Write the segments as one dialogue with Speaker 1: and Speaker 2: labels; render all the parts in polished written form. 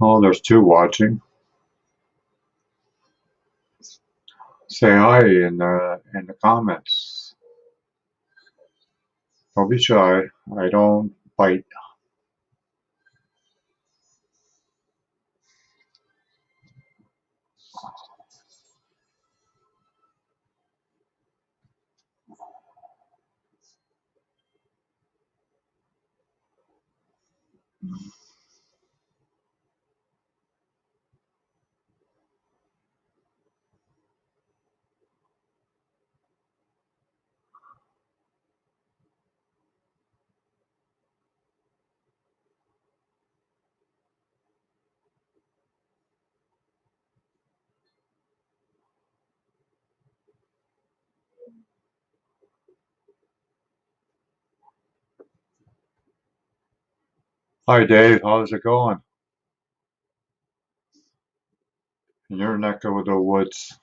Speaker 1: Oh, there's two watching. Say hi in the comments. Don't be shy. I don't bite. Hi, Dave. How's it going? In your neck of the woods.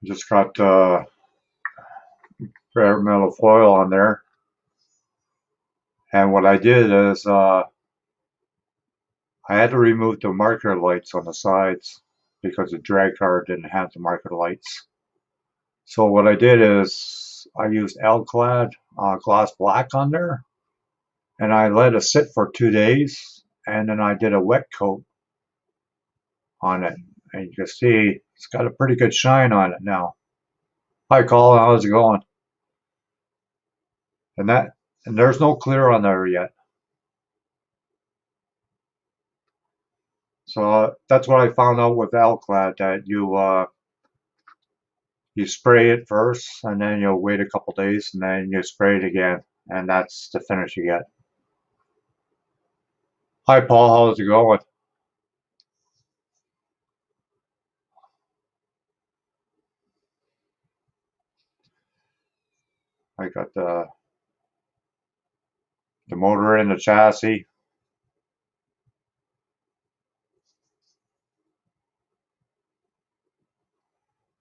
Speaker 1: Just got bare metal foil on there. And what I did is I had to remove the marker lights on the sides because the drag car didn't have the marker lights. So what I did is I used L-clad gloss black on there, and I let it sit for 2 days, and then I did a wet coat on it. And you can see it's got a pretty good shine on it now. Hi, Colin. How's it going? And there's no clear on there yet. So that's what I found out with L-clad, that you spray it first, and then you'll wait a couple days, and then you spray it again, and that's the finish you get. Hi, Paul. How's it going? I got the motor in the chassis.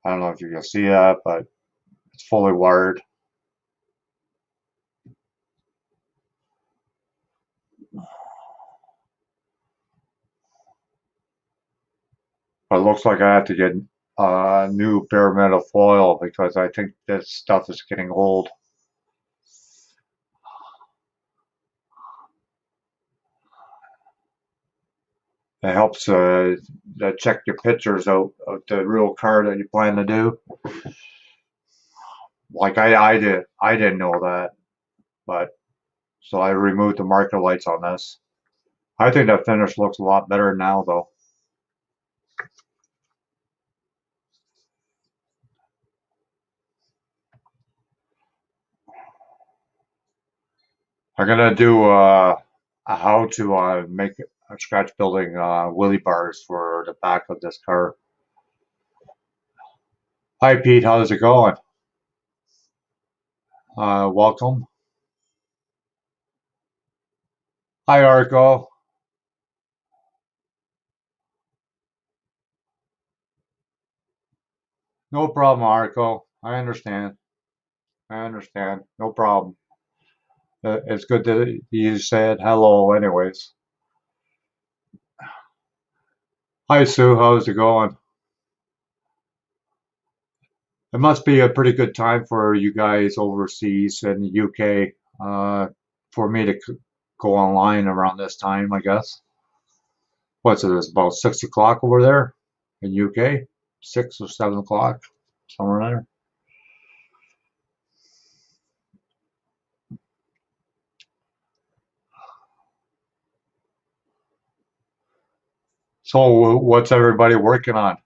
Speaker 1: I don't know if you can see that, but it's fully wired. But it looks like I have to get new bare metal foil because I think this stuff is getting old. It helps check your pictures out of the real car that you plan to do. Like I didn't know that, but so I removed the marker lights on this. I think that finish looks a lot better now, though. I'm gonna do a how to make a scratch building wheelie bars for the back of this car. Hi, Pete. How's it going? Welcome. Hi, Arco. No problem, Arco. I understand. I understand. No problem. It's good that you said hello, anyways. Hi, Sue. How's it going? It must be a pretty good time for you guys overseas in the UK for me to go online around this time, I guess. What's it? It's about 6 o'clock over there in UK, 6 or 7 o'clock, somewhere there. So, what's everybody working on?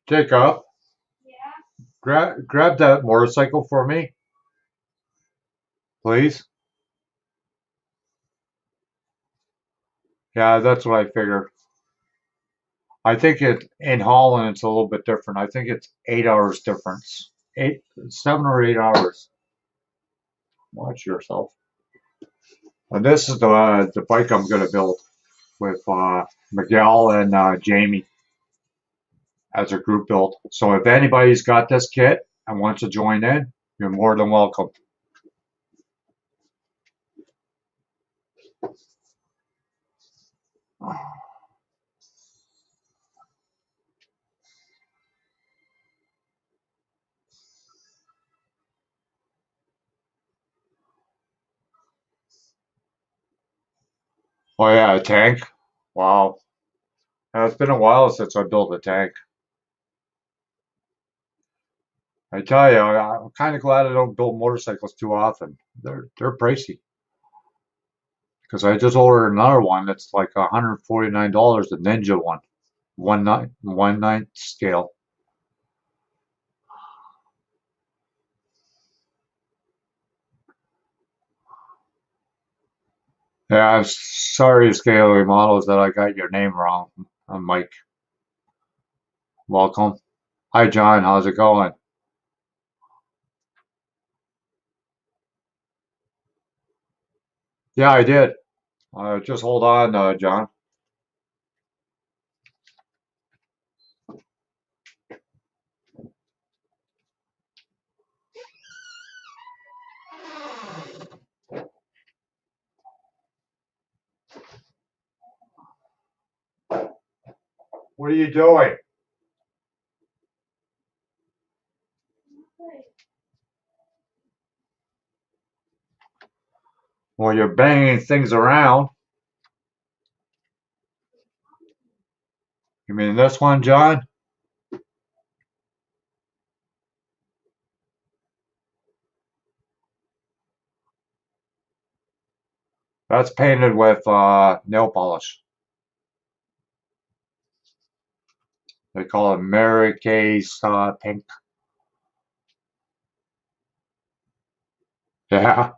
Speaker 1: Jacob, grab that motorcycle for me, please. Yeah, that's what I figured. I think it in Holland it's a little bit different. I think it's 8 hours difference. 7 or 8 hours. Watch yourself. And this is the bike I'm gonna build with Miguel and Jamie as a group build. So if anybody's got this kit and wants to join in, you're more than welcome. Oh yeah, a tank. Wow. It's been a while since I built a tank. I tell you, I'm kind of glad I don't build motorcycles too often. They're pricey because I just ordered another one that's like $149, the Ninja one, one ninth scale. Yeah, I'm sorry, Scaly Models, that I got your name wrong. I'm Mike. Welcome. Hi, John. How's it going? Yeah, I did. Just hold on, John. What are you doing? Well, you're banging things around. You mean this one, John? That's painted with nail polish. They call it Mary Kay's pink. Yeah,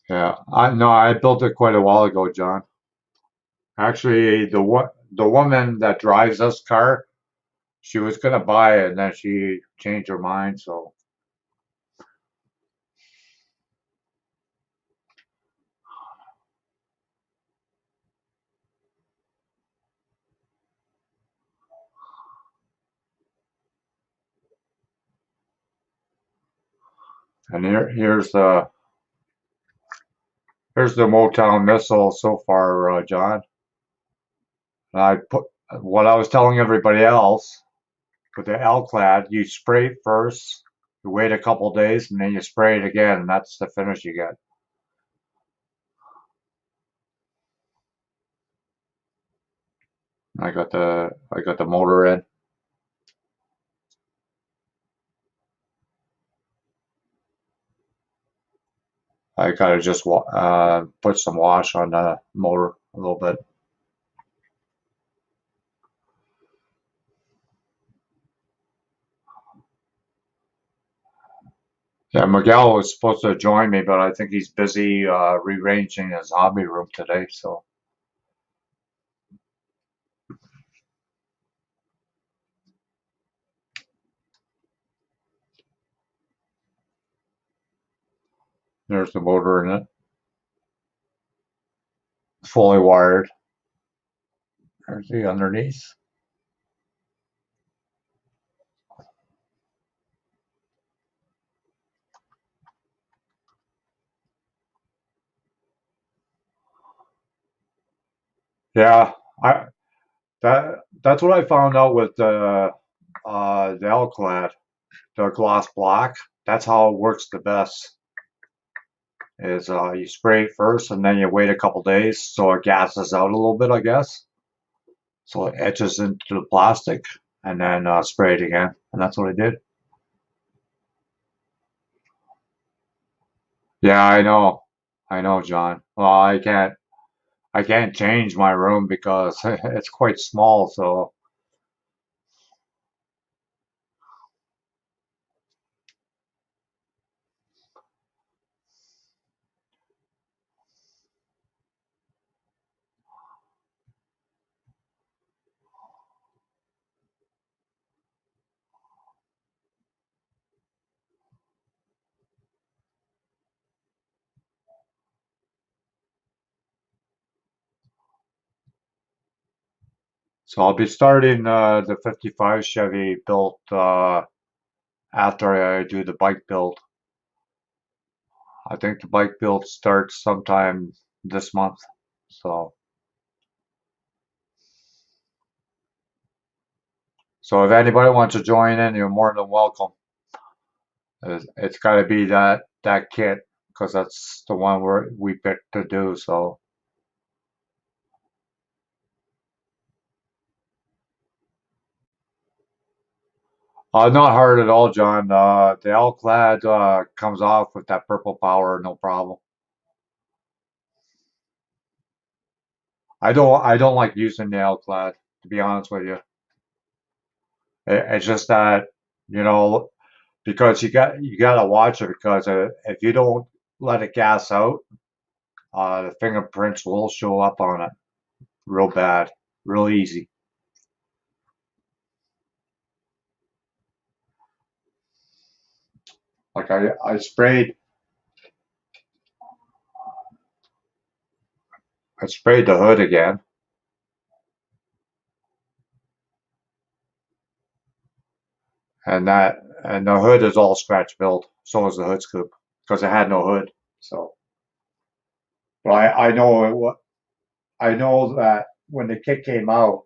Speaker 1: yeah. I no, I built it quite a while ago, John. Actually, the woman that drives this car, she was gonna buy it, and then she changed her mind. So, and here's the Motown missile so far, John. And I put what I was telling everybody else with the L-clad. You spray it first, you wait a couple days, and then you spray it again, and that's the finish you get. I got the motor in. I gotta just put some wash on the motor a little bit. Yeah, Miguel was supposed to join me, but I think he's busy rearranging his hobby room today. So there's the motor in it, fully wired. There's the underneath. Yeah, I that's what I found out with the L-clad, the gloss black. That's how it works the best. Is you spray it first and then you wait a couple days so it gases out a little bit, I guess. So it etches into the plastic and then spray it again. And that's what I did. Yeah, I know, John. Well, I can't change my room because it's quite small. So So I'll be starting the 55 Chevy built after I do the bike build. I think the bike build starts sometime this month. So if anybody wants to join in, you're more than welcome. It's got to be that kit because that's the one we picked to do. So not hard at all, John. The L-clad comes off with that purple power, no problem. I don't like using the L-clad, to be honest with you. It's just that, you know, because you gotta watch it because if you don't let it gas out, the fingerprints will show up on it real bad, real easy. Like I sprayed the hood again, and the hood is all scratch built. So is the hood scoop because it had no hood. So, but I know that when the kit came out,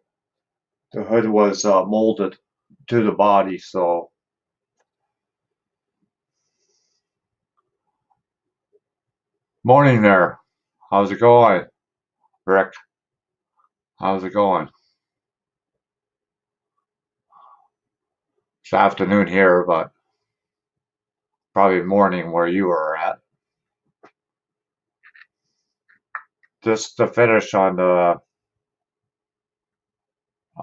Speaker 1: the hood was molded to the body. So, morning there. How's it going, Rick? How's it going? It's afternoon here, but probably morning where you are at. Just to finish on the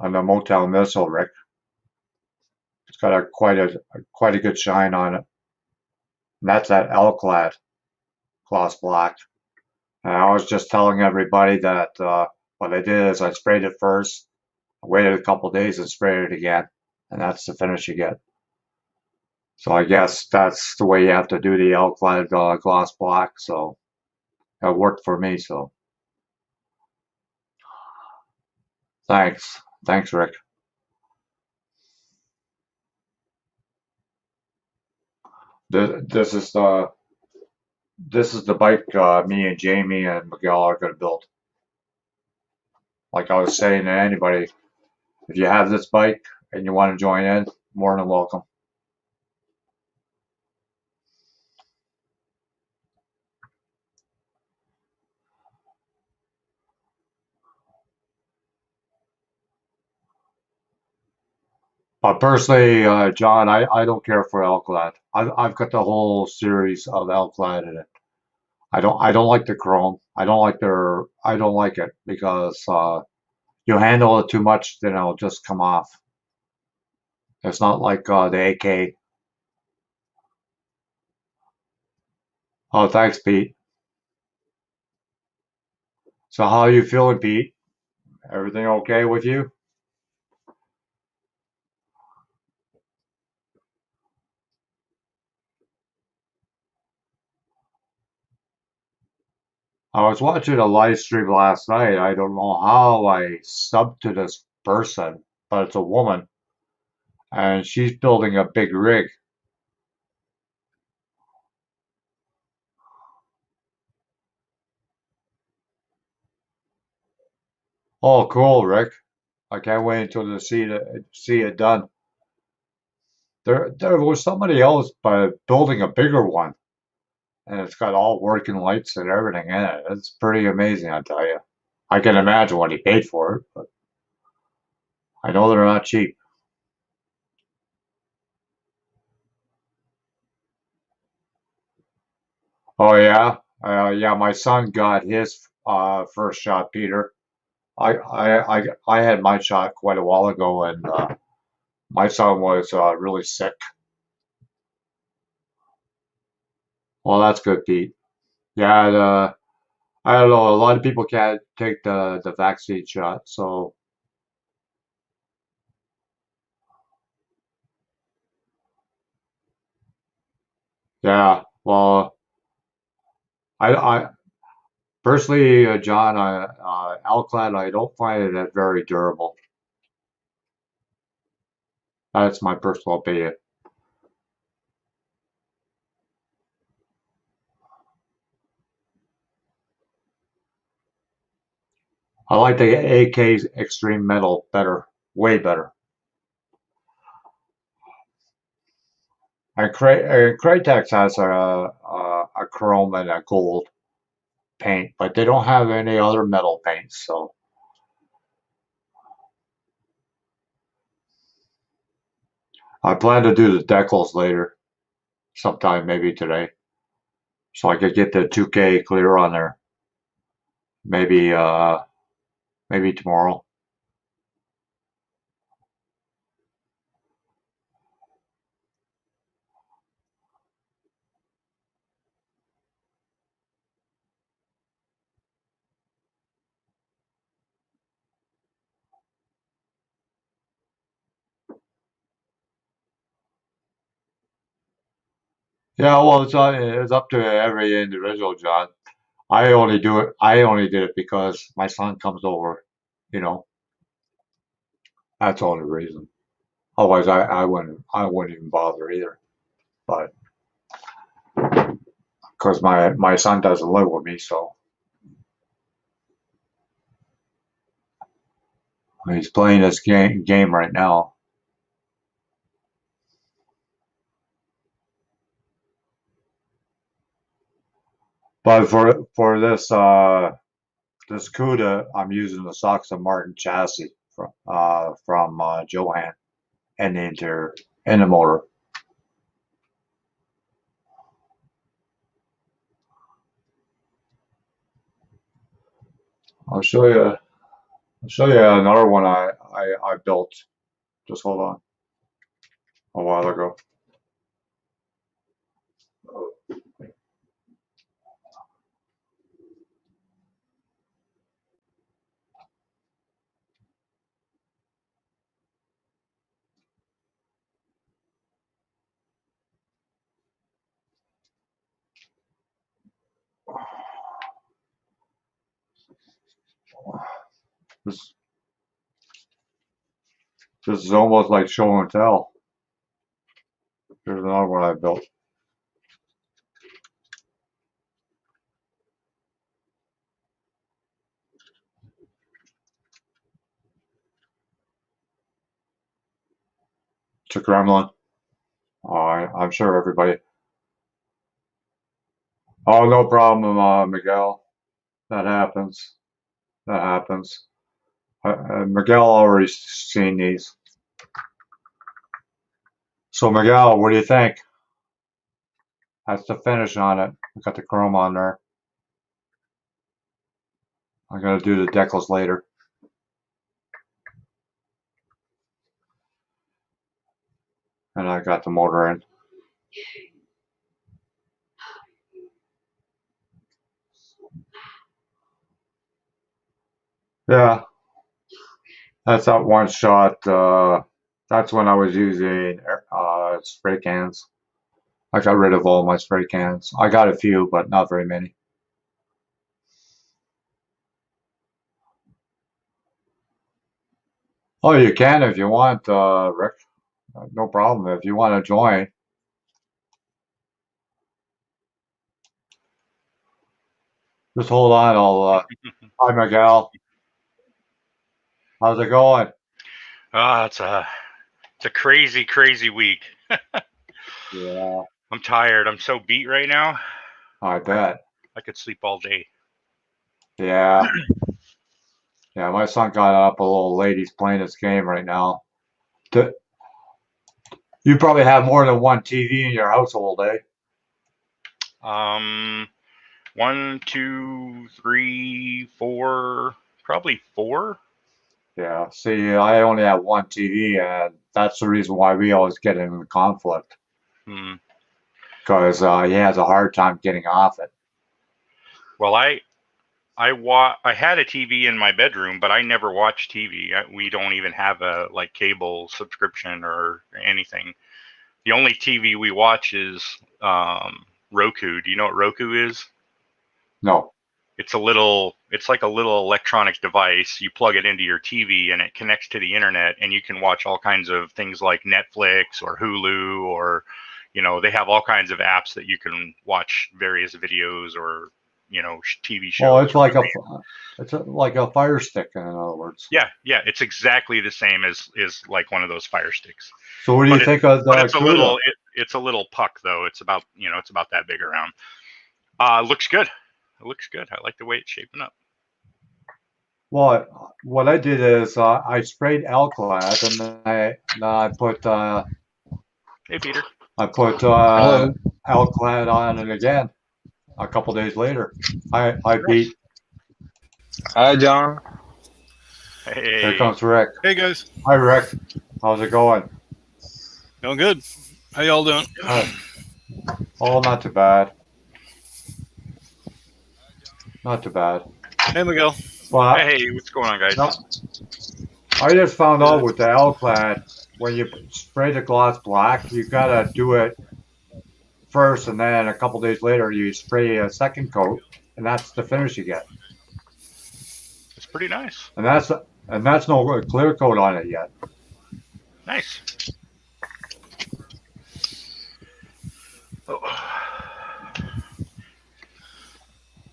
Speaker 1: Motel Missile, Rick. It's got quite a good shine on it. And that's that L-clad gloss black. And I was just telling everybody that what I did is I sprayed it first, waited a couple days and sprayed it again, and that's the finish you get. So I guess that's the way you have to do the L-clad gloss black. So it worked for me. So thanks, Rick. This is the bike me and Jamie and Miguel are going to build. Like I was saying to anybody, if you have this bike and you want to join in, more than welcome. But personally, John, I don't care for L-clad. I've got the whole series of L-clad in it. I don't like the chrome. I don't like it because you handle it too much, then it'll just come off. It's not like the AK. Oh, thanks, Pete. So how are you feeling, Pete? Everything okay with you? I was watching a live stream last night. I don't know how I subbed to this person, but it's a woman, and she's building a big rig. Oh, cool, Rick. I can't wait until to see it done. There was somebody else by building a bigger one, and it's got all working lights and everything in it. It's pretty amazing, I tell you. I can imagine what he paid for it, but I know they're not cheap. Oh yeah, yeah. My son got his first shot, Peter. I had my shot quite a while ago, and my son was really sick. Well, that's good, Pete. Yeah, I don't know. A lot of people can't take the vaccine shot, so yeah. Well, I personally, John, Alclad, I don't find it that very durable. That's my personal opinion. I like the AK's Extreme Metal better, way better. And Crytex has a chrome and a gold paint, but they don't have any other metal paints. So I plan to do the decals later, sometime maybe today, so I could get the 2K clear on there. Maybe maybe tomorrow. Yeah, well, it's up to every individual, John. I only do it. I only did it because my son comes over. You know, that's the only reason. Otherwise, I wouldn't even bother either. But because my son doesn't live with me, so he's playing this game right now. But for this CUDA, I'm using the Sox and Martin chassis from Johan and the interior and the motor. I'll show you. I'll show you another one I built. Just hold on. A while ago. This this is almost like show and tell. Here's another one I built. It's a gremlin. I'm sure everybody. Oh, no problem, Miguel. That happens. That happens. Miguel already seen these. So Miguel, what do you think? That's the finish on it. I got the chrome on there. I'm gonna do the decals later. And I got the motor in. Yeah, that's that one shot. That's when I was using spray cans. I got rid of all my spray cans. I got a few, but not very many. Oh, you can if you want, Rick. No problem. If you want to join, just hold on. Hi, Miguel. How's it going?
Speaker 2: It's a crazy, crazy week.
Speaker 1: Yeah,
Speaker 2: I'm tired. I'm so beat right now.
Speaker 1: I bet.
Speaker 2: I could sleep all day.
Speaker 1: Yeah, yeah. My son got up a little late. He's playing this game right now. D- You probably have more than one TV in your household, eh?
Speaker 2: Um, one, two, three, four, probably four.
Speaker 1: Yeah. See, I only have one TV, and that's the reason why we always get in conflict
Speaker 2: Hmm.
Speaker 1: because he has a hard time getting off it.
Speaker 2: Well, I had a TV in my bedroom, but I never watch TV. We don't even have a like cable subscription or anything. The only TV we watch is Roku. Do you know what Roku is?
Speaker 1: No.
Speaker 2: It's like a little electronic device. You plug it into your TV and it connects to the internet, and you can watch all kinds of things like Netflix or Hulu, or, they have all kinds of apps that you can watch various videos or, TV
Speaker 1: Well,
Speaker 2: shows.
Speaker 1: it's like a Fire Stick, in other words.
Speaker 2: Yeah, it's exactly the same as like one of those Fire Sticks.
Speaker 1: So what do you think of the CUDA?
Speaker 2: It's a little puck though. It's about that big around. Looks good. It looks good. I like the way it's shaping up.
Speaker 1: Well, what I did is I sprayed Alclad, and then I put
Speaker 2: Hey, Peter.
Speaker 1: Alclad on it again a couple days later. I beat.
Speaker 3: Hi, John.
Speaker 2: Hey.
Speaker 1: Here comes Rick.
Speaker 4: Hey, guys.
Speaker 1: Hi, Rick. How's it going?
Speaker 4: Doing good. How y'all doing?
Speaker 1: Oh, not too bad. Not too bad.
Speaker 4: Hey, Miguel.
Speaker 2: Well, hey, what's going on, guys?
Speaker 1: No, I just found out with the Alclad, when you spray the gloss black, you gotta do it first, and then a couple days later you spray a second coat, and that's the finish you get.
Speaker 2: It's pretty nice.
Speaker 1: And that's no clear coat on it yet.
Speaker 2: Nice.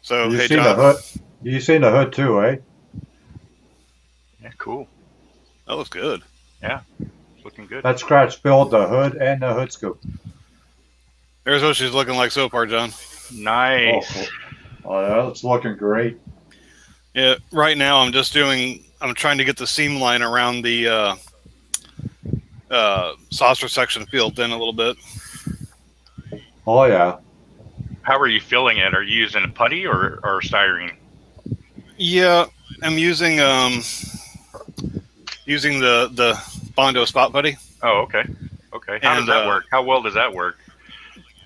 Speaker 4: So,
Speaker 1: You
Speaker 4: hey,
Speaker 1: seen
Speaker 4: John.
Speaker 1: the hood? You seen the hood too, eh?
Speaker 2: Yeah, cool.
Speaker 4: That looks good.
Speaker 2: Yeah, it's looking good.
Speaker 1: That scratch built the hood and the hood scoop.
Speaker 4: There's what she's looking like so far, John.
Speaker 2: Nice.
Speaker 1: Oh, that's looking great.
Speaker 4: Yeah, right now I'm trying to get the seam line around the saucer section filled in a little bit.
Speaker 1: Oh yeah.
Speaker 2: How are you filling it? Are you using a putty or styrene?
Speaker 4: Yeah, I'm using the Bondo spot putty.
Speaker 2: Oh, okay. Okay. How does that work? How well does that work?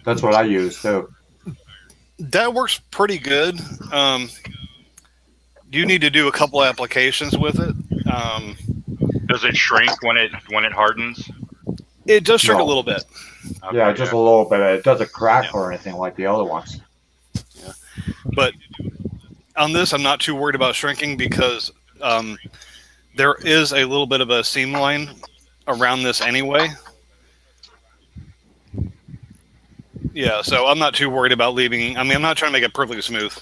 Speaker 1: That's what I use too.
Speaker 4: That works pretty good. You need to do a couple applications with it.
Speaker 2: Does it shrink when it hardens?
Speaker 4: It does shrink a little bit.
Speaker 2: Okay,
Speaker 1: yeah, just a little bit. It doesn't crack or anything like the other ones.
Speaker 4: Yeah. But on this, I'm not too worried about shrinking because there is a little bit of a seam line around this anyway. Yeah, so I'm not too worried about leaving. I mean, I'm not trying to make it perfectly smooth.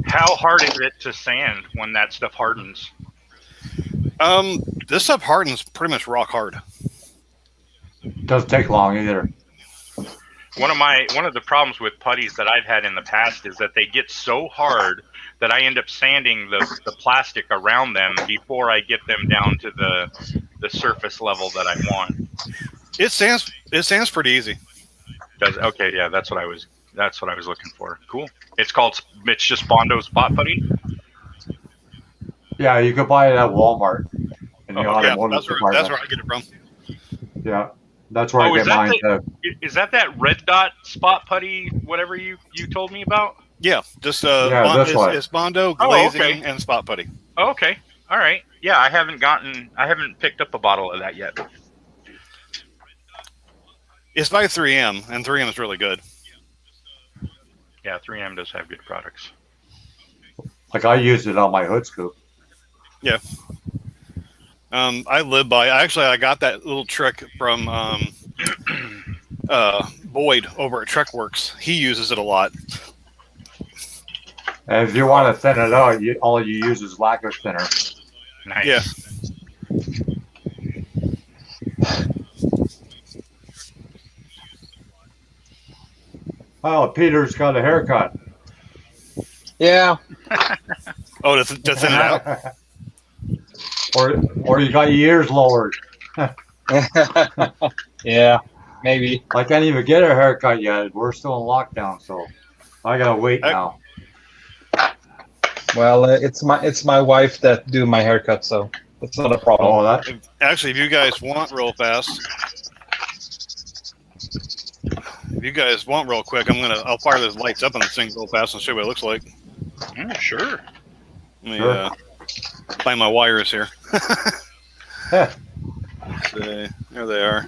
Speaker 2: How hard is it to sand when that stuff hardens?
Speaker 4: This stuff hardens pretty much rock hard.
Speaker 1: Doesn't take long either.
Speaker 2: One of the problems with putties that I've had in the past is that they get so hard that I end up sanding the plastic around them before I get them down to the surface level that I want.
Speaker 4: It sands pretty easy.
Speaker 2: Okay, yeah, that's what I was looking for. Cool. It's just Bondo spot putty.
Speaker 1: Yeah, you could buy it at Walmart in the automotive department.
Speaker 4: That's where I get it from.
Speaker 1: Yeah, that's where I get mine too.
Speaker 2: Is that red dot spot putty? Whatever you told me about?
Speaker 4: Yeah, just
Speaker 1: it's
Speaker 4: Bondo glazing and spot putty.
Speaker 2: Oh, okay, all right. Yeah, I haven't picked up a bottle of that yet.
Speaker 4: It's by 3M, and 3M is really good.
Speaker 2: Yeah, 3M does have good products.
Speaker 1: Like I used it on my hood scoop.
Speaker 4: Yeah. I live by. I got that little trick from Boyd over at Trekworks. He uses it a lot.
Speaker 1: And if you want to thin it out, all you use is lacquer thinner.
Speaker 2: Nice.
Speaker 4: Yeah.
Speaker 1: Oh, Peter's got a haircut.
Speaker 3: Yeah.
Speaker 4: Oh, to thin it out?
Speaker 1: Or you got your ears lowered.
Speaker 3: Yeah, maybe.
Speaker 1: I can't even get a haircut yet. We're still in lockdown, so I gotta wait now.
Speaker 3: Well, it's my wife that do my haircut, so it's not a problem.
Speaker 1: Oh,
Speaker 4: Actually, if you guys want real quick, I'll fire those lights up on this thing real fast and show you what it looks like.
Speaker 2: Sure.
Speaker 4: Let me find my wires here. Let's see. There they are.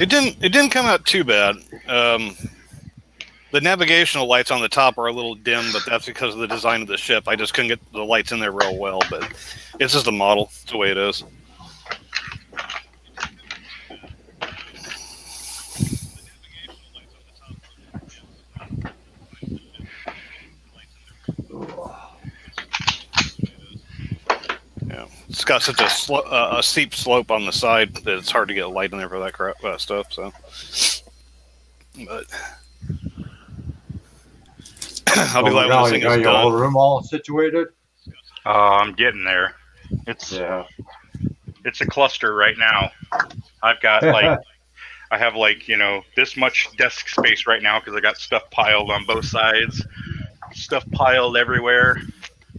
Speaker 4: It didn't come out too bad. The navigational lights on the top are a little dim, but that's because of the design of the ship. I just couldn't get the lights in there real well, but it's just the model. It's the way it is. Yeah, it's got such a steep slope on the side that it's hard to get a light in there for that crap stuff. So, but I'll be glad when this thing
Speaker 1: You got
Speaker 4: is
Speaker 1: your whole
Speaker 4: done.
Speaker 1: room all situated?
Speaker 2: I'm getting there. It's
Speaker 1: Yeah.
Speaker 2: it's a cluster right now. I've got like I have like this much desk space right now because I got stuff piled on both sides, stuff piled everywhere.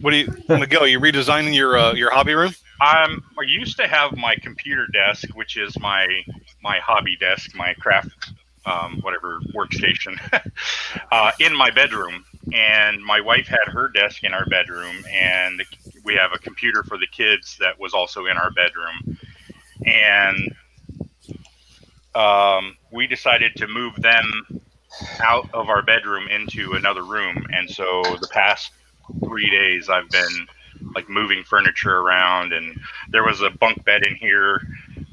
Speaker 4: What do you, Miguel? You redesigning your hobby room?
Speaker 2: I used to have my computer desk, which is my hobby desk, my craft whatever workstation, in my bedroom, and my wife had her desk in our bedroom, and we have a computer for the kids that was also in our bedroom, and we decided to move them out of our bedroom into another room, and so the past 3 days I've been like moving furniture around, and there was a bunk bed in here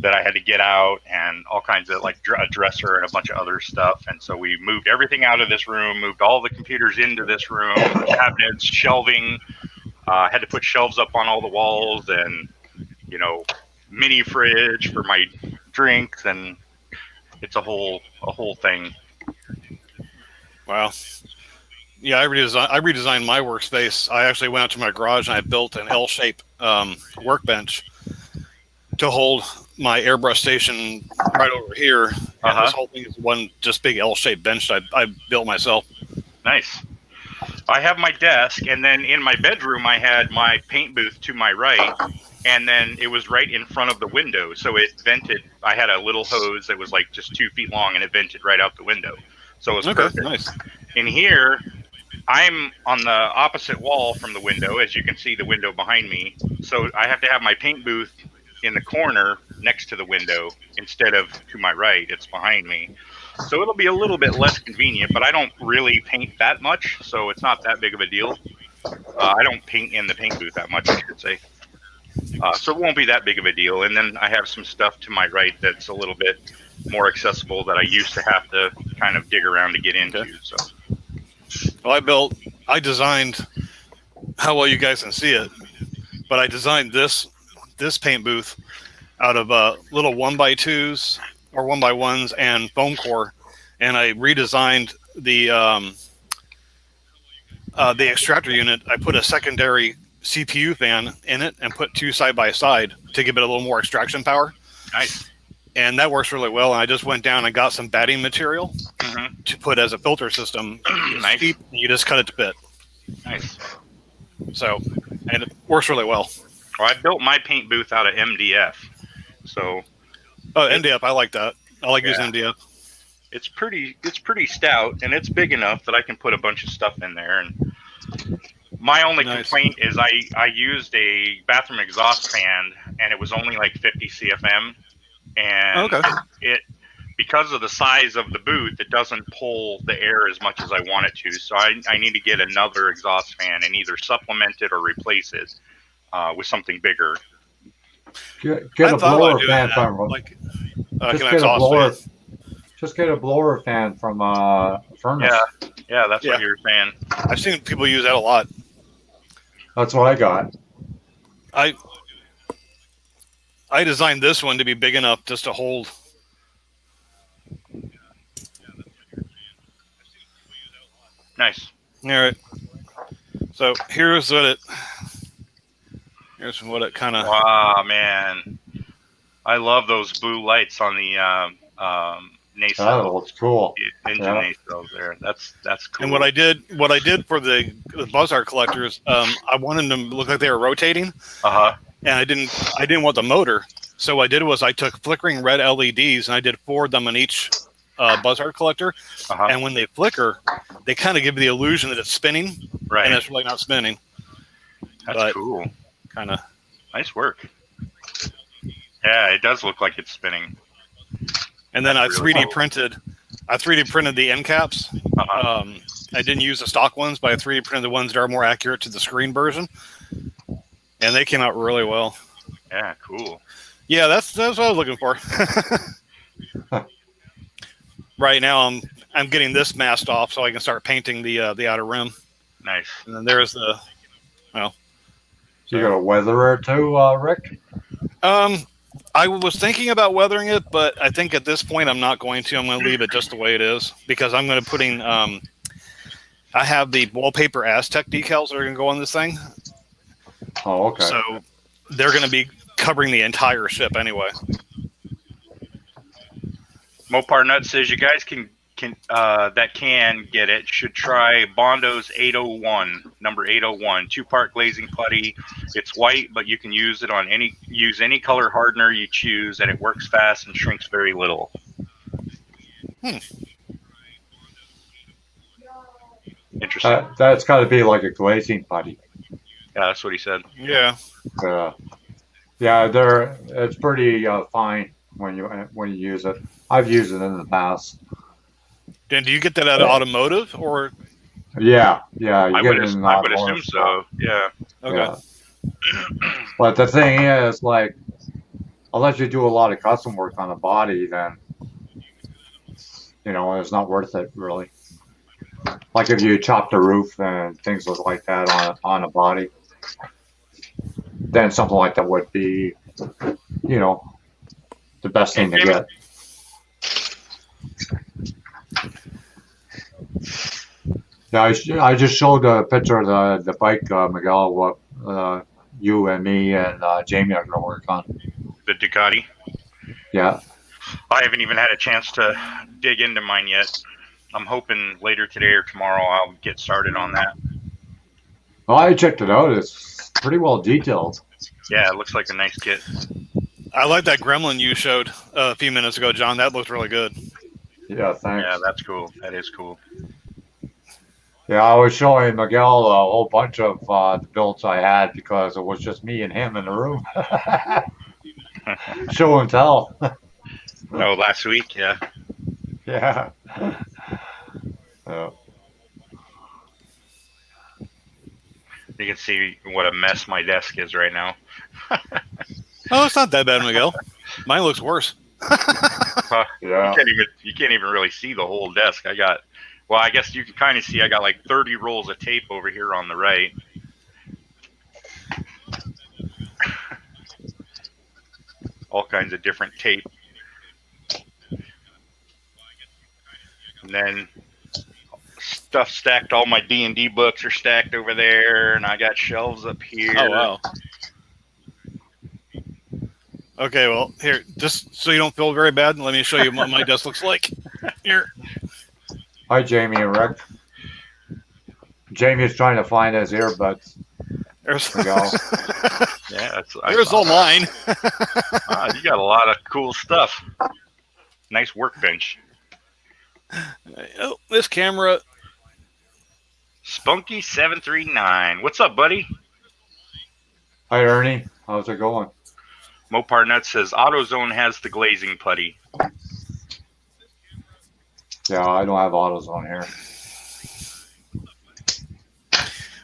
Speaker 2: that I had to get out, and all kinds of like a dresser and a bunch of other stuff, and so we moved everything out of this room, moved all the computers into this room, cabinets, shelving, had to put shelves up on all the walls, and mini fridge for my drinks, and it's a whole thing.
Speaker 4: Wow. Yeah, I redesigned my workspace. I actually went out to my garage and I built an L-shaped workbench to hold my airbrush station right over here. And this whole thing is one just big L-shaped bench that I built myself.
Speaker 2: Nice. I have my desk, and then in my bedroom I had my paint booth to my right, and then it was right in front of the window, so it vented. I had a little hose that was like just 2 feet long, and it vented right out the window, so it was perfect.
Speaker 4: Nice.
Speaker 2: In here, I'm on the opposite wall from the window, as you can see the window behind me, so I have to have my paint booth in the corner next to the window instead of to my right. It's behind me. So it'll be a little bit less convenient, but I don't really paint that much, so it's not that big of a deal. I don't paint in the paint booth that much, I should say. So it won't be that big of a deal. And then I have some stuff to my right that's a little bit more accessible that I used to have to kind of dig around to get into. So,
Speaker 4: well, I designed, how well you guys can see it, but I designed this paint booth out of little 1x2s or 1x1s and foam core, and I redesigned the extractor unit. I put a secondary CPU fan in it and put 2 side by side to give it a little more extraction power.
Speaker 2: Nice.
Speaker 4: And that works really well. And I just went down and got some batting material to put as a filter system.
Speaker 2: Nice.
Speaker 4: Cheap, you just cut it to bit.
Speaker 2: Nice.
Speaker 4: So, and it works really well.
Speaker 2: Well, I built my paint booth out of MDF. So.
Speaker 4: Oh, MDF, I like that. I like using MDF.
Speaker 2: It's pretty stout, and it's big enough that I can put a bunch of stuff in there. And my only complaint is I used a bathroom exhaust fan, and it was only like 50 CFM, and it because of the size of the booth, it doesn't pull the air as much as I want it to. So I need to get another exhaust fan and either supplement it or replace it with something bigger.
Speaker 1: Get a blower fan from just get a blower fan from a furnace.
Speaker 2: Yeah, that's what you're saying.
Speaker 4: I've seen people use that a lot.
Speaker 1: That's what I got.
Speaker 4: I designed this one to be big enough just to hold.
Speaker 2: Nice.
Speaker 4: All right. So here's what it kind of.
Speaker 2: Wow, man! I love those blue lights on the nacelle.
Speaker 1: Oh, it's cool.
Speaker 2: Engine nacelles there. That's cool.
Speaker 4: And what I did for the buzz-art collectors, I wanted them to look like they were rotating. And I didn't want the motor, so what I did was I took flickering red LEDs and I did 4 of them on each buzz-art collector. And when they flicker, they kind of give you the illusion that it's spinning,
Speaker 2: right?
Speaker 4: And it's really not spinning.
Speaker 2: That's cool.
Speaker 4: Kind of
Speaker 2: nice work. Yeah, it does look like it's spinning.
Speaker 4: And then
Speaker 2: That's
Speaker 4: I
Speaker 2: really
Speaker 4: 3D
Speaker 2: cool.
Speaker 4: printed. I 3D printed the end caps.
Speaker 2: Uh-huh.
Speaker 4: I didn't use the stock ones, but I 3D printed the ones that are more accurate to the screen version, and they came out really well.
Speaker 2: Yeah, cool.
Speaker 4: Yeah, that's what I was looking for. Right now, I'm getting this masked off so I can start painting the outer rim.
Speaker 2: Nice.
Speaker 4: And then there's the
Speaker 1: You got a weatherer too, Rick?
Speaker 4: I was thinking about weathering it, but I think at this point I'm not going to. I'm going to leave it just the way it is because I'm going to put in. I have the wallpaper Aztec decals that are going to go on this thing.
Speaker 1: Oh, okay.
Speaker 4: So they're going to be covering the entire ship anyway.
Speaker 2: Mopar Nut says you guys can get it should try Bondo's 801, number 801, 2-part glazing putty. It's white, but you can use it on any color hardener you choose, and it works fast and shrinks very little. Interesting.
Speaker 1: That's got to be like a glazing putty.
Speaker 2: Yeah, that's what he said.
Speaker 4: Yeah.
Speaker 1: Yeah, it's pretty fine when you use it. I've used it in the past.
Speaker 4: Dan, do you get that out of automotive or?
Speaker 1: Yeah, you
Speaker 2: I
Speaker 1: get
Speaker 2: would
Speaker 1: it in
Speaker 2: I would
Speaker 1: automotive
Speaker 2: assume
Speaker 1: stuff.
Speaker 2: so. Yeah.
Speaker 4: Okay.
Speaker 1: Yeah. But the thing is, like, unless you do a lot of custom work on the body, then it's not worth it really. Like if you chop the roof and things like that on a body, then something like that would be, the best thing to get. Yeah, I just showed a picture of the bike, Miguel, what you and me and Jamie are going to work on.
Speaker 2: The Ducati.
Speaker 1: Yeah.
Speaker 2: I haven't even had a chance to dig into mine yet. I'm hoping later today or tomorrow I'll get started on that.
Speaker 1: Well, I checked it out. It's pretty well detailed.
Speaker 2: Yeah, it looks like a nice kit.
Speaker 4: I like that gremlin you showed a few minutes ago, John. That looked really good.
Speaker 1: Yeah, thanks.
Speaker 2: Yeah, that's cool. That is cool.
Speaker 1: Yeah, I was showing Miguel a whole bunch of the builds I had because it was just me and him in the room. Show and tell.
Speaker 2: Oh, last week, yeah.
Speaker 1: Yeah.
Speaker 2: You can see what a mess my desk is right now.
Speaker 4: Oh, it's not that bad, Miguel. Mine looks worse.
Speaker 1: Yeah.
Speaker 2: You can't even really see the whole desk. I guess you can kind of see I got like 30 rolls of tape over here on the right. All kinds of different tape. And then stuff stacked, all my D&D books are stacked over there, and I got shelves up here.
Speaker 4: Oh, wow. Okay, well, here, just so you don't feel very bad, let me show you what my desk looks like. Here.
Speaker 1: Hi, Jamie and Rick. Jamie's trying to find his earbuds.
Speaker 4: There's
Speaker 2: Yeah,
Speaker 4: there's all mine.
Speaker 2: Wow, you got a lot of cool stuff. Nice workbench.
Speaker 4: Oh, this camera.
Speaker 2: Spunky739. What's up, buddy?
Speaker 1: Hi, Ernie. How's it going?
Speaker 2: Mopar Nut says AutoZone has the glazing putty.
Speaker 1: Yeah, I don't have AutoZone here.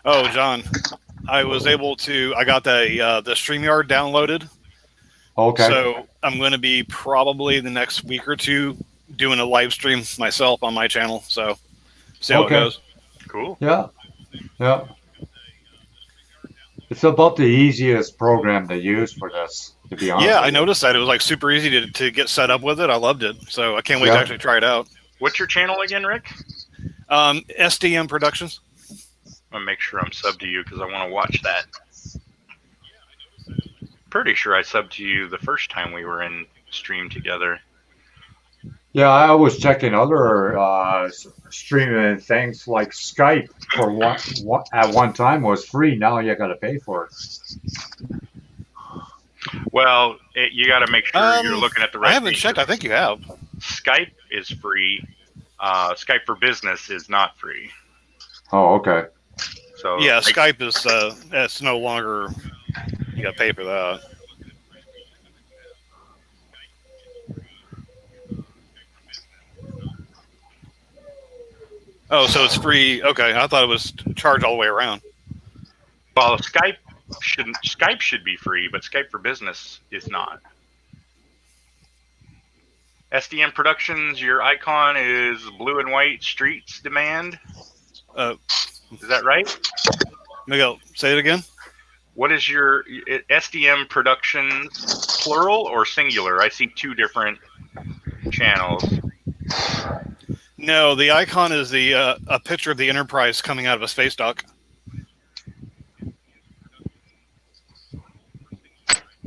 Speaker 4: Oh, John, I was able to. I got the StreamYard downloaded.
Speaker 1: Okay.
Speaker 4: So I'm going to be probably the next week or two doing a live stream myself on my channel. So see how it goes.
Speaker 2: Cool.
Speaker 1: Yeah. It's about the easiest program to use for this, to be honest.
Speaker 4: Yeah, I noticed that. It was like super easy to get set up with it. I loved it. So I can't wait to actually try it out.
Speaker 2: What's your channel again, Rick?
Speaker 4: SDM Productions.
Speaker 2: I'm going to make sure I'm subbed to you because I want to watch that. Pretty sure I subbed to you the first time we were in stream together.
Speaker 1: Yeah, I was checking other streaming things like Skype for at one time was free. Now you got to pay for it.
Speaker 2: Well, you got to make sure you're looking at the right.
Speaker 4: I haven't checked. I think you have.
Speaker 2: Skype is free. Skype for Business is not free.
Speaker 1: Oh, okay.
Speaker 2: So
Speaker 4: yeah, Skype is it's no longer. You got to pay for that. Oh, so it's free. Okay, I thought it was charged all the way around.
Speaker 2: Well, Skype should be free, but Skype for Business is not. SDM Productions, your icon is blue and white streets demand. Is that right?
Speaker 4: Miguel, say it again.
Speaker 2: What is your SDM Productions plural or singular? I see two different channels.
Speaker 4: No, the icon is the a picture of the Enterprise coming out of a space dock.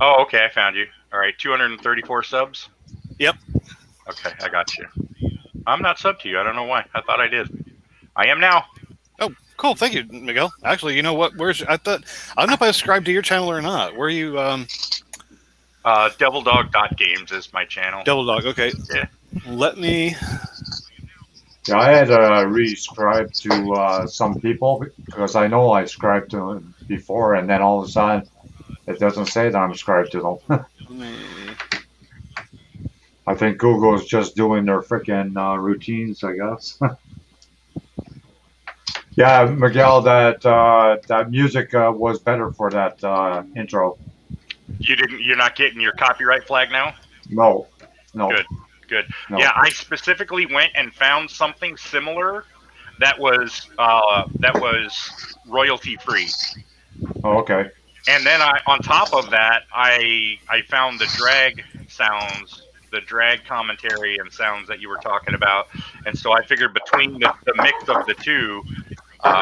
Speaker 2: Oh, okay, I found you. All right, 234 subs?
Speaker 4: Yep.
Speaker 2: Okay, I got you. I'm not sub to you. I don't know why. I thought I did. I am now.
Speaker 4: Oh, cool. Thank you, Miguel. Actually, you know what? I don't know if I subscribed to your channel or not. Where are you?
Speaker 2: DevilDog.games is my channel.
Speaker 4: Devil Dog. Okay.
Speaker 2: Yeah.
Speaker 4: Let me.
Speaker 1: Yeah, I had to re-subscribe to some people because I know I subscribed to them before, and then all of a sudden it doesn't say that I'm subscribed to them.
Speaker 4: Let me.
Speaker 1: I think Google's just doing their freaking routines, I guess. Yeah, Miguel, that music was better for that intro.
Speaker 2: You're not getting your copyright flag now?
Speaker 1: No.
Speaker 2: Good.
Speaker 1: No.
Speaker 2: Yeah, I specifically went and found something similar that was royalty free.
Speaker 1: Oh, okay.
Speaker 2: And then on top of that, I found the drag sounds, the drag commentary and sounds that you were talking about. And so I figured between the mix of the two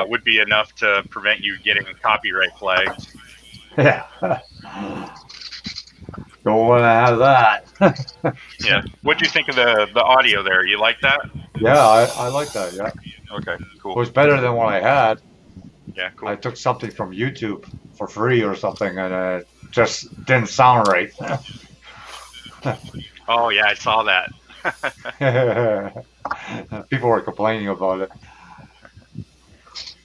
Speaker 2: would be enough to prevent you getting copyright flags.
Speaker 1: Yeah. Don't want to have that.
Speaker 2: Yeah. What'd you think of the audio there? You like that?
Speaker 1: Yeah, I like that, yeah.
Speaker 2: Okay,
Speaker 1: It
Speaker 2: cool.
Speaker 1: was better than what I had.
Speaker 2: Yeah, cool.
Speaker 1: I took something from YouTube for free or something, and it just didn't sound right.
Speaker 2: Oh, yeah, I saw that.
Speaker 1: People were complaining about it.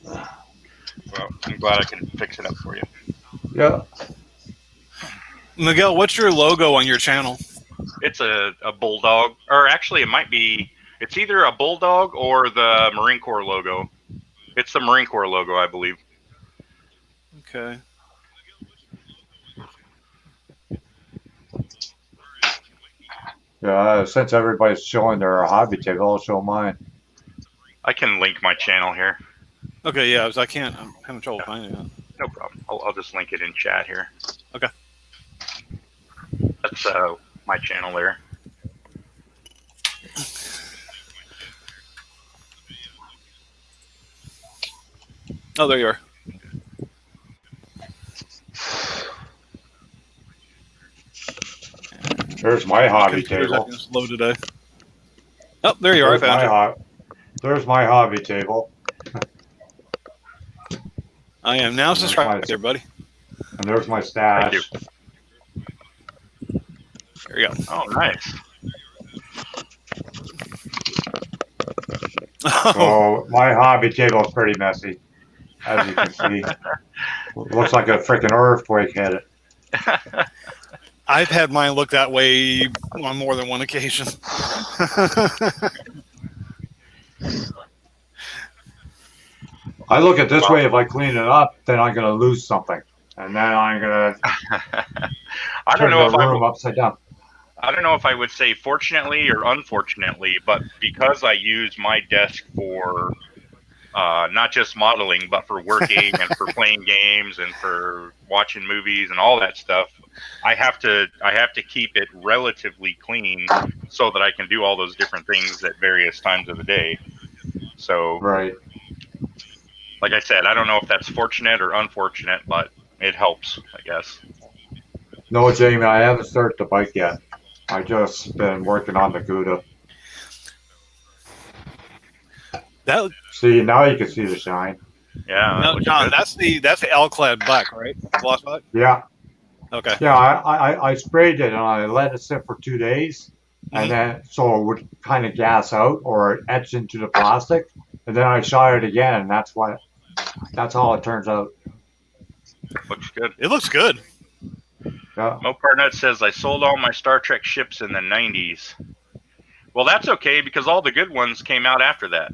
Speaker 2: Well, I'm glad I can fix it up for you.
Speaker 1: Yeah.
Speaker 4: Miguel, what's your logo on your channel?
Speaker 2: It's a bulldog, or actually it might be, it's either a bulldog or the Marine Corps logo. It's the Marine Corps logo, I believe.
Speaker 4: Okay.
Speaker 1: Yeah, since everybody's showing their hobby table, I'll show mine.
Speaker 2: I can link my channel here.
Speaker 4: Okay, yeah, I'm having trouble finding it.
Speaker 2: No problem. I'll just link it in chat here.
Speaker 4: Okay.
Speaker 2: That's my channel there.
Speaker 4: Oh, there you are.
Speaker 1: There's my hobby
Speaker 4: Computer's
Speaker 1: table.
Speaker 4: acting slow today. Oh, there you are. I found you.
Speaker 1: There's my hobby table.
Speaker 4: I am now subscribed there, buddy.
Speaker 1: And there's my stash.
Speaker 2: Thank
Speaker 4: There you go.
Speaker 2: Oh, nice.
Speaker 1: So my hobby table is pretty messy, as you can see. Looks like a freaking earthquake hit it.
Speaker 4: I've had mine look that way on more than one occasion.
Speaker 1: I look at it this way: if I clean it up, then I'm gonna lose something, and then I'm gonna
Speaker 2: I don't
Speaker 1: turn
Speaker 2: know
Speaker 1: the
Speaker 2: if
Speaker 1: room upside down.
Speaker 2: I don't know if I would say fortunately or unfortunately, but because I use my desk for not just modeling, but for working and for playing games and for watching movies and all that stuff, I have to keep it relatively clean so that I can do all those different things at various times of the day. So,
Speaker 1: Right.
Speaker 2: like I said, I don't know if that's fortunate or unfortunate, but it helps, I guess.
Speaker 1: No, Jamie, I haven't started the bike yet. I just been working on the Gouda.
Speaker 4: That
Speaker 1: See, now you can see the shine.
Speaker 2: Yeah.
Speaker 4: no, John, that's the L-clad black, right? Gloss black.
Speaker 1: Yeah.
Speaker 4: Okay.
Speaker 1: Yeah, I sprayed it and I let it sit for 2 days, and then so it would kind of gas out or etch into the plastic, and then I shot it again, and that's how it turns out.
Speaker 2: Looks good.
Speaker 4: It looks good.
Speaker 1: Yeah.
Speaker 2: Mo Parnett says, I sold all my Star Trek ships in the 90s. Well, that's okay because all the good ones came out after that.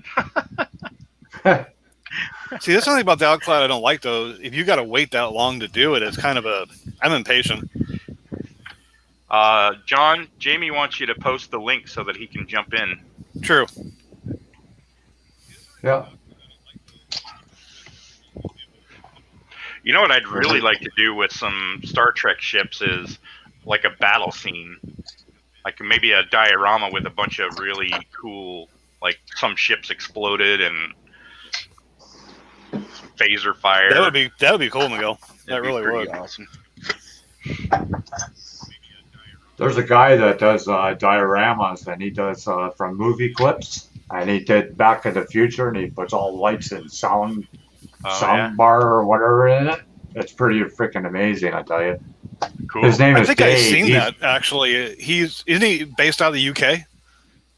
Speaker 4: See, that's something about the Outcloud I don't like, though. If you got to wait that long to do it, it's kind of I'm impatient.
Speaker 2: John, Jamie wants you to post the link so that he can jump in.
Speaker 4: True.
Speaker 1: Yeah.
Speaker 2: You know what I'd really like to do with some Star Trek ships is like a battle scene. Like maybe a diorama with a bunch of really cool, like some ships exploded and phaser fire.
Speaker 4: That would be cool, Miguel. That really would.
Speaker 2: Awesome.
Speaker 1: There's a guy that does dioramas, and he does from movie clips, and he did Back to the Future, and he puts all lights and sound bar or whatever in it. It's pretty freaking amazing, I tell you.
Speaker 2: Cool.
Speaker 1: His name is
Speaker 4: I think
Speaker 1: Dave.
Speaker 4: I've seen that actually. Isn't he based out of the UK?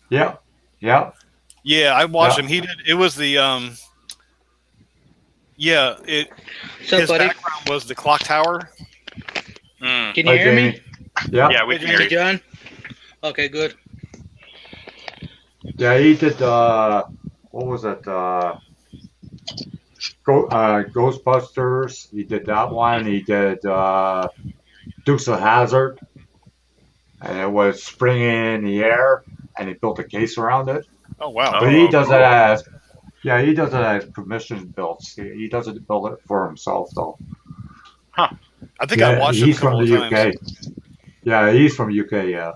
Speaker 1: Yeah, yeah.
Speaker 4: Yeah, I watched him. He did. It was the Yeah, his background was the clock tower.
Speaker 2: Mm.
Speaker 5: Can you hear me?
Speaker 1: Yeah.
Speaker 2: Yeah, we can hear you.
Speaker 5: John? Okay, good.
Speaker 1: Yeah, he did, what was it, Ghostbusters, he did that one, he did Dukes of Hazzard, and it was springing in the air, and he built a case around it.
Speaker 4: Oh, wow.
Speaker 1: But he does it as, he does it as commission builds. He doesn't build it for himself, though.
Speaker 2: Huh.
Speaker 4: I think I watched him a
Speaker 1: he's from
Speaker 4: couple
Speaker 1: the
Speaker 4: of times.
Speaker 1: UK. Yeah, he's from UK, yeah.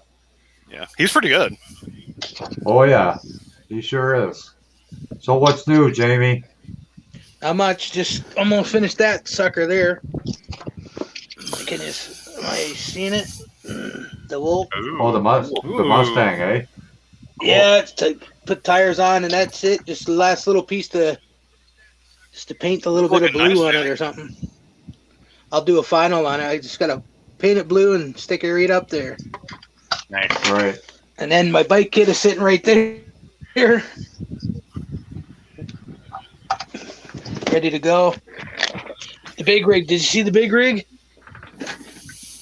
Speaker 4: Yeah, he's pretty good.
Speaker 1: Oh, yeah, he sure is. So what's new, Jamie?
Speaker 5: Not much. Just almost finished that sucker there. Goodness, am I seeing it? The wolf.
Speaker 2: Ooh.
Speaker 1: Oh, the Mustang, eh?
Speaker 5: Yeah, it's to put tires on, and that's it. Just the last little piece to paint a little bit of blue on it or something. I'll do a final on it. I just gotta paint it blue and stick it right up there.
Speaker 2: Nice.
Speaker 1: Right.
Speaker 5: And then my bike kit is sitting right there. Here. Ready to go. The big rig. Did you see the big rig?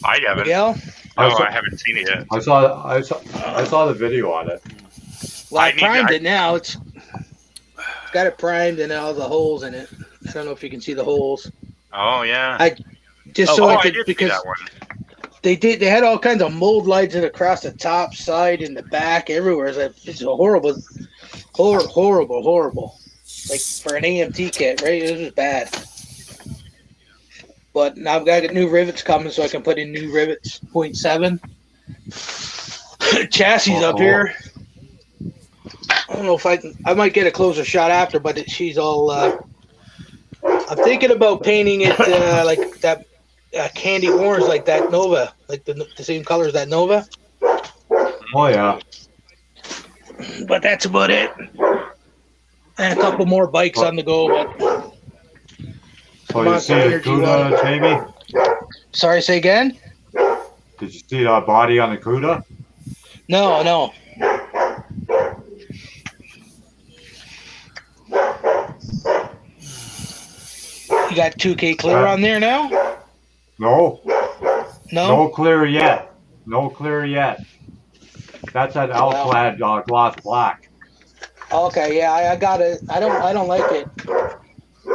Speaker 2: I haven't.
Speaker 5: Miguel?
Speaker 2: I haven't seen it yet.
Speaker 1: I saw the video on it.
Speaker 5: Well, I primed it now. It's got it primed and all the holes in it. I don't know if you can see the holes.
Speaker 2: Oh yeah.
Speaker 5: I did because
Speaker 2: that one.
Speaker 5: they had all kinds of mold lights across the top, side, and the back, everywhere. It's a horrible. Like for an AMT kit, right? It was bad. But now I've got new rivets coming, so I can put in new rivets. 0.7 chassis up here. I don't know if I might get a closer shot after, but she's all. I'm thinking about painting it like that candy orange, like that Nova, like the same color as that Nova.
Speaker 1: Oh yeah.
Speaker 5: But that's about it. And a couple more bikes on the go. But
Speaker 1: So you see the CUDA, Jamie?
Speaker 5: Sorry, say again?
Speaker 1: Did you see the body on the CUDA?
Speaker 5: No. You got 2K clear on there now?
Speaker 1: No.
Speaker 5: No?
Speaker 1: No clear yet. That's that Alclad gloss black.
Speaker 5: Okay, yeah, I got it. I don't like it.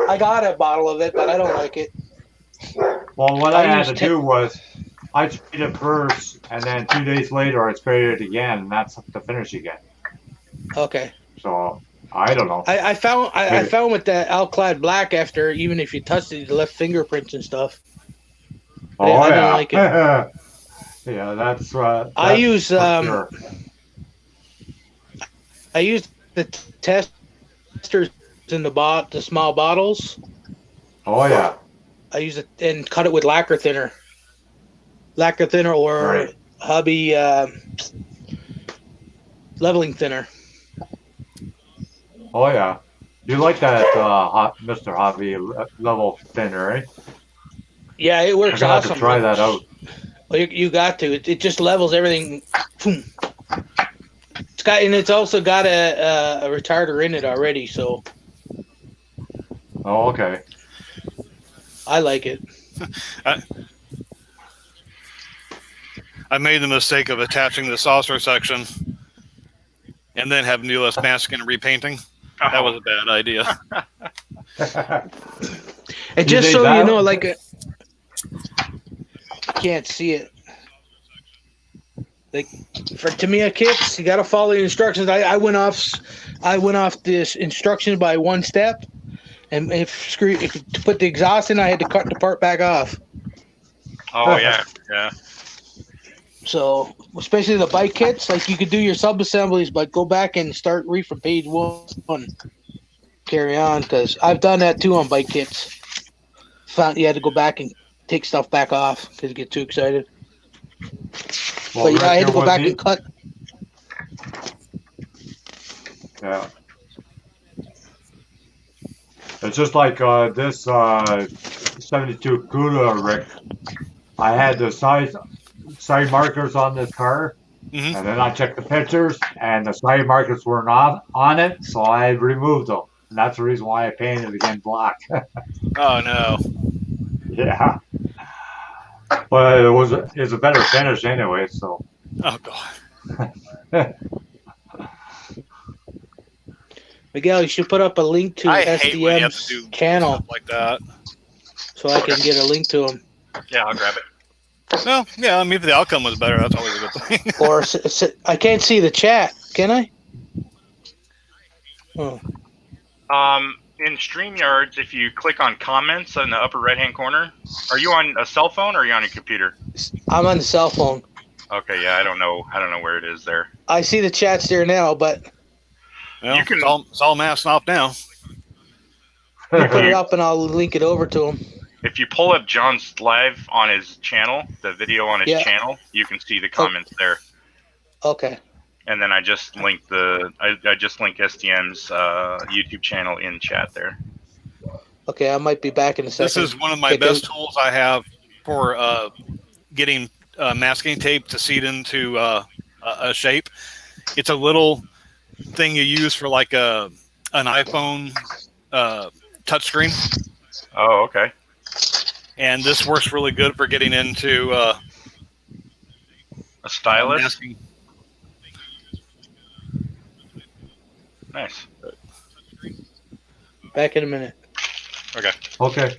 Speaker 5: I got a bottle of it, but I don't like it.
Speaker 1: Well, what I had to do was I sprayed it first, and then 2 days later I sprayed it again, and that's the finish again.
Speaker 5: Okay.
Speaker 1: So I don't know.
Speaker 5: I found with that Alclad black, after even if you touched it, you left fingerprints and stuff. I don't like it.
Speaker 1: Yeah, that's
Speaker 5: I use
Speaker 1: sure.
Speaker 5: I use the testers in the small bottles.
Speaker 1: Oh yeah.
Speaker 5: I use it and cut it with lacquer thinner or
Speaker 1: Right.
Speaker 5: hobby leveling thinner.
Speaker 1: Oh yeah. You like that Mr. Hobby level thinner, eh?
Speaker 5: Yeah, it works
Speaker 1: I'm gonna
Speaker 5: awesome.
Speaker 1: have to try that out.
Speaker 5: Well, you got to. It just levels everything. Boom. It's also got a retarder in it already, so
Speaker 1: Oh, okay.
Speaker 5: I like it.
Speaker 4: I made the mistake of attaching the saucer section and then having to do less masking and repainting. That was a bad idea.
Speaker 5: And just so you know, like, I can't see it. Like for Tamiya kits, you got to follow the instructions. I went off this instructions by one step, and if to put the exhaust in, I had to cut the part back off.
Speaker 2: Oh yeah, yeah.
Speaker 5: So especially the bike kits, like you could do your sub assemblies, but go back and read from page 1. Carry on, because I've done that too on bike kits. Found you had to go back and take stuff back off because you get too excited.
Speaker 1: Well,
Speaker 5: but yeah, I had to go back and cut.
Speaker 1: Yeah. It's just like this 72 Cuda, Rick. I had the side markers on this car, and then I checked the pictures, and the side markers were not on it, so I removed them. And that's the reason why I painted it again black.
Speaker 4: Oh no.
Speaker 1: Yeah. But it's a better finish anyway, so.
Speaker 4: Oh god.
Speaker 5: Miguel, you should put up a link to SDM's channel
Speaker 4: like that,
Speaker 5: so I can get a link to him.
Speaker 2: Yeah, I'll grab it.
Speaker 4: No, yeah, I mean, if the outcome was better, that's always a good thing.
Speaker 5: Or I can't see the chat, can I? Oh.
Speaker 2: In StreamYards, if you click on comments in the upper right-hand corner, are you on a cell phone or are you on a computer?
Speaker 5: I'm on the cell phone.
Speaker 2: Okay, yeah, I don't know where it is there.
Speaker 5: I see the chats there now, but
Speaker 4: well, it's all masked off now.
Speaker 5: You put it up and I'll link it over to him.
Speaker 2: If you pull up John's live on his channel, the video on his channel, you can see the comments there.
Speaker 5: Okay.
Speaker 2: And then I just linked I just linked SDM's YouTube channel in chat there.
Speaker 5: Okay, I might be back in a second.
Speaker 4: This is one of my best tools I have for getting masking tape to seed into a shape. It's a little thing you use for like an iPhone touchscreen.
Speaker 2: Oh, okay.
Speaker 4: And this works really good for getting into
Speaker 2: a stylus.
Speaker 4: Masking.
Speaker 2: Nice.
Speaker 5: Back in a minute.
Speaker 2: Okay.
Speaker 1: Okay.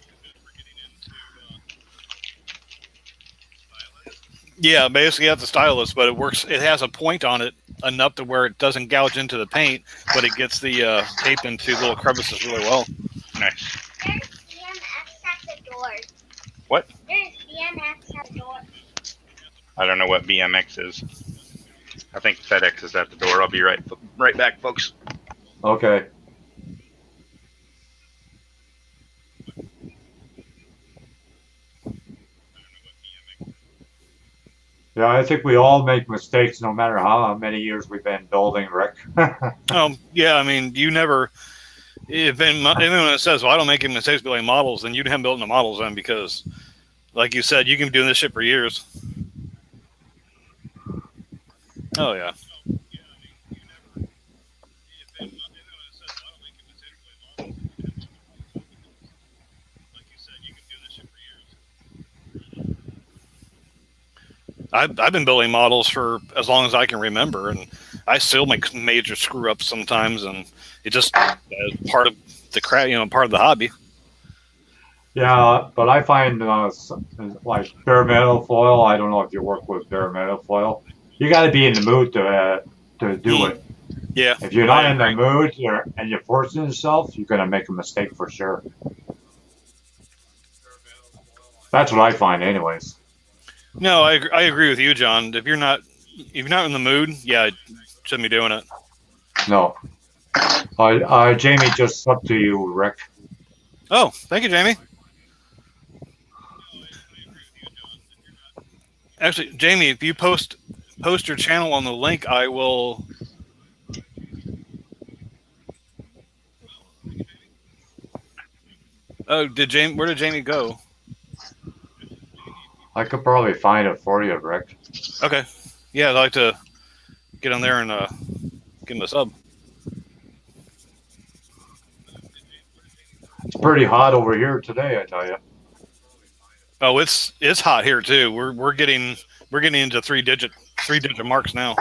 Speaker 4: Yeah, basically you have the stylus, but it works. It has a point on it enough to where it doesn't gouge into the paint, but it gets the tape into little crevices really well.
Speaker 2: Nice.
Speaker 6: There's BMX at the door.
Speaker 2: What?
Speaker 6: There's BMX at the door.
Speaker 2: I don't know what BMX is. I think FedEx is at the door. I'll be right back, folks.
Speaker 1: Okay. Yeah, I think we all make mistakes no matter how many years we've been building, Rick.
Speaker 4: Yeah, I mean, you never, if anyone says, well, I don't make any mistakes building models, then you haven't built the models then, because, like you said, you can be doing this shit for years. Oh, yeah. I've been building models for as long as I can remember, and I still make major screw ups sometimes, and it just part of the part of the hobby.
Speaker 1: Yeah, but I find like bare metal foil. I don't know if you work with bare metal foil. You got to be in the mood to do it.
Speaker 4: Yeah.
Speaker 1: If you're not in the mood and you're forcing yourself, you're gonna make a mistake for sure. That's what I find, anyways.
Speaker 4: No, I agree with you, John. If you're not in the mood, yeah, shouldn't be doing it.
Speaker 1: No. Jamie, just up to you, Rick.
Speaker 4: Oh, thank you, Jamie. Actually, Jamie, if you post your channel on the link, I will. Oh, where did Jamie go?
Speaker 1: I could probably find it for you, Rick.
Speaker 4: Okay. Yeah, I'd like to get on there and give him a sub.
Speaker 1: It's pretty hot over here today, I tell you.
Speaker 4: Oh, it's hot here too. We're getting into three digit marks now.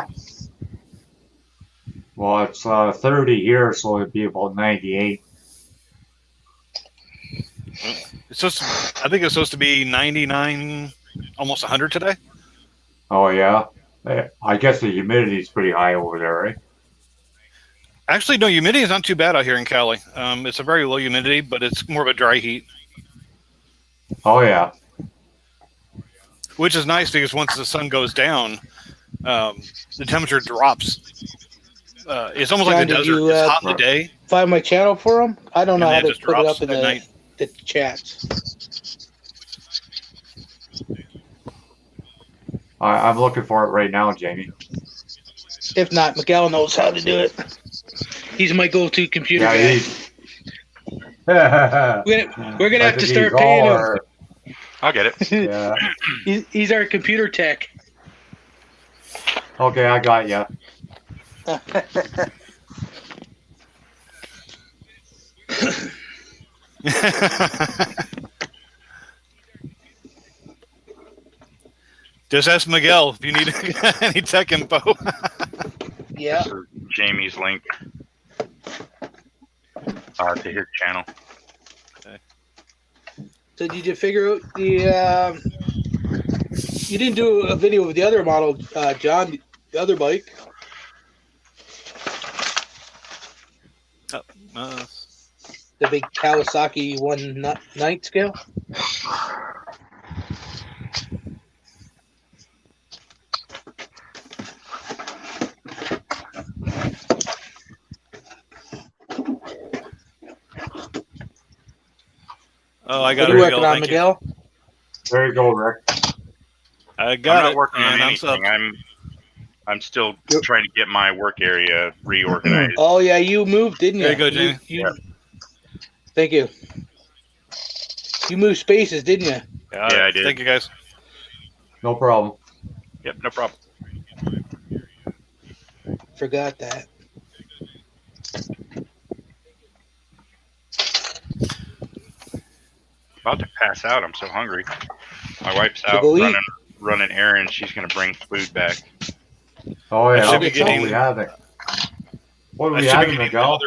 Speaker 1: Well, it's 30 here, so it'd be about 98.
Speaker 4: It's supposed to, I think it's supposed to be 99, almost 100 today.
Speaker 1: Oh yeah. I guess the humidity is pretty high over there, right?
Speaker 4: Actually, no, humidity is not too bad out here in Cali. It's a very low humidity, but it's more of a dry heat,
Speaker 1: Oh yeah.
Speaker 4: which is nice because once the sun goes down, the temperature drops. It's almost like
Speaker 5: John,
Speaker 4: the
Speaker 5: did
Speaker 4: desert.
Speaker 5: you,
Speaker 4: It's hot in the day,
Speaker 5: Find my channel for them. I don't know
Speaker 4: and
Speaker 5: how
Speaker 4: then it
Speaker 5: to
Speaker 4: just
Speaker 5: put it
Speaker 4: drops
Speaker 5: up in
Speaker 4: at night.
Speaker 5: the chats.
Speaker 1: I'm looking for it right now, Jamie.
Speaker 5: If not, Miguel knows how to do it. He's my go-to computer
Speaker 1: Yeah,
Speaker 5: guy.
Speaker 1: he's.
Speaker 5: We're gonna have to start paying him.
Speaker 2: I'll get it.
Speaker 1: Yeah.
Speaker 5: He's our computer tech.
Speaker 1: Okay, I got ya.
Speaker 4: Just ask Miguel if you need any tech info.
Speaker 5: Yeah.
Speaker 2: This is Jamie's link to his channel.
Speaker 5: So did you figure out the? You didn't do a video of the other model, John. The other bike. The big Kawasaki 1/9 scale.
Speaker 4: Oh, I
Speaker 5: What
Speaker 4: got
Speaker 5: are
Speaker 4: it.
Speaker 5: you working on,
Speaker 4: Thank you.
Speaker 5: Miguel?
Speaker 1: There you go, Rick.
Speaker 4: I
Speaker 2: I'm
Speaker 4: got
Speaker 2: not
Speaker 4: it.
Speaker 2: working on
Speaker 4: and I'm
Speaker 2: anything.
Speaker 4: subbed.
Speaker 2: I'm still
Speaker 5: Yep.
Speaker 2: trying to get my work area reorganized.
Speaker 5: Oh yeah, you moved, didn't you?
Speaker 4: There you go, Jamie.
Speaker 2: Yep.
Speaker 5: Thank you. You moved spaces, didn't you?
Speaker 2: Yeah, I did.
Speaker 4: Thank you, guys.
Speaker 1: No problem.
Speaker 2: Yep, no problem.
Speaker 5: Forgot that.
Speaker 2: About to pass out. I'm so hungry. My wife's
Speaker 5: So
Speaker 2: out
Speaker 5: go eat.
Speaker 2: running errands. She's gonna bring food back.
Speaker 1: Oh yeah.
Speaker 4: I should be
Speaker 1: What
Speaker 4: getting-
Speaker 1: we having? What are
Speaker 4: I
Speaker 1: we
Speaker 4: should be
Speaker 1: having,
Speaker 4: getting
Speaker 1: Miguel?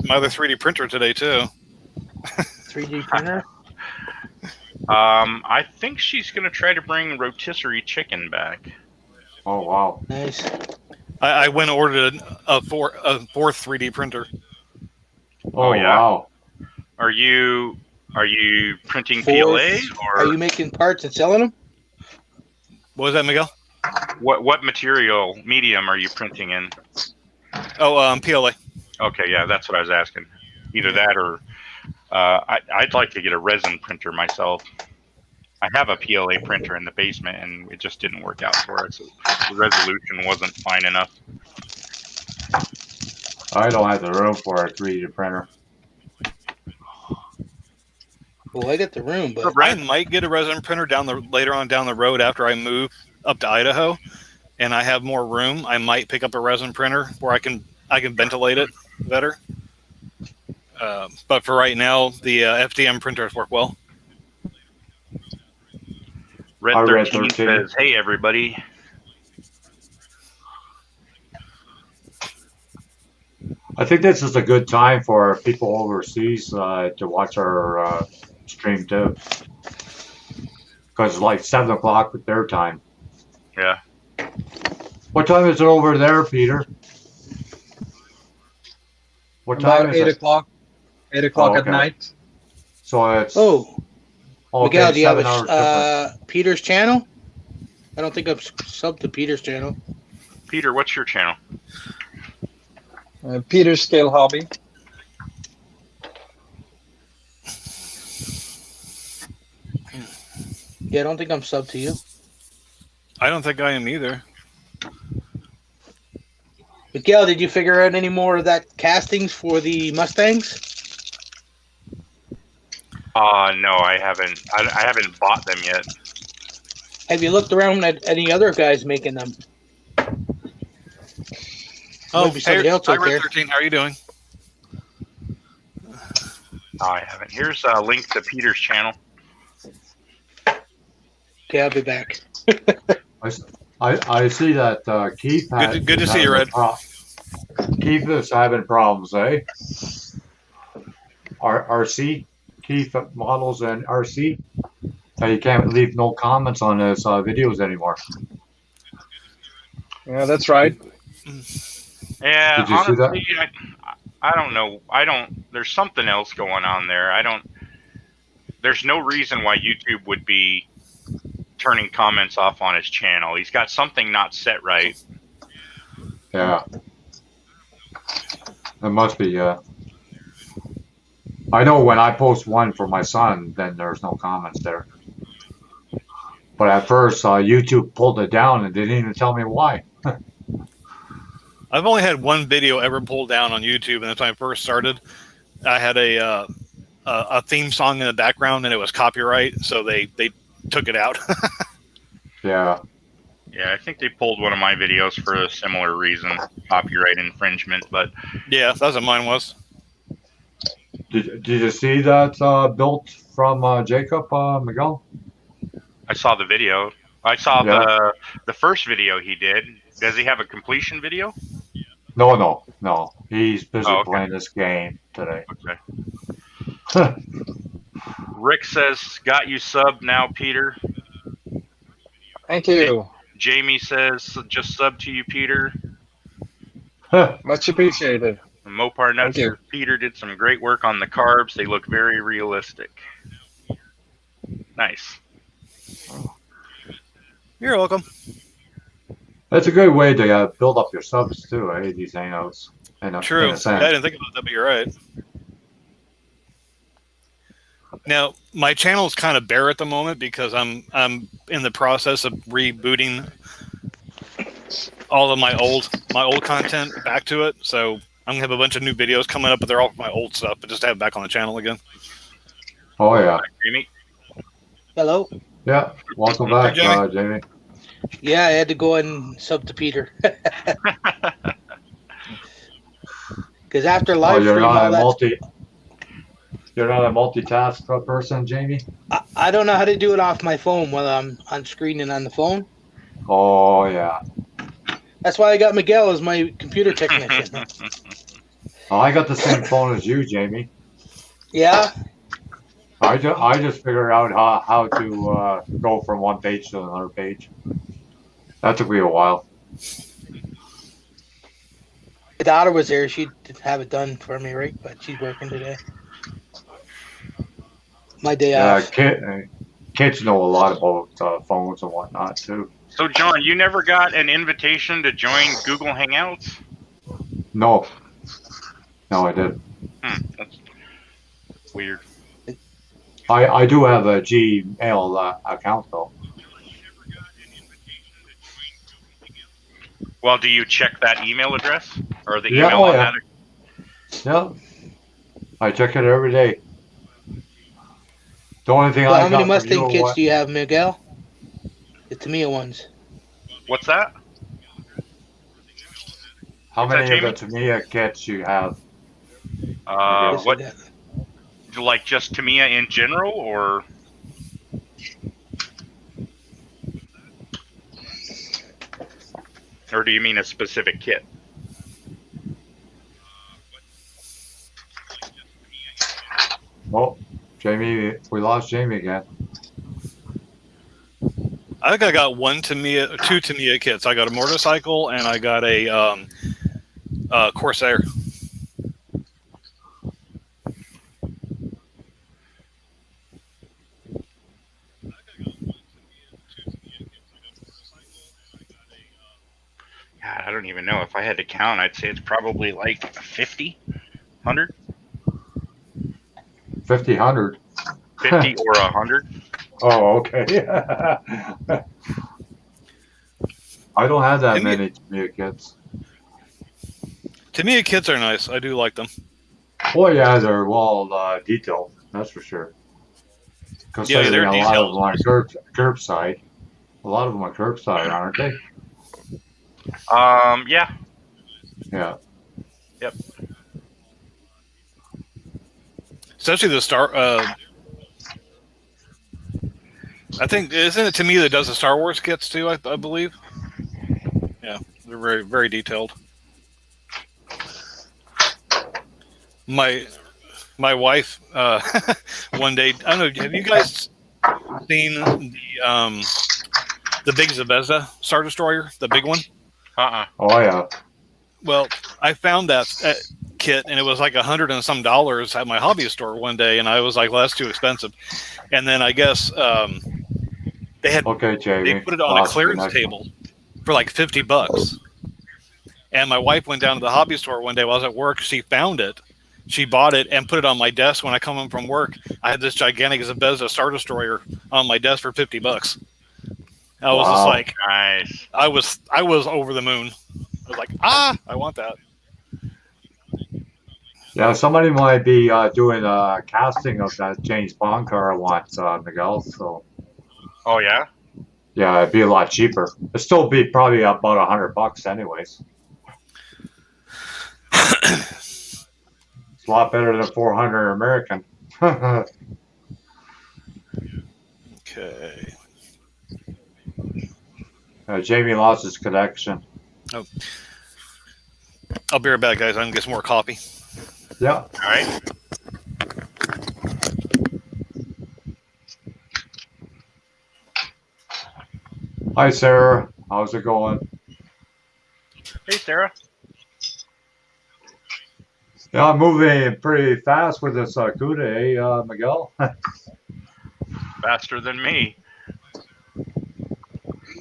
Speaker 4: my other 3D printer today too.
Speaker 5: 3D printer.
Speaker 2: I think she's gonna try to bring rotisserie chicken back.
Speaker 1: Oh wow.
Speaker 5: Nice.
Speaker 4: I went and ordered a fourth 3D printer.
Speaker 1: Oh
Speaker 2: yeah?
Speaker 1: wow.
Speaker 2: Are you printing
Speaker 5: Fourth.
Speaker 2: PLA
Speaker 5: Are
Speaker 2: or
Speaker 5: you making parts and selling them?
Speaker 4: What was that, Miguel?
Speaker 2: what material medium are you printing in?
Speaker 4: Oh, PLA.
Speaker 2: Okay, yeah, that's what I was asking. Either that or I'd like to get a resin printer myself. I have a PLA printer in the basement, and it just didn't work out for us. The resolution wasn't fine enough.
Speaker 1: I don't have the room for a 3D printer.
Speaker 5: Well, I got the room, but
Speaker 4: I might get a resin printer later on down the road after I move up to Idaho, and I have more room. I might pick up a resin printer where I can ventilate it better. But for right now, the FDM printers work well.
Speaker 2: Red
Speaker 1: Hi, Red
Speaker 2: 13
Speaker 1: 13.
Speaker 2: says, "Hey everybody."
Speaker 1: I think this is a good time for people overseas to watch our stream too, because it's like 7 o'clock with their time.
Speaker 2: Yeah.
Speaker 1: What time is it over there, Peter? What time
Speaker 3: About
Speaker 1: is
Speaker 3: 8
Speaker 1: it?
Speaker 3: o'clock. 8 o'clock at
Speaker 1: okay.
Speaker 3: night.
Speaker 1: So it's
Speaker 5: oh,
Speaker 1: okay,
Speaker 5: Miguel, do you have
Speaker 1: 7 hours difference.
Speaker 5: Peter's channel? I don't think I've subbed to Peter's channel.
Speaker 2: Peter, what's your channel?
Speaker 3: Peter's Scale Hobby.
Speaker 5: Yeah, I don't think I'm subbed to you.
Speaker 4: I don't think I am either.
Speaker 5: Miguel, did you figure out any more of that castings for the Mustangs?
Speaker 2: No, I haven't. I haven't bought them yet.
Speaker 5: Have you looked around at any other guys making them?
Speaker 4: Oh,
Speaker 5: Might be somebody else
Speaker 4: hi,
Speaker 5: out there.
Speaker 4: Red 13. How are you doing?
Speaker 2: No, I haven't. Here's a link to Peter's channel.
Speaker 5: Okay, I'll be back.
Speaker 1: I see that Keith has.
Speaker 4: Good to see you, Red.
Speaker 1: Keith is having problems, eh? RC, Keith models and RC. You can't leave no comments on his videos anymore.
Speaker 3: Yeah, that's right.
Speaker 2: Yeah,
Speaker 1: Did you see that?
Speaker 2: honestly, I don't know. There's something else going on there. There's no reason why YouTube would be turning comments off on his channel. He's got something not set right.
Speaker 1: Yeah. It must be, I know when I post one for my son, then there's no comments there. But at first, YouTube pulled it down and didn't even tell me why.
Speaker 4: I've only had one video ever pulled down on YouTube, and that's when I first started. I had a theme song in the background, and it was copyright, so they took it out.
Speaker 1: Yeah.
Speaker 2: Yeah, I think they pulled one of my videos for a similar reason, copyright infringement. But
Speaker 4: yeah, that's what mine was.
Speaker 1: Did you see that built from Jacob Miguel?
Speaker 2: I saw the video. I saw the first video he did. Does he have a completion video?
Speaker 1: No. He's busy
Speaker 2: Oh, okay.
Speaker 1: playing this game today.
Speaker 2: Okay. Rick says, "Got you subbed now, Peter."
Speaker 3: Thank you.
Speaker 2: Jamie says, "Just sub to you, Peter."
Speaker 3: Much appreciated.
Speaker 2: And Mopar Nuts
Speaker 3: Thank you.
Speaker 2: says, "Peter did some great work on the carbs. They look very realistic." Nice.
Speaker 4: You're welcome.
Speaker 1: That's a good way to build up your subs too, these hangouts.
Speaker 4: True.
Speaker 1: In a sense.
Speaker 4: I didn't think about that, but you're right. Now, my channel is kind of bare at the moment because I'm in the process of rebooting all of my old content back to it. So I'm gonna have a bunch of new videos coming up, but they're all my old stuff. But just to have it back on the channel again.
Speaker 1: Oh yeah.
Speaker 2: Jamie?
Speaker 5: Hello.
Speaker 1: Yeah. Welcome back,
Speaker 4: Jamie.
Speaker 1: Jamie.
Speaker 5: Yeah, I had to go and sub to Peter. Because after live
Speaker 1: you're
Speaker 5: stream,
Speaker 1: not
Speaker 5: all that,
Speaker 1: You're not a multitask person, Jamie?
Speaker 5: I don't know how to do it off my phone while I'm on screen and on the phone.
Speaker 1: Oh yeah.
Speaker 5: That's why I got Miguel as my computer technician.
Speaker 1: Well, I got the same phone as you, Jamie.
Speaker 5: Yeah.
Speaker 1: I just figured out how to go from one page to another page. That took me a while.
Speaker 5: My daughter was there. She'd have it done for me, right? But she's working today. My day off.
Speaker 1: Kids know a lot about phones and whatnot too.
Speaker 2: So, John, you never got an invitation to join Google Hangouts?
Speaker 1: No, I didn't.
Speaker 2: That's weird.
Speaker 1: I do have a Gmail account though.
Speaker 2: Well, do you check that email address or the
Speaker 1: Yeah,
Speaker 2: email on
Speaker 1: yeah.
Speaker 2: that?
Speaker 1: Yeah, I check it every day. The only thing
Speaker 5: Well,
Speaker 1: I
Speaker 5: how many
Speaker 1: got from you
Speaker 5: Mustang kits
Speaker 1: was-
Speaker 5: do you have, Miguel? The Tamiya ones.
Speaker 2: What's that?
Speaker 1: How
Speaker 2: Is that
Speaker 1: many of the
Speaker 2: Jamie?
Speaker 1: Tamiya kits you have?
Speaker 5: Yes,
Speaker 2: What,
Speaker 5: we got-
Speaker 2: like just Tamiya in general, or? Or do you mean a specific kit?
Speaker 1: Oh, Jamie, we lost Jamie again.
Speaker 4: I think I got two Tamiya kits. I got a motorcycle and I got a Corsair.
Speaker 2: God, I don't even know. If I had to count, I'd say it's probably like 50, 100,
Speaker 1: 50, 100.
Speaker 2: 50 or 100.
Speaker 1: Oh, okay. I don't have that
Speaker 4: Tamiya-
Speaker 1: many Tamiya kits.
Speaker 4: Tamiya kits are nice. I do like them.
Speaker 1: Oh yeah, they're well detailed. That's for sure.
Speaker 4: Yeah, they're
Speaker 1: Considering a lot of them are
Speaker 4: detailed.
Speaker 1: curbside. A lot of them are curbside, aren't they?
Speaker 2: Yeah.
Speaker 1: Yeah.
Speaker 2: Yep.
Speaker 4: Especially the Star. I think isn't it Tamiya that does the Star Wars kits too? I believe. Yeah, they're very very detailed. My wife one day, I don't know, have you guys seen the big Zvezda Star Destroyer, the big one?
Speaker 1: Oh yeah.
Speaker 4: Well, I found that kit, and it was like $100 and some at my hobby store one day, and I was like, well, that's too expensive. And then I guess
Speaker 1: Okay, Jamie.
Speaker 4: they put it on a clearance table for like $50. And my wife went down to the hobby store one day while I was at work. She found it. She bought it and put it on my desk when I come home from work. I had this gigantic Zvezda Star Destroyer on my desk for $50. I was just like,
Speaker 2: nice.
Speaker 4: I was over the moon. I was like, I want that.
Speaker 1: Yeah, somebody might be doing a casting of that James Bond car I want, Miguel. So.
Speaker 2: Oh yeah.
Speaker 1: Yeah, it'd be a lot cheaper. It'd still be probably about $100 anyways. It's a lot better than 400 American.
Speaker 4: Okay.
Speaker 1: Jamie lost his connection.
Speaker 4: Oh. I'll be right back, guys. I'm gonna get some more coffee.
Speaker 1: Yeah.
Speaker 2: All right.
Speaker 1: Hi, Sarah. How's it going?
Speaker 2: Hey, Sarah.
Speaker 1: Yeah, I'm moving pretty fast with this CUDA, Miguel.
Speaker 2: Faster than me.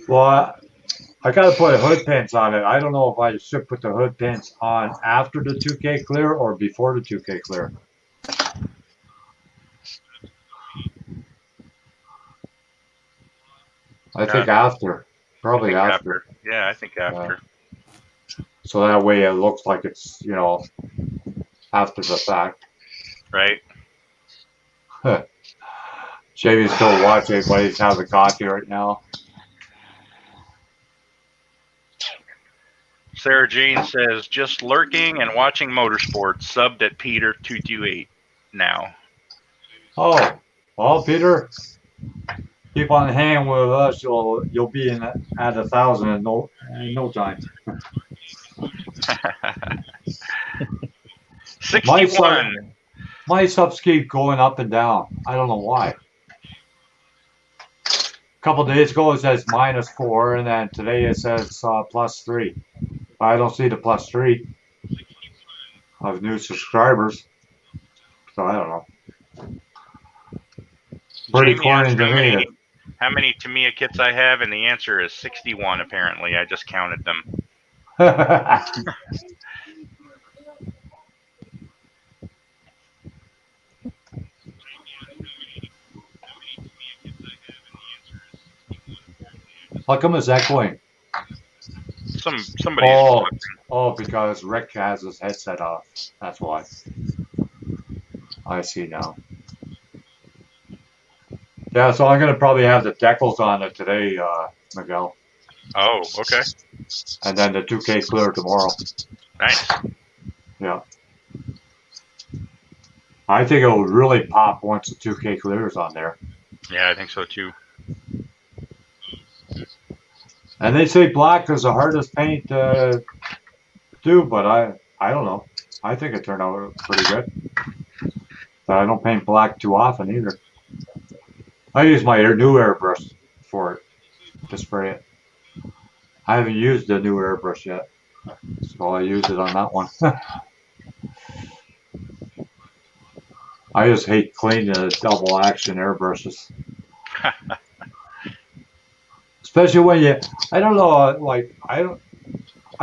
Speaker 1: Well, I got to put hood pins on it. I don't know if I should put the hood pins on after the 2K clear or before the 2K clear. I think after. Probably after.
Speaker 2: Yeah, I think after.
Speaker 1: So that way it looks like it's, after the fact.
Speaker 2: Right.
Speaker 1: Jamie's still watching, but he's having coffee right now.
Speaker 2: Sarah Jane says, just lurking and watching motorsports, subbed at Peter228 now.
Speaker 1: Oh, well, Peter, keep on hanging with us. You'll be at 1,000 in no time.
Speaker 2: 61.
Speaker 1: My subs keep going up and down. I don't know why. A couple days ago it says -4, and then today it says +3. I don't see the +3 of new subscribers, so I don't know. Pretty corny to me.
Speaker 2: How many Tamiya kits I have, and the answer is 61. Apparently, I just counted them.
Speaker 1: How come it's echoing?
Speaker 2: Somebody.
Speaker 1: Oh, because Rick has his headset off. That's why. I see now. Yeah, so I'm gonna probably have the decals on it today, Miguel.
Speaker 2: Oh, okay.
Speaker 1: And then the 2K clear tomorrow.
Speaker 2: Nice.
Speaker 1: Yeah. I think it will really pop once the 2K clear is on there.
Speaker 2: Yeah, I think so too.
Speaker 1: And they say black is the hardest paint to do, but I don't know. I think it turned out pretty good. But I don't paint black too often either. I use my new airbrush for it, to spray it. I haven't used the new airbrush yet, so I use it on that one. I just hate cleaning the double action airbrushes. Especially when I don't know, like, I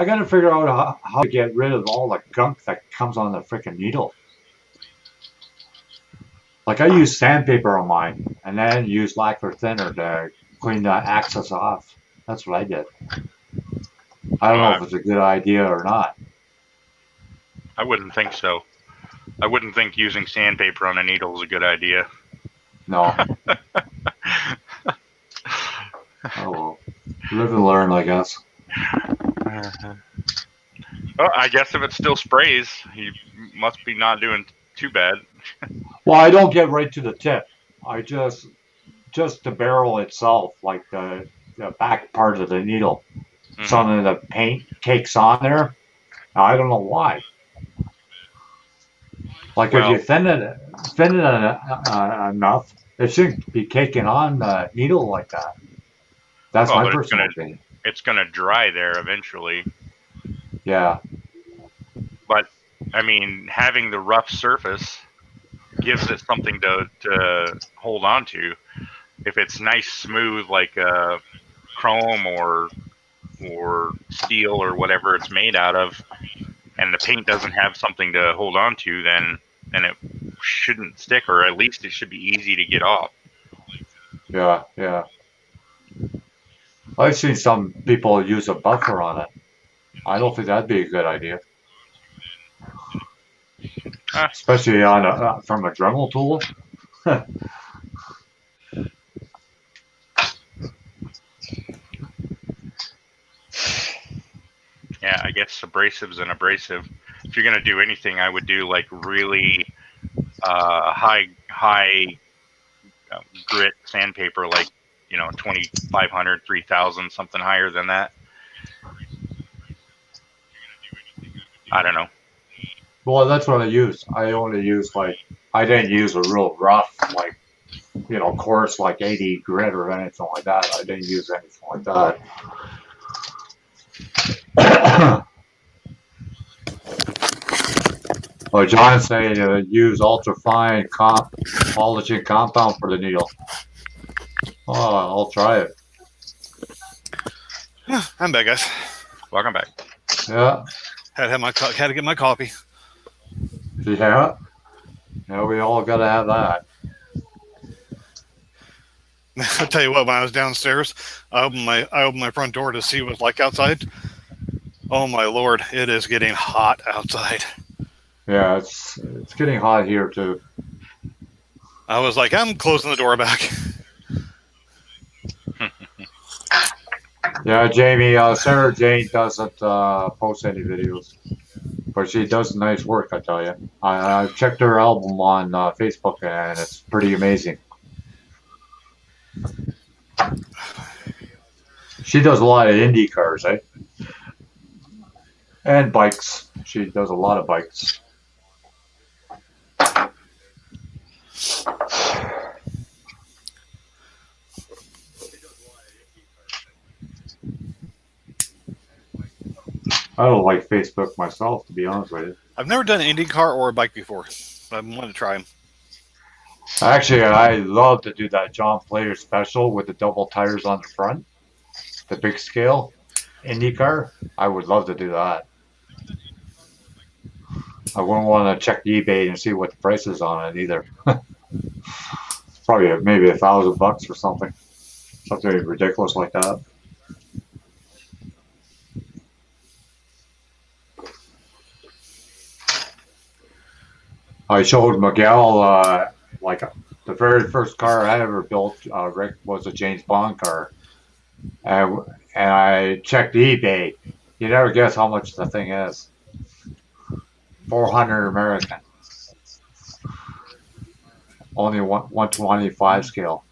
Speaker 1: gotta figure out how to get rid of all the gunk that comes on the freaking needle. Like, I use sandpaper on mine, and then use lacquer thinner to clean the axis off. That's what I did. I don't know if it's a good idea or not.
Speaker 2: I wouldn't think so. I wouldn't think using sandpaper on a needle is a good idea.
Speaker 1: No. Oh well. Live and learn, I guess.
Speaker 2: Well, I guess if it still sprays, you must be not doing too bad.
Speaker 1: Well, I don't get right to the tip. I just the barrel itself, like the back part of the needle. Mm-hmm. Some of the paint cakes on there. I don't know why. Like
Speaker 2: Well-
Speaker 1: if you thin it enough, it shouldn't be caking on the needle like that. That's
Speaker 2: Well,
Speaker 1: my
Speaker 2: but
Speaker 1: personal opinion.
Speaker 2: it's gonna dry there eventually.
Speaker 1: Yeah,
Speaker 2: But I mean, having the rough surface gives it something to hold on to. If it's nice, smooth, like chrome or steel or whatever it's made out of, and the paint doesn't have something to hold on to, then it shouldn't stick, or at least it should be easy to get off.
Speaker 1: yeah. I've seen some people use a buffer on it. I don't think that'd be a good idea. Especially on from a Dremel tool.
Speaker 2: Yeah, I guess abrasive's an abrasive. If you're gonna do anything, I would do like really high grit sandpaper, like 2,500, 3,000, something higher than that. I don't know.
Speaker 1: Well, that's what I use. I only use I didn't use a real rough, coarse, 80 grit or anything like that. I didn't use anything like that. Well, John saying use ultra fine polishing compound for the needle. Oh, I'll try it.
Speaker 4: I'm back, guys.
Speaker 2: Welcome back.
Speaker 1: Yeah.
Speaker 4: Had to get my coffee.
Speaker 1: Yeah. Yeah, we all gotta have that.
Speaker 4: I'll tell you what, when I was downstairs, I opened my front door to see what it's like outside. Oh my lord, it is getting hot outside.
Speaker 1: Yeah, it's getting hot here too.
Speaker 4: I was like, I'm closing the door back.
Speaker 1: Yeah, Jamie, Sarah Jane doesn't post any videos, but she does nice work, I tell you. I've checked her album on Facebook, and it's pretty amazing. She does a lot of indie cars, eh? And bikes. She does a lot of bikes. I don't like Facebook myself, to be honest with you.
Speaker 4: I've never done an Indy car or a bike before. I want to try them.
Speaker 1: Actually, I love to do that John Player special with the double tires on the front, the big scale Indy car. I would love to do that. I wouldn't want to check eBay and see what the price is on it either. Probably maybe $1,000 or something ridiculous like that. I showed Miguel the very first car I ever built. Rick, was a James Bond car, and I checked eBay. You never guess how much the thing is. 400 American. Only 125 scale.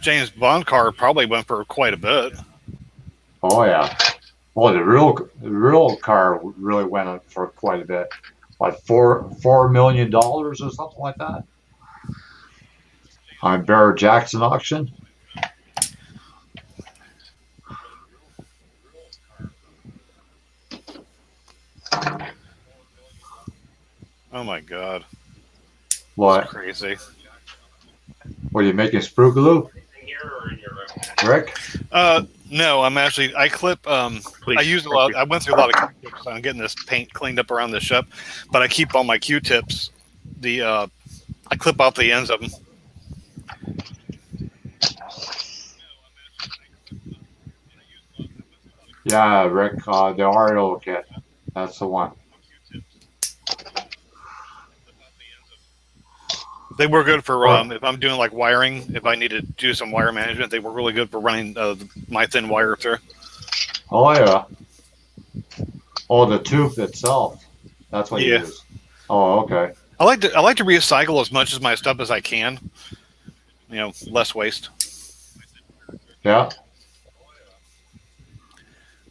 Speaker 4: James Bond car probably went for quite a bit.
Speaker 1: Oh yeah. Well, the real car really went up for quite a bit. Like $4 million or something like that. On Barrett Jackson auction.
Speaker 4: Oh my god.
Speaker 1: What?
Speaker 4: That's crazy.
Speaker 1: What are you making, Sprugaloo? Rick?
Speaker 4: No, I clip, I use a lot, I went through a lot of Q-tips on getting this paint cleaned up around the ship, but I keep all my Q-tips, I clip off the ends of them.
Speaker 1: Yeah, Rick, the Oreo kit. That's the one.
Speaker 4: They were good for if I'm doing like wiring. If I need to do some wire management, they were really good for running my thin wire through.
Speaker 1: Oh yeah. Oh, the tube itself. That's what you use. Oh, okay.
Speaker 4: I like to recycle as much of my stuff as I can. Less waste.
Speaker 1: Yeah.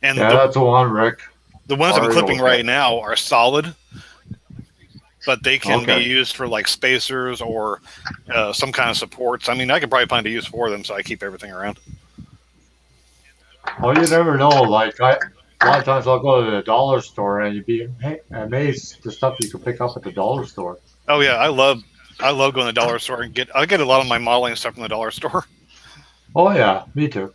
Speaker 4: And
Speaker 1: that's the one, Rick.
Speaker 4: The ones I'm clipping right now are solid. but they can
Speaker 1: Okay.
Speaker 4: be used for like spacers or some kind of supports. I mean, I could probably find a use for them, so I keep everything around.
Speaker 1: Well, you never know. Like a lot of times I'll go to the dollar store and you'd be amazed the stuff you can pick up at the dollar store.
Speaker 4: Oh yeah, I love going to the dollar store and I get a lot of my modeling stuff from the dollar store.
Speaker 1: Oh yeah, me too.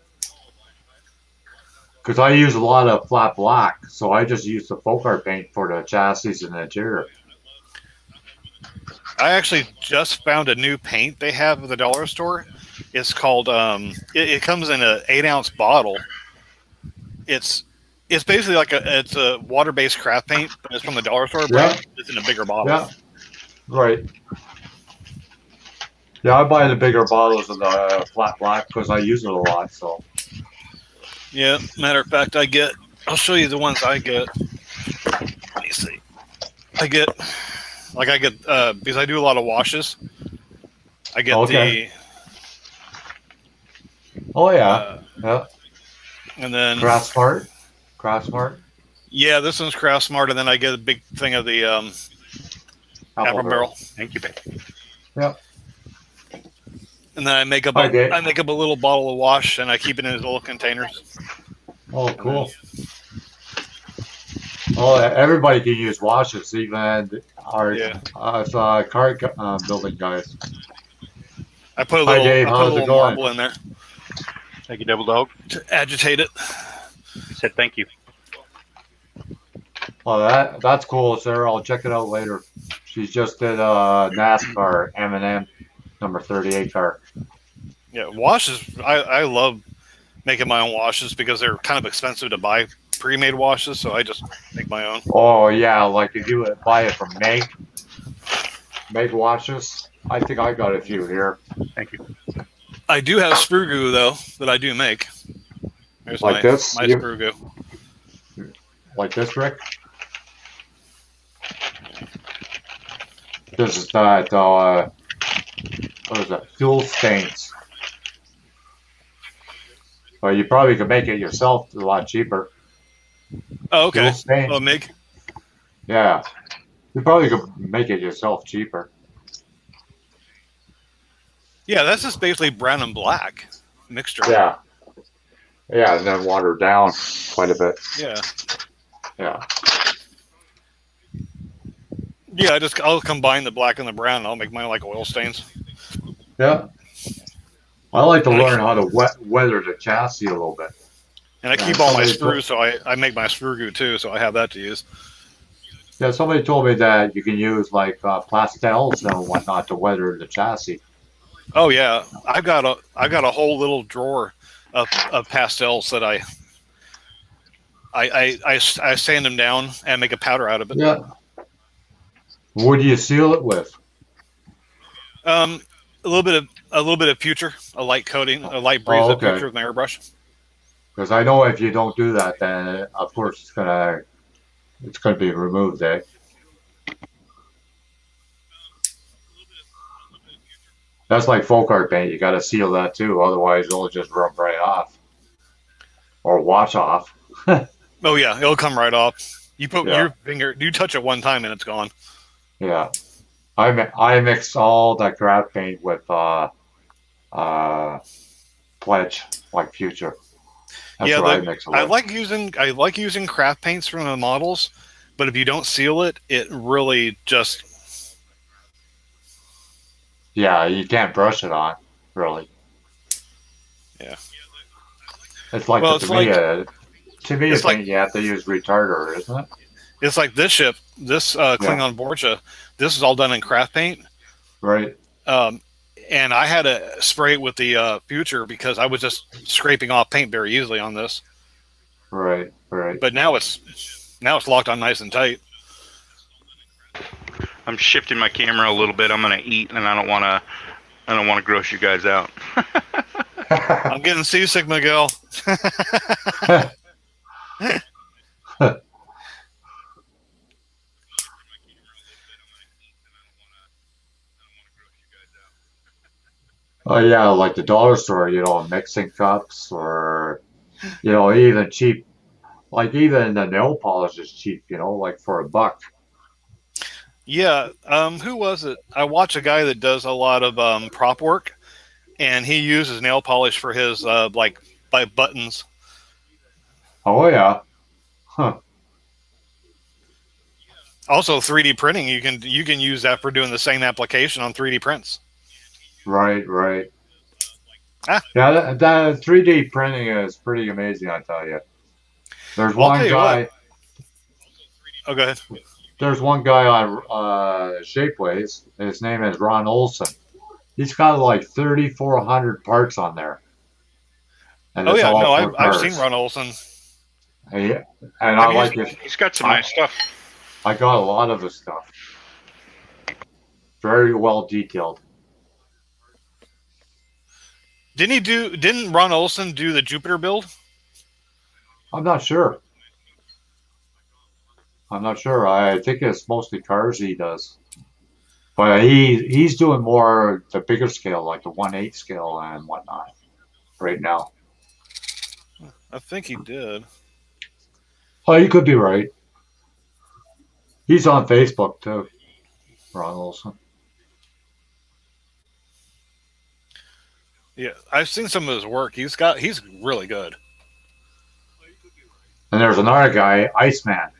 Speaker 1: Because I use a lot of flat black, so I just use the folk art paint for the chassis and the interior.
Speaker 4: I actually just found a new paint they have at the dollar store. It's called it comes in an 8-ounce bottle. It's basically like it's a water-based craft paint, but it's from the dollar store brand.
Speaker 1: Yeah.
Speaker 4: It's in a bigger bottle.
Speaker 1: Yeah, right. Yeah, I buy the bigger bottles of the flat black because I use it a lot. So
Speaker 4: Yeah, matter of fact, I'll show you the ones I get. Let me see. I get because I do a lot of washes. I get
Speaker 1: Okay. Oh yeah, yeah.
Speaker 4: and then
Speaker 1: Craft Smart.
Speaker 4: yeah, this one's Craft Smart, and then I get a big thing of the Apple Barrel.
Speaker 2: Thank you, babe.
Speaker 1: Yep.
Speaker 4: And then I make up
Speaker 1: Hi, Dave.
Speaker 4: a little bottle of wash, and I keep it in little containers.
Speaker 1: Oh, cool. Oh, everybody can use washes, even our car building guys.
Speaker 4: I put a
Speaker 1: Hi,
Speaker 4: little,
Speaker 1: Dave. How's it going?
Speaker 4: marble in there
Speaker 2: Thank you, Double Dog.
Speaker 4: to agitate it.
Speaker 2: He said thank you.
Speaker 1: Oh, that's cool, sir. I'll check it out later. She just did a NASCAR M&M number 38 car.
Speaker 4: Yeah, washes. I love making my own washes because they're kind of expensive to buy pre-made washes, so I just make my own.
Speaker 1: Oh yeah, like if you buy it from Meg washes. I think I got a few here.
Speaker 2: Thank you.
Speaker 4: I do have sprue goo though that I do make. There's
Speaker 1: Like this?
Speaker 4: my sprue goo.
Speaker 1: Like this, Rick? This is that, what is that? Fuel stains. Well, you probably could make it yourself a lot cheaper.
Speaker 4: Oh, okay.
Speaker 1: Fuel stain.
Speaker 4: Oh, make.
Speaker 1: Yeah. You probably could make it yourself cheaper.
Speaker 4: Yeah, that's just basically brown and black mixture.
Speaker 1: Yeah. Yeah, and then watered down quite a bit.
Speaker 4: Yeah.
Speaker 1: Yeah.
Speaker 4: Yeah, I'll combine the black and the brown, and I'll make mine like oil stains.
Speaker 1: Yeah. I like to learn how to weather the chassis a little bit.
Speaker 4: And I keep all my sprues, so I make my sprue goo too, so I have that to use.
Speaker 1: Yeah, somebody told me that you can use like pastels and whatnot to weather the chassis.
Speaker 4: Oh yeah, I've got a whole little drawer of pastels that I sand them down and make a powder out of it.
Speaker 1: Yeah. What do you seal it with?
Speaker 4: A little bit of future, a light coating, a light breeze of future with my airbrush.
Speaker 1: Because I know if you don't do that, then of course it's gonna be removed, eh? That's like folk art paint. You got to seal that too, otherwise it'll just rub right off or wash off.
Speaker 4: Oh yeah, it'll come right off. You put
Speaker 1: Yeah.
Speaker 4: your finger, you touch it one time and it's gone.
Speaker 1: Yeah, I mix all that craft paint with pledge like future. That's
Speaker 4: Yeah,
Speaker 1: what I mix it with.
Speaker 4: I like using craft paints from the models, but if you don't seal it, it really just
Speaker 1: Yeah, you can't brush it on, really.
Speaker 4: Yeah.
Speaker 1: It's like
Speaker 4: Well,
Speaker 1: the
Speaker 4: it's like-
Speaker 1: Tamiya
Speaker 4: it's like-
Speaker 1: paint. You have to use retarder, isn't it?
Speaker 4: it's like this ship, this Klingon Borgia. This is all done in craft paint.
Speaker 1: Right.
Speaker 4: And I had to spray it with the future because I was just scraping off paint very easily on this.
Speaker 1: Right. Right.
Speaker 4: But now it's locked on nice and tight.
Speaker 2: I'm shifting my camera a little bit. I'm gonna eat, and I don't wanna gross you guys out.
Speaker 4: I'm getting seasick, Miguel.
Speaker 1: Oh yeah, like the dollar store, mixing cups or even cheap, like even the nail polish is cheap, like for $1.
Speaker 4: Yeah. Who was it? I watch a guy that does a lot of prop work, and he uses nail polish for his like by buttons.
Speaker 1: Oh yeah. Huh.
Speaker 4: Also, 3D printing. You can use that for doing the same application on 3D prints.
Speaker 1: Right, right.
Speaker 4: Ah,
Speaker 1: Yeah, that 3D printing is pretty amazing, I tell you. There's
Speaker 4: well, I'll tell
Speaker 1: one
Speaker 4: you what.
Speaker 1: guy.
Speaker 4: Oh, go ahead.
Speaker 1: There's one guy on Shapeways. His name is Ron Olson. He's got like 3,400 parts on there, and
Speaker 4: Oh
Speaker 1: it's
Speaker 4: yeah,
Speaker 1: all
Speaker 4: no,
Speaker 1: for
Speaker 4: I've seen
Speaker 1: cars.
Speaker 4: Ron Olson.
Speaker 1: Hey, and I
Speaker 4: Have you?
Speaker 1: like it.
Speaker 2: He's got some
Speaker 1: I
Speaker 2: nice stuff.
Speaker 1: I got a lot of his stuff. Very well detailed.
Speaker 4: Didn't Ron Olson do the Jupiter build?
Speaker 1: I'm not sure. I'm not sure. I think it's mostly cars he does. But he's doing more the bigger scale, like the 1/8 scale and whatnot, right now.
Speaker 4: I think he did.
Speaker 1: Oh, you could be right. He's on Facebook too, Ron Olson.
Speaker 4: Yeah, I've seen some of his work. He's really good.
Speaker 1: And there's another guy, Iceman.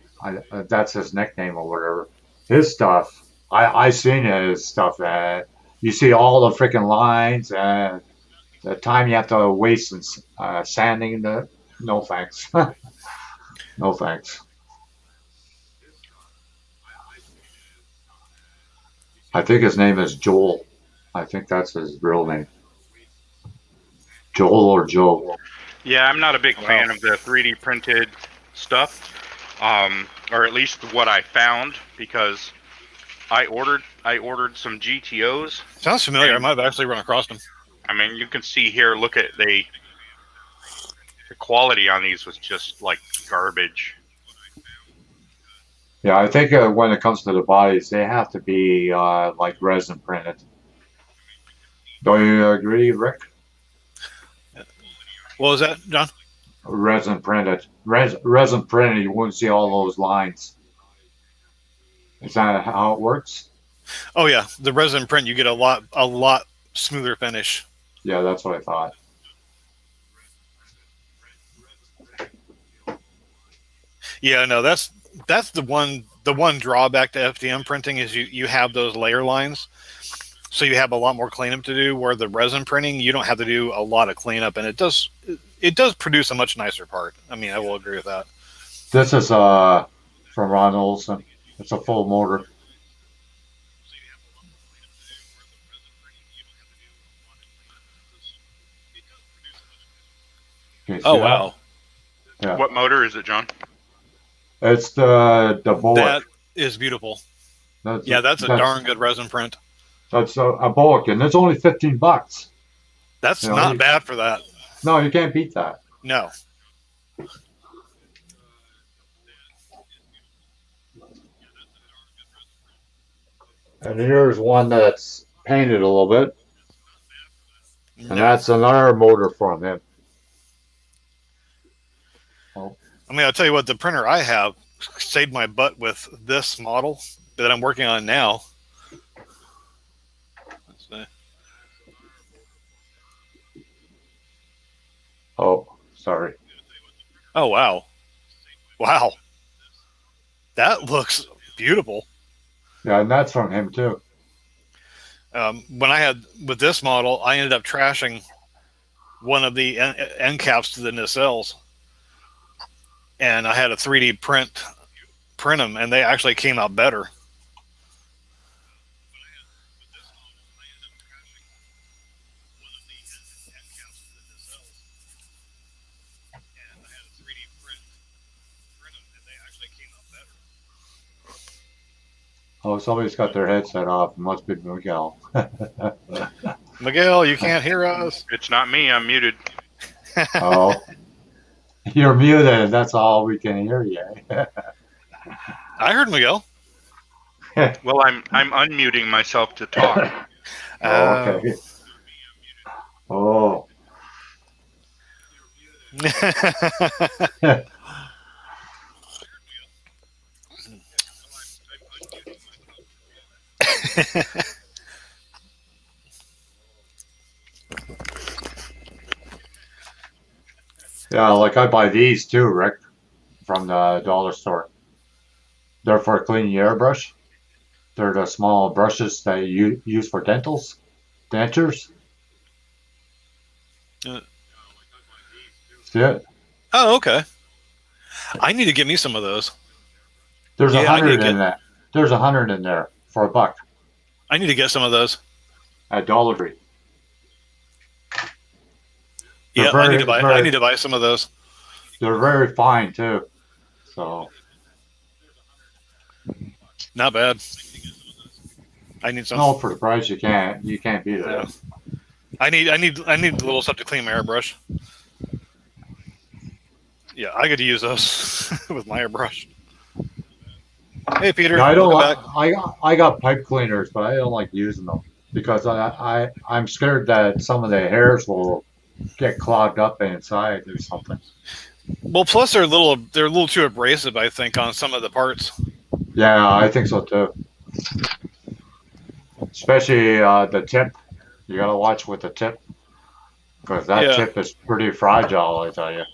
Speaker 1: That's his nickname or whatever. His stuff, I seen his stuff. You see all the freaking lines and the time you have to waste in sanding the. No thanks. No thanks. I think his name is Joel. I think that's his real name. Joel or Joe.
Speaker 2: Yeah, I'm not a big
Speaker 4: Wow.
Speaker 2: fan of the 3D printed stuff, or at least what I found, because I ordered some GTOs.
Speaker 4: Sounds familiar. I might have actually run across him.
Speaker 2: I mean, you can see here. Look at the quality on these was just like garbage.
Speaker 1: Yeah, I think when it comes to the bodies, they have to be like resin printed. Don't you agree, Rick?
Speaker 4: What was that, John?
Speaker 1: Resin printed. Resin printed, you wouldn't see all those lines. Is that how it works?
Speaker 4: Oh yeah, the resin print. You get a lot smoother finish.
Speaker 1: Yeah, that's what I thought.
Speaker 4: Yeah, no, that's the one drawback to FDM printing is you have those layer lines, so you have a lot more cleanup to do. Where the resin printing, you don't have to do a lot of cleanup, and it does produce a much nicer part. I mean, I will agree with that.
Speaker 1: This is from Ron Olson. It's a full motor. Can you see
Speaker 4: Oh
Speaker 1: that?
Speaker 4: wow,
Speaker 1: Yeah.
Speaker 2: What motor is it, John?
Speaker 1: It's the Boic.
Speaker 4: that is beautiful. Yeah, that's a darn good resin print.
Speaker 1: That's a Boic, and it's only $15.
Speaker 4: That's
Speaker 1: You know,
Speaker 4: not bad for that.
Speaker 1: No, you can't beat that.
Speaker 4: No.
Speaker 1: And here's one that's painted a little bit, and that's another motor from him.
Speaker 4: I mean, I'll tell you what, the printer I have saved my butt with this model that I'm working on now. Let's see.
Speaker 1: Oh, sorry.
Speaker 4: Oh, wow. Wow. That looks beautiful.
Speaker 1: Yeah, and that's from him too.
Speaker 4: When I had, with this model, I ended up trashing one of the end caps to the nacelles. And I had a 3D print them, and they actually came out better.
Speaker 1: Oh, somebody's got their headset off. It must be Miguel.
Speaker 4: Miguel, you can't hear us.
Speaker 2: It's not me. I'm muted.
Speaker 1: Oh, you're muted. That's all we can hear you.
Speaker 4: I heard Miguel.
Speaker 2: Well, I'm unmuting myself to talk.
Speaker 1: Oh, okay. Oh. Yeah, like I buy these too, Rick, from the dollar store. They're for cleaning your airbrush. They're the small brushes that you use for dentures.
Speaker 4: Uh,
Speaker 1: See it?
Speaker 4: Oh, okay. I need to get me some of those.
Speaker 1: There's
Speaker 4: Yeah, I need
Speaker 1: 100
Speaker 4: to
Speaker 1: in
Speaker 4: get.
Speaker 1: that. There's 100 in there for $1
Speaker 4: I need to get some of those.
Speaker 1: at Dollar Tree. They're
Speaker 4: Yeah, I need to
Speaker 1: very,
Speaker 4: buy. I
Speaker 1: very,
Speaker 4: need to buy some of those.
Speaker 1: they're very fine too. So
Speaker 4: Not bad. I need some.
Speaker 1: no, for the price you can't beat it.
Speaker 4: Yeah. I need the little stuff to clean my airbrush. Yeah, I get to use those with my airbrush. Hey, Peter.
Speaker 1: Yeah, I don't
Speaker 4: Welcome
Speaker 1: like.
Speaker 4: back.
Speaker 1: I got pipe cleaners, but I don't like using them because I'm scared that some of the hairs will get clogged up inside or something.
Speaker 4: Well, plus they're a little too abrasive, I think, on some of the parts.
Speaker 1: Yeah, I think so too. Especially the tip. You gotta watch with the tip because that
Speaker 4: Yeah.
Speaker 1: tip is pretty fragile. I tell you.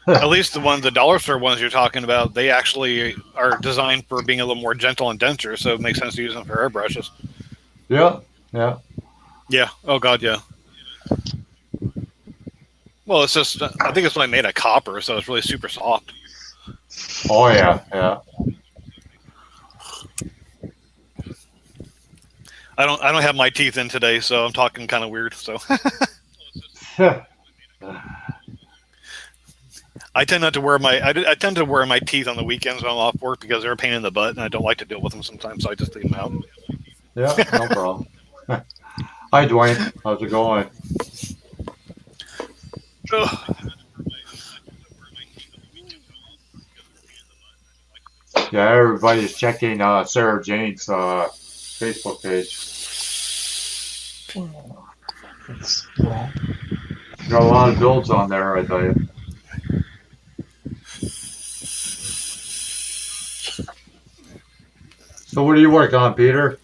Speaker 4: At least the dollar store ones you're talking about, they actually are designed for being a little more gentle and denser, so it makes sense to use them for airbrushes.
Speaker 1: Yeah, yeah.
Speaker 4: Yeah. Oh God, yeah. Well, it's just I think it's only made of copper, so it's really super soft.
Speaker 1: Oh yeah, yeah.
Speaker 4: I don't have my teeth in today, so I'm talking kind of weird. So I tend not to wear I tend to wear my teeth on the weekends when I'm off work because they're a pain in the butt, and I don't like to deal with them sometimes, so I just leave them out.
Speaker 1: Yeah, no problem. Hi, Dwayne. How's it going?
Speaker 4: Ugh.
Speaker 1: Yeah, everybody's checking Sarah Jane's Facebook page. Got a lot of builds on there, I tell you. So what are you working on, Peter?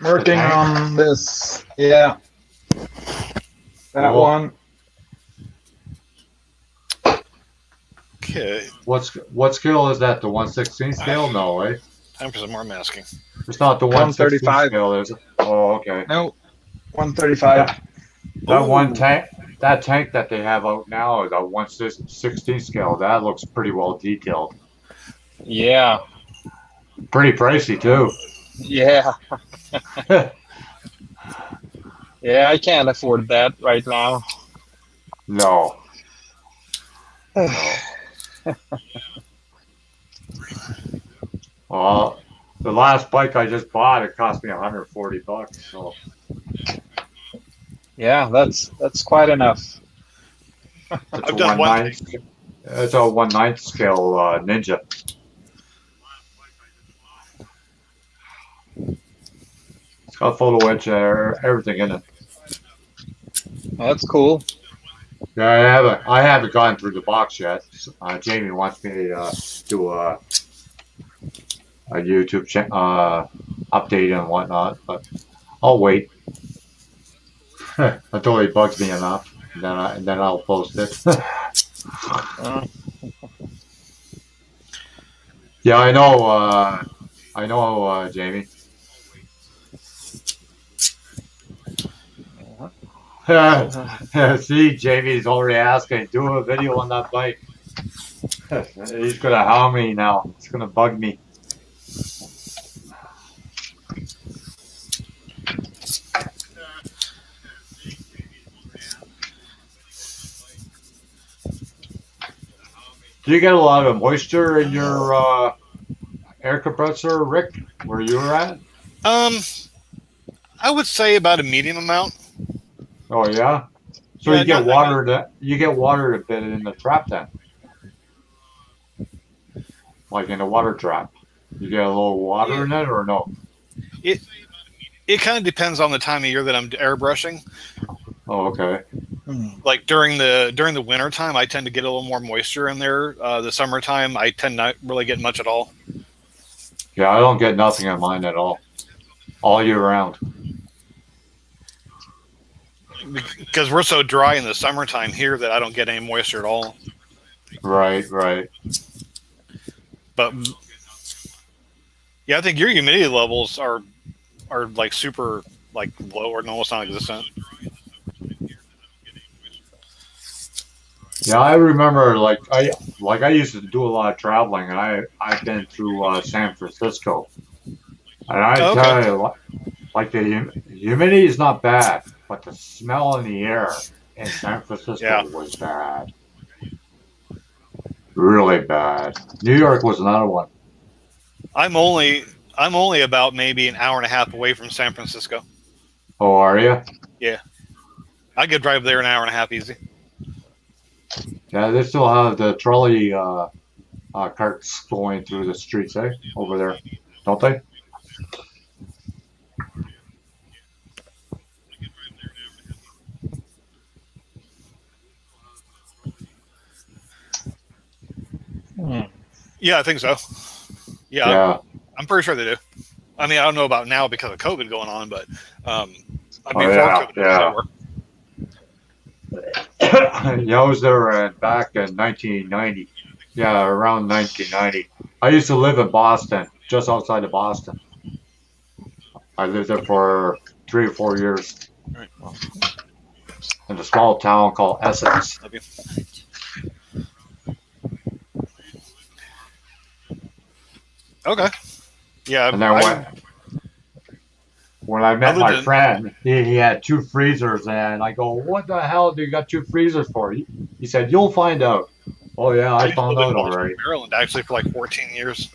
Speaker 3: Working on this. Yeah. That
Speaker 1: Cool.
Speaker 3: one.
Speaker 4: Okay,
Speaker 1: What scale is that? The 1/16 scale? No, eh?
Speaker 4: time for some more masking.
Speaker 1: It's not the 1/16
Speaker 3: 135.
Speaker 1: scale, is it? Oh, okay.
Speaker 3: No. 135.
Speaker 1: That tank that they have out now is a 1/16 scale. That looks pretty well detailed.
Speaker 3: Yeah.
Speaker 1: Pretty pricey too.
Speaker 3: Yeah. Yeah, I can't afford that right now.
Speaker 1: No. Well, the last bike I just bought, it cost me $140. So
Speaker 3: Yeah, that's quite enough.
Speaker 1: it's
Speaker 4: I've
Speaker 1: a
Speaker 4: done one thing.
Speaker 1: It's a 1/9 scale Ninja. It's got photo edge, everything in it.
Speaker 3: That's cool.
Speaker 1: Yeah, I haven't gone through the box yet. Jamie wants me to do a YouTube update and whatnot, but I'll wait until he bugs me enough, and then I'll post it. Yeah, I know, Jamie. See, Jamie's already asking, do a video on that bike. He's gonna hound me now. It's gonna bug me. Do you get a lot of moisture in your air compressor, Rick, where you were at?
Speaker 4: I would say about a medium amount.
Speaker 1: Oh yeah. So
Speaker 4: Yeah,
Speaker 1: you get
Speaker 4: not-
Speaker 1: water. You get water to fit in the trap then, like in a water trap. You get a little water in it, or no?
Speaker 4: It kind of depends on the time of year that I'm airbrushing.
Speaker 1: Oh, okay.
Speaker 4: Like during the winter time, I tend to get a little more moisture in there. The summertime, I tend not really get much at all.
Speaker 1: Yeah, I don't get nothing in mine at all year round.
Speaker 4: Because we're so dry in the summertime here that I don't get any moisture at all.
Speaker 1: Right, right.
Speaker 4: But yeah, I think your humidity levels are like super like low or almost non-existent.
Speaker 1: Yeah, I remember I used to do a lot of traveling, and I've been through San Francisco, and I
Speaker 4: Oh,
Speaker 1: tell
Speaker 4: okay.
Speaker 1: you, like the humidity is not bad, but the smell in the air in San Francisco
Speaker 4: Yeah.
Speaker 1: was bad, really bad. New York was another one.
Speaker 4: I'm only about maybe an hour and a half away from San Francisco.
Speaker 1: Oh, are you?
Speaker 4: Yeah, I could drive there an hour and a half easy.
Speaker 1: Yeah, they still have the trolley carts going through the streets, over there, don't they?
Speaker 4: Yeah, I think so. Yeah,
Speaker 1: Yeah.
Speaker 4: I'm pretty sure they do. I mean, I don't know about now because of COVID going on, but I mean,
Speaker 1: Oh,
Speaker 4: before
Speaker 1: yeah,
Speaker 4: COVID,
Speaker 1: yeah.
Speaker 4: they were.
Speaker 1: Yeah, I was there back in 1990. Yeah, around 1990. I used to live in Boston, just outside of Boston. I lived there for 3 or 4 years
Speaker 4: Right.
Speaker 1: in a small town called Essex.
Speaker 4: Love you. Okay. Yeah.
Speaker 1: And then when I met my friend, he had 2 freezers, and I go, "What the hell do you got 2 freezers for?" He said, "You'll find out." Oh yeah, I
Speaker 4: used to
Speaker 1: found
Speaker 4: live in
Speaker 1: out
Speaker 4: Baltimore,
Speaker 1: already.
Speaker 4: Maryland, actually, for like 14 years.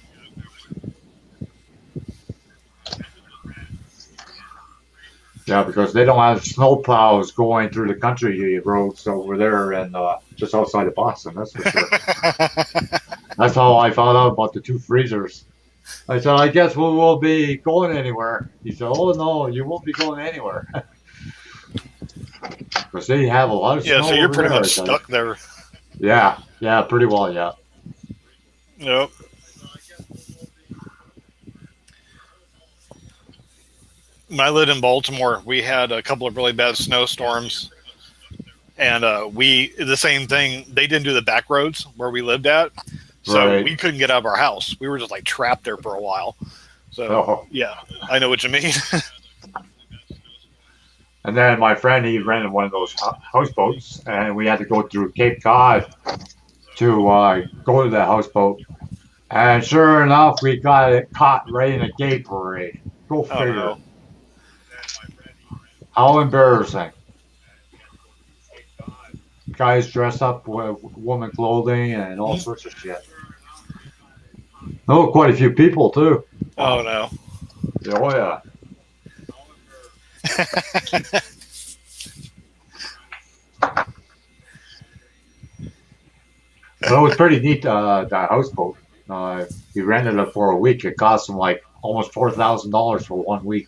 Speaker 1: Yeah, because they don't have snow plows going through the country roads over there, and just outside of Boston. That's for sure. That's how I found out about the 2 freezers. I said, "I guess we won't be going anywhere." He said, "Oh no, you won't be going anywhere." Because they have a lot of
Speaker 4: Yeah,
Speaker 1: snow
Speaker 4: so you're
Speaker 1: over
Speaker 4: pretty
Speaker 1: there.
Speaker 4: much stuck there.
Speaker 1: Yeah, pretty well, yeah.
Speaker 4: Yep. When I lived in Baltimore, we had a couple of really bad snowstorms, and the same thing. They didn't do the back roads where we lived at, so
Speaker 1: Right.
Speaker 4: we couldn't get out of our house. We were just like trapped there for a while. So
Speaker 1: Oh.
Speaker 4: yeah, I know what you mean.
Speaker 1: And then my friend, he rented one of those houseboats, and we had to go through Cape Cod to go to the houseboat. And sure enough, we got it caught right in a gay parade. Go
Speaker 4: Oh
Speaker 1: figure.
Speaker 4: no.
Speaker 1: How embarrassing. Guys dressed up with woman clothing and all sorts of shit. Oh, quite a few people, too.
Speaker 4: Oh no.
Speaker 1: Oh, yeah. Well, it was pretty neat, that houseboat. He rented it for a week. It cost him like almost $4,000 for 1 week.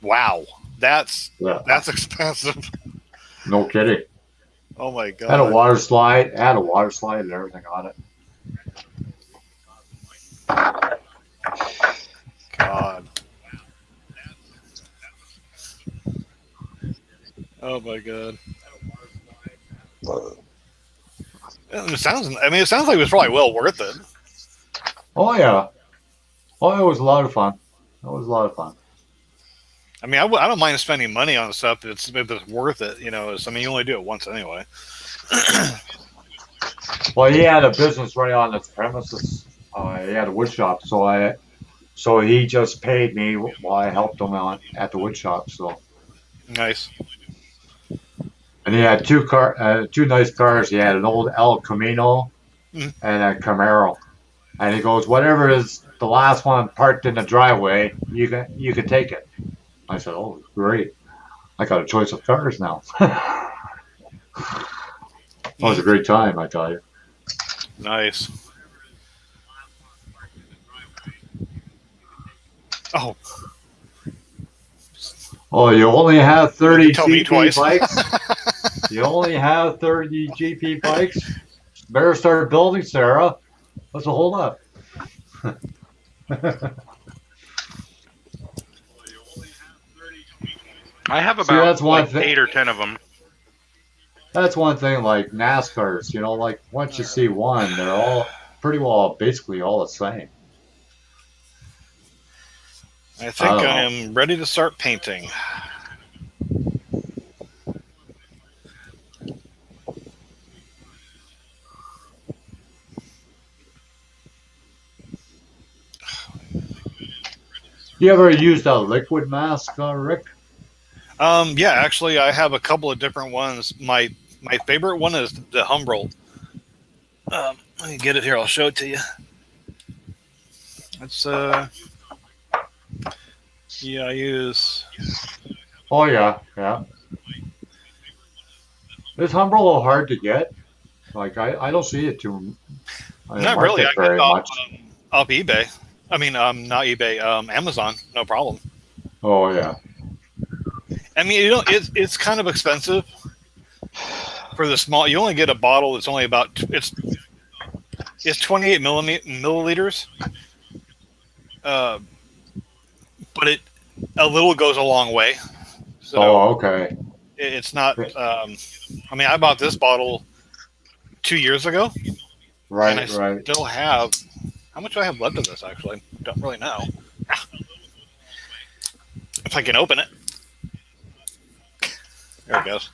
Speaker 4: Wow, that's
Speaker 1: Yeah.
Speaker 4: expensive.
Speaker 1: No kidding.
Speaker 4: Oh my god.
Speaker 1: Had a water slide. And everything on it.
Speaker 4: God. Oh my god. It sounds like it was probably well worth it.
Speaker 1: Oh, yeah. Oh, it was a lot of fun.
Speaker 4: I mean, I don't mind spending money on stuff if it's worth it. You know, you only do it once anyway.
Speaker 1: Well, he had a business right on his premises. He had a wood shop, so he just paid me while I helped him out at the wood shop. So
Speaker 4: Nice.
Speaker 1: And he had two nice cars. He had an old El Camino and a Camaro. And he goes, "Whatever is the last one parked in the driveway, you can take it." I said, "Oh, great! I got a choice of cars now." That was a great time, I tell you.
Speaker 4: Nice. Oh.
Speaker 1: Oh, you only have 30
Speaker 4: Tell me
Speaker 1: GP
Speaker 4: twice.
Speaker 1: bikes? You only have 30 GP bikes? Better start building, Sarah. What's the hold up?
Speaker 2: I have
Speaker 1: See,
Speaker 2: about
Speaker 1: that's one
Speaker 2: like
Speaker 1: thing.
Speaker 2: 8 or 10 of them.
Speaker 1: That's one thing. Like NASCARs, like once you see one, they're all pretty well basically all the same.
Speaker 4: I
Speaker 1: I
Speaker 4: think
Speaker 1: don't
Speaker 4: I
Speaker 1: know.
Speaker 4: am ready to start painting.
Speaker 1: You ever used a liquid mask, Rick?
Speaker 4: Yeah, actually, I have a couple of different ones. My favorite one is the Humbrol. Let me get it here. I'll show it to you. It's yeah, I use.
Speaker 1: Oh yeah, yeah. Is Humber a little hard to get? Like I don't see it too in the
Speaker 4: Not really.
Speaker 1: market
Speaker 4: I get it
Speaker 1: very much.
Speaker 4: off eBay. I mean, not eBay. Amazon. No problem.
Speaker 1: Oh yeah.
Speaker 4: I mean, it's kind of expensive for the small. You only get a bottle that's only about it's 28 milliliters. But a little goes a long way. So
Speaker 1: Oh okay.
Speaker 4: it's not. I mean, I bought this bottle 2 years ago, and I
Speaker 1: Right.
Speaker 4: still have. How much do I have left of this? Actually, don't really know. If I can open it, there it goes.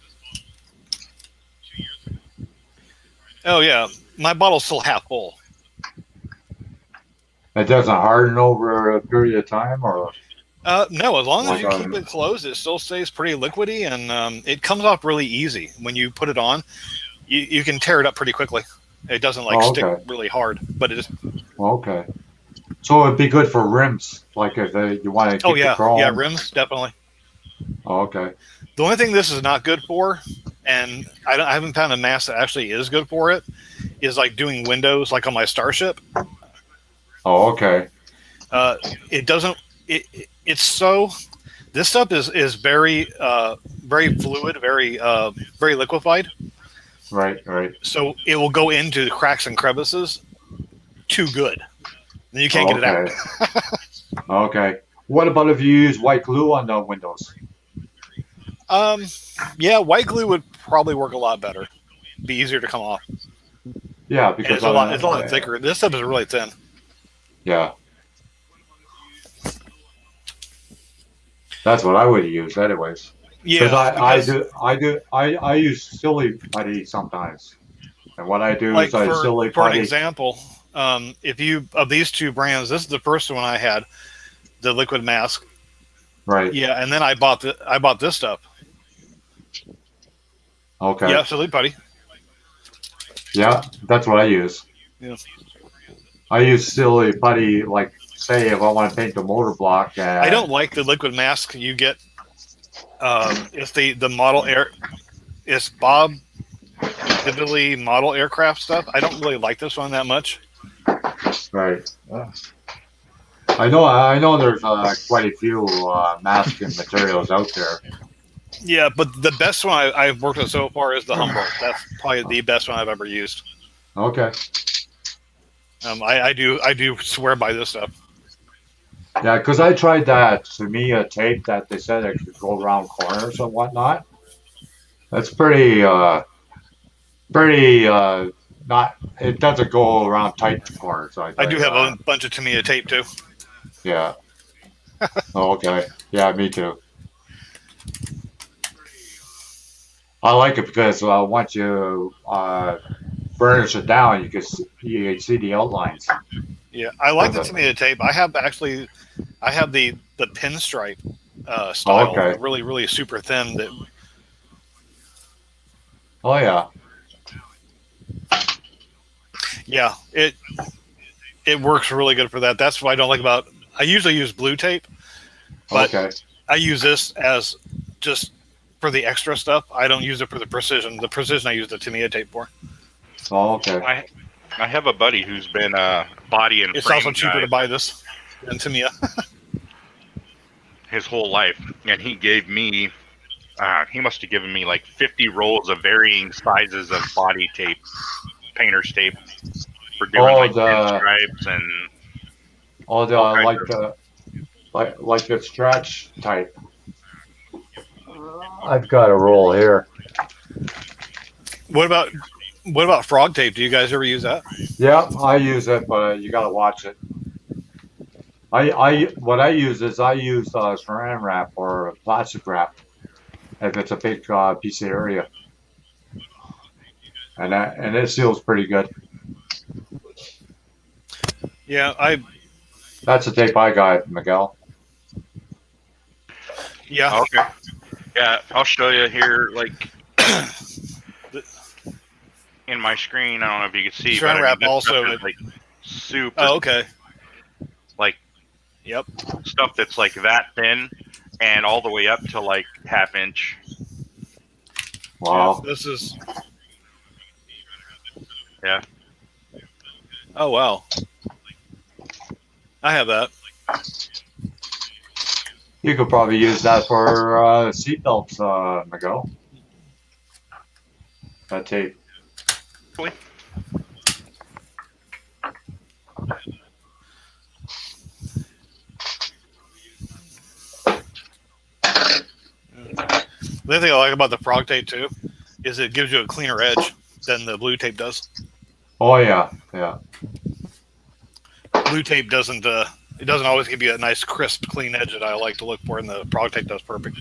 Speaker 4: Oh yeah, my bottle's still half full.
Speaker 1: It doesn't harden over a period of time, or
Speaker 4: No, as long as
Speaker 1: like
Speaker 4: you keep it closed, it still stays pretty liquidy, and it comes off really easy when you put it on. You can tear it up pretty quickly. It doesn't stick
Speaker 1: okay.
Speaker 4: really hard, but it is.
Speaker 1: Okay. So it'd be good for rims, like if you want to keep
Speaker 4: Oh
Speaker 1: the
Speaker 4: yeah,
Speaker 1: chrome.
Speaker 4: yeah, rims definitely.
Speaker 1: Oh, okay.
Speaker 4: The only thing this is not good for, and I haven't found a mask that actually is good for it, is like doing windows, like on my Starship.
Speaker 1: Oh, okay.
Speaker 4: It doesn't. It's so. This stuff is very very fluid, very liquefied.
Speaker 1: Right.
Speaker 4: So it will go into cracks and crevices too good. Then you can't get it out.
Speaker 1: Okay. What about if you use white glue on the windows?
Speaker 4: Yeah, white glue would probably work a lot better. Be easier to come off.
Speaker 1: Yeah,
Speaker 4: And
Speaker 1: because
Speaker 4: it's a lot thicker. This stuff is really thin.
Speaker 1: Yeah. That's what I would use, anyways.
Speaker 4: Yeah,
Speaker 1: Because I use silly putty sometimes, and what I do
Speaker 4: like
Speaker 1: is I silly
Speaker 4: for an
Speaker 1: putty.
Speaker 4: example, if you of these two brands, this is the first one I had, the liquid mask.
Speaker 1: Right.
Speaker 4: Yeah, and then I bought this stuff.
Speaker 1: Okay.
Speaker 4: Yeah, silly putty.
Speaker 1: Yeah, that's what I use.
Speaker 4: Yeah.
Speaker 1: I use silly putty, like say if I want to paint the motor block.
Speaker 4: I don't like the liquid mask you get. It's the model air. It's Bob Diddley model aircraft stuff. I don't really like this one that much.
Speaker 1: Right. I know. There's quite a few masking materials out there.
Speaker 4: Yeah, but the best one I've worked with so far is the Humboldt. That's probably the best one I've ever used.
Speaker 1: Okay.
Speaker 4: I do swear by this stuff.
Speaker 1: Yeah, because I tried that Tamiya tape that they said it could go around corners and whatnot. That's pretty not. It doesn't go around tight corners.
Speaker 4: I do have a bunch of Tamiya tape too.
Speaker 1: Yeah. Oh, okay. Yeah, me too. I like it because once you burnish it down, you can see the outlines.
Speaker 4: Yeah, I like the Tamiya tape. I have the pinstripe style,
Speaker 1: okay.
Speaker 4: really super thin.
Speaker 1: Oh yeah.
Speaker 4: Yeah, it works really good for that. That's what I don't like about. I usually use blue tape, but I use this as just for the extra stuff. I don't use it for the precision. The precision I use the Tamiya tape for.
Speaker 1: Oh, okay.
Speaker 2: I have a buddy who's been a body and
Speaker 4: it's
Speaker 2: frame
Speaker 4: also cheaper to buy this than Tamiya.
Speaker 2: His whole life, and he gave me. He must have given me like 50 rolls of varying sizes of body tape, painter's tape, for doing stripes and.
Speaker 1: Or the
Speaker 2: All kinds
Speaker 1: like the stretch type. I've got a roll here.
Speaker 4: What about frog tape? Do you guys ever use that?
Speaker 1: Yeah, I use it, but you gotta watch it. What I use is I use saran wrap or plastic wrap if it's a big piece of area, and it seals pretty good.
Speaker 4: Yeah,
Speaker 1: That's the tape I got, Miguel.
Speaker 4: yeah.
Speaker 2: Okay. Yeah, I'll show you here, like in my screen. I don't know if you can see,
Speaker 4: Saran
Speaker 2: but
Speaker 4: wrap
Speaker 2: this
Speaker 4: also-
Speaker 2: stuff is like super,
Speaker 4: Oh, okay.
Speaker 2: like
Speaker 4: Yep.
Speaker 2: stuff that's like that thin, and all the way up to like half-inch.
Speaker 1: Wow.
Speaker 4: Yeah, this is.
Speaker 2: Yeah.
Speaker 4: Oh wow. I have that.
Speaker 1: You could probably use that for seatbelts, Miguel. That tape.
Speaker 2: Really?
Speaker 4: The other thing I like about the frog tape too is it gives you a cleaner edge than the blue tape does.
Speaker 1: Oh yeah, yeah.
Speaker 4: Blue tape doesn't. It doesn't always give you a nice, crisp, clean edge that I like to look for, and the frog tape does perfect.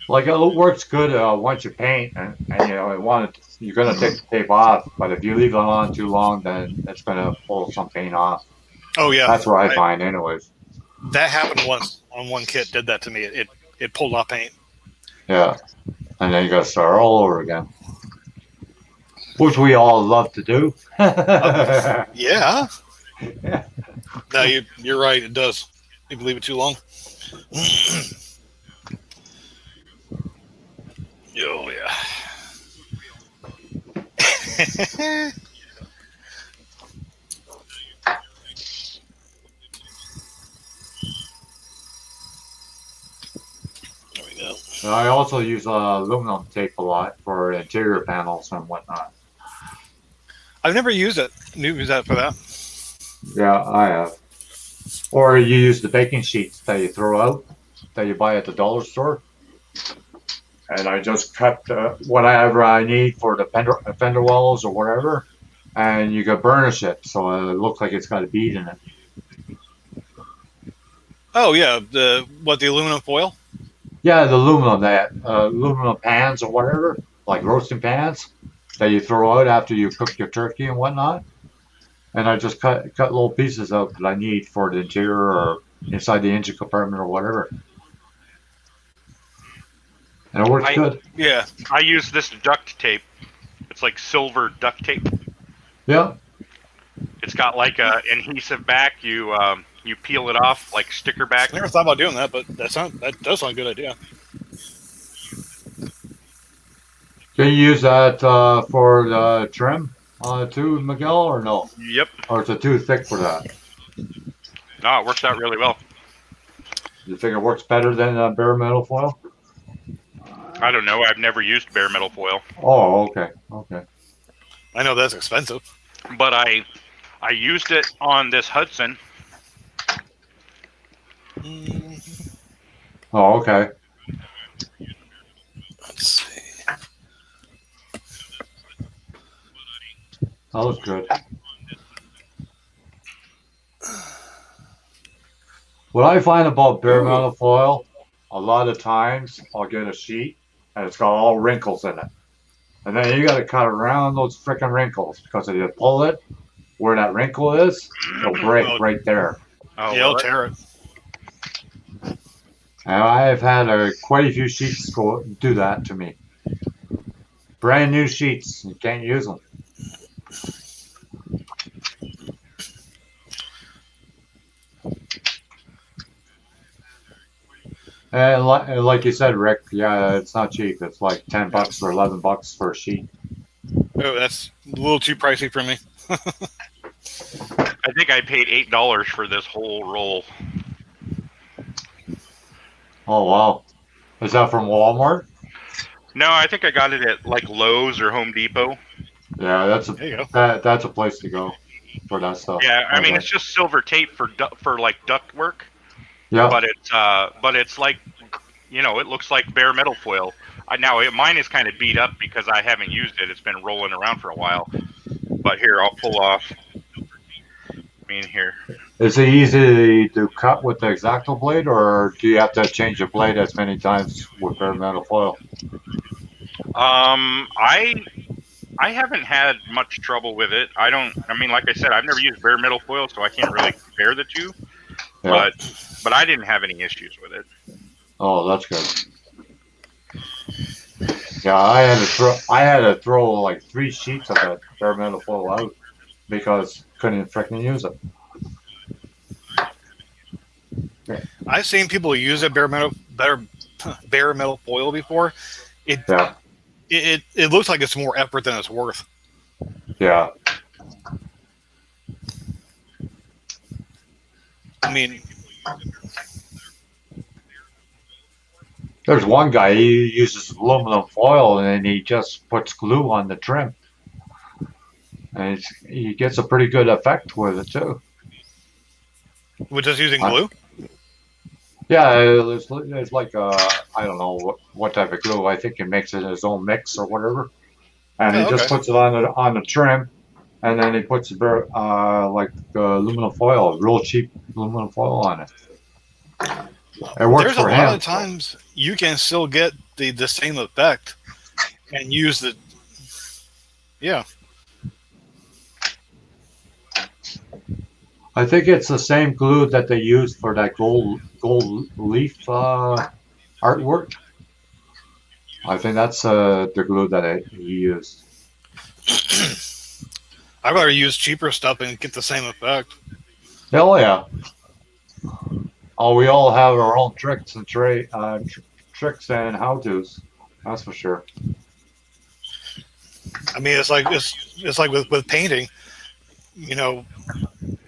Speaker 1: Like it works good once you paint, and you know you're gonna take the tape off. But if you leave it on too long, then it's gonna pull some paint off.
Speaker 4: Oh yeah,
Speaker 1: That's what I find, anyways.
Speaker 4: that happened once on one kit. Did that to me. It pulled off paint.
Speaker 1: Yeah, and then you gotta start all over again, which we all love to do.
Speaker 4: Yeah.
Speaker 1: Yeah.
Speaker 4: No, you're right. It does. You can leave it too long. Oh yeah. There we go.
Speaker 1: And I also use aluminum tape a lot for interior panels and whatnot.
Speaker 4: I've never used it. Use that for that.
Speaker 1: Yeah, I have. Or you use the baking sheets that you throw out, that you buy at the dollar store. And I just cut whatever I need for the fender wells or whatever, and you can burnish it so it looks like it's got a bead in it.
Speaker 4: Oh yeah, the aluminum foil?
Speaker 1: Yeah, the aluminum pans or whatever, like roasting pans that you throw out after you cook your turkey and whatnot. And I just cut little pieces out that I need for the interior or inside the engine compartment or whatever. And it works good.
Speaker 4: Yeah.
Speaker 2: I use this duct tape. It's like silver duct tape.
Speaker 1: Yeah.
Speaker 2: It's got like a adhesive back. You peel it off like sticker back.
Speaker 4: I never thought about doing that, but that does sound a good idea.
Speaker 1: Can you use that for the trim too, Miguel, or no?
Speaker 2: Yep.
Speaker 1: Or is it too thick for that?
Speaker 2: No, it works out really well.
Speaker 1: You think it works better than bare metal foil?
Speaker 2: I don't know. I've never used bare metal foil,
Speaker 1: Oh, okay, okay.
Speaker 4: I know that's expensive.
Speaker 2: but I used it on this Hudson.
Speaker 1: Oh, okay.
Speaker 4: Let's see.
Speaker 1: That was good. What I find about bare metal foil, a lot of times I'll get a sheet and it's got all wrinkles in it. And then you got to cut around those freaking wrinkles because if you pull it where that wrinkle is, it'll break right there.
Speaker 2: Oh,
Speaker 4: Yeah, I'll
Speaker 2: really?
Speaker 4: tear it.
Speaker 1: And I have had quite a few sheets do that to me. Brand new sheets, you can't use them. And like you said, Rick, yeah, it's not cheap. It's like $10 or $11 for a sheet.
Speaker 4: Oh, that's a little too pricey for me.
Speaker 2: I think I paid $8 for this whole roll.
Speaker 1: Oh wow, is that from Walmart?
Speaker 2: No, I think I got it at like Lowe's or Home Depot.
Speaker 1: Yeah,
Speaker 4: There you go.
Speaker 1: that's a place to go. for that stuff.
Speaker 2: Yeah, I mean
Speaker 1: Okay.
Speaker 2: it's just silver tape for like duct work,
Speaker 1: Yeah.
Speaker 2: but it's like, you know, it looks like bare metal foil. Mine is kind of beat up because I haven't used it. It's been rolling around for a while. But here, I'll pull off. I mean, here.
Speaker 1: Is it easy to cut with the Exacto blade, or do you have to change the blade as many times with bare metal foil?
Speaker 2: I haven't had much trouble with it. I mean, like I said, I've never used bare metal foil, so I can't really compare the two.
Speaker 1: Yeah.
Speaker 2: But I didn't have any issues with it.
Speaker 1: Oh, that's good. Yeah, I had to throw like 3 sheets of that bare metal foil out because couldn't freaking use it.
Speaker 4: I've seen people use a bare metal foil before.
Speaker 1: Yeah.
Speaker 4: It looks like it's more effort than it's worth.
Speaker 1: Yeah.
Speaker 4: I mean,
Speaker 1: There's one guy, he uses aluminum foil and then he just puts glue on the trim. And he gets a pretty good effect with it too.
Speaker 4: with just using glue.
Speaker 1: Yeah, it's like I don't know what type of glue. I think he makes it his own mix or whatever, and he just puts it on the trim, and then he puts like aluminum foil, real cheap aluminum foil on it. It works
Speaker 4: There's
Speaker 1: for
Speaker 4: a
Speaker 1: him.
Speaker 4: lot of times you can still get the same effect and use the
Speaker 1: I think it's the same glue that they use for that gold leaf artwork. I think that's the glue that he used.
Speaker 4: I'd rather use cheaper stuff and get the same effect.
Speaker 1: Hell yeah! Oh, we all have our own tricks and tricks and how-tos. That's for sure.
Speaker 4: I mean, it's like with painting. You know,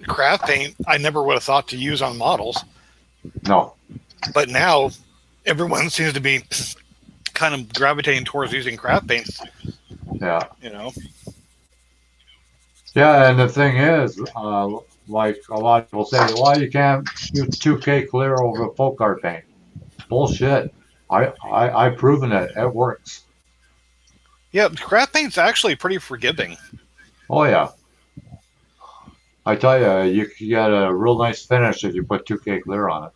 Speaker 4: craft paint I never would have thought to use on models,
Speaker 1: No.
Speaker 4: but now everyone seems to be kind of gravitating towards using craft paints.
Speaker 1: Yeah.
Speaker 4: You know.
Speaker 1: Yeah, and the thing is, like a lot of people say, well, you can't use 2K clear over folk art paint. Bullshit. I've proven it. It works.
Speaker 4: Yeah, craft paint's actually pretty forgiving.
Speaker 1: Oh yeah. I tell you, you can get a real nice finish if you put 2K clear on it.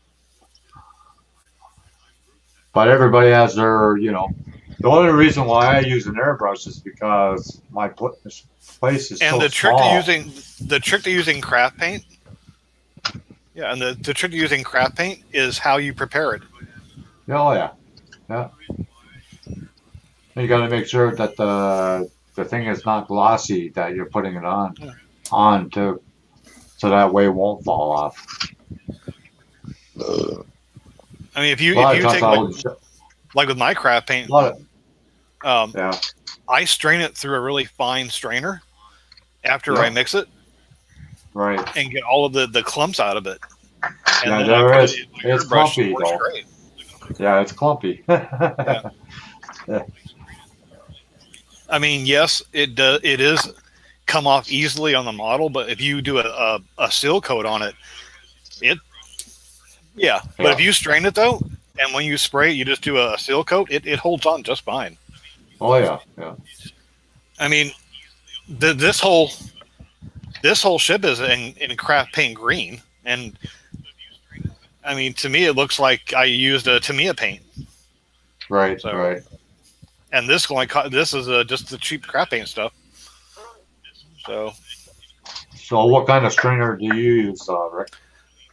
Speaker 1: But everybody has their, the only reason why I use an airbrush is because my place is
Speaker 4: And
Speaker 1: so
Speaker 4: the trick
Speaker 1: small.
Speaker 4: to using craft paint. Yeah, and the trick to using craft paint is how you prepare it.
Speaker 1: Oh yeah. Yeah. You got to make sure that the thing is not glossy that you're putting it on too, so that way it won't fall off.
Speaker 4: I mean, if you take like with my craft paint,
Speaker 1: yeah.
Speaker 4: I strain it through a really fine strainer after I mix it,
Speaker 1: right,
Speaker 4: and get all of the clumps out of it. And
Speaker 1: yeah,
Speaker 4: then
Speaker 1: there is. It's clumpy
Speaker 4: works
Speaker 1: though.
Speaker 4: great.
Speaker 1: Yeah, it's clumpy.
Speaker 4: Yeah. I mean, yes, it is come off easily on the model, but if you do a seal coat on it, But if you strain it though, and when you spray it, you just do a seal coat, it holds on just fine.
Speaker 1: Oh yeah, yeah.
Speaker 4: I mean, this whole ship is in craft paint green, and I mean, to me, it looks like I used a Tamiya paint.
Speaker 1: Right,
Speaker 4: So,
Speaker 1: right.
Speaker 4: And this is just the cheap craft paint stuff.
Speaker 1: So what kind of strainer do you use, Rick?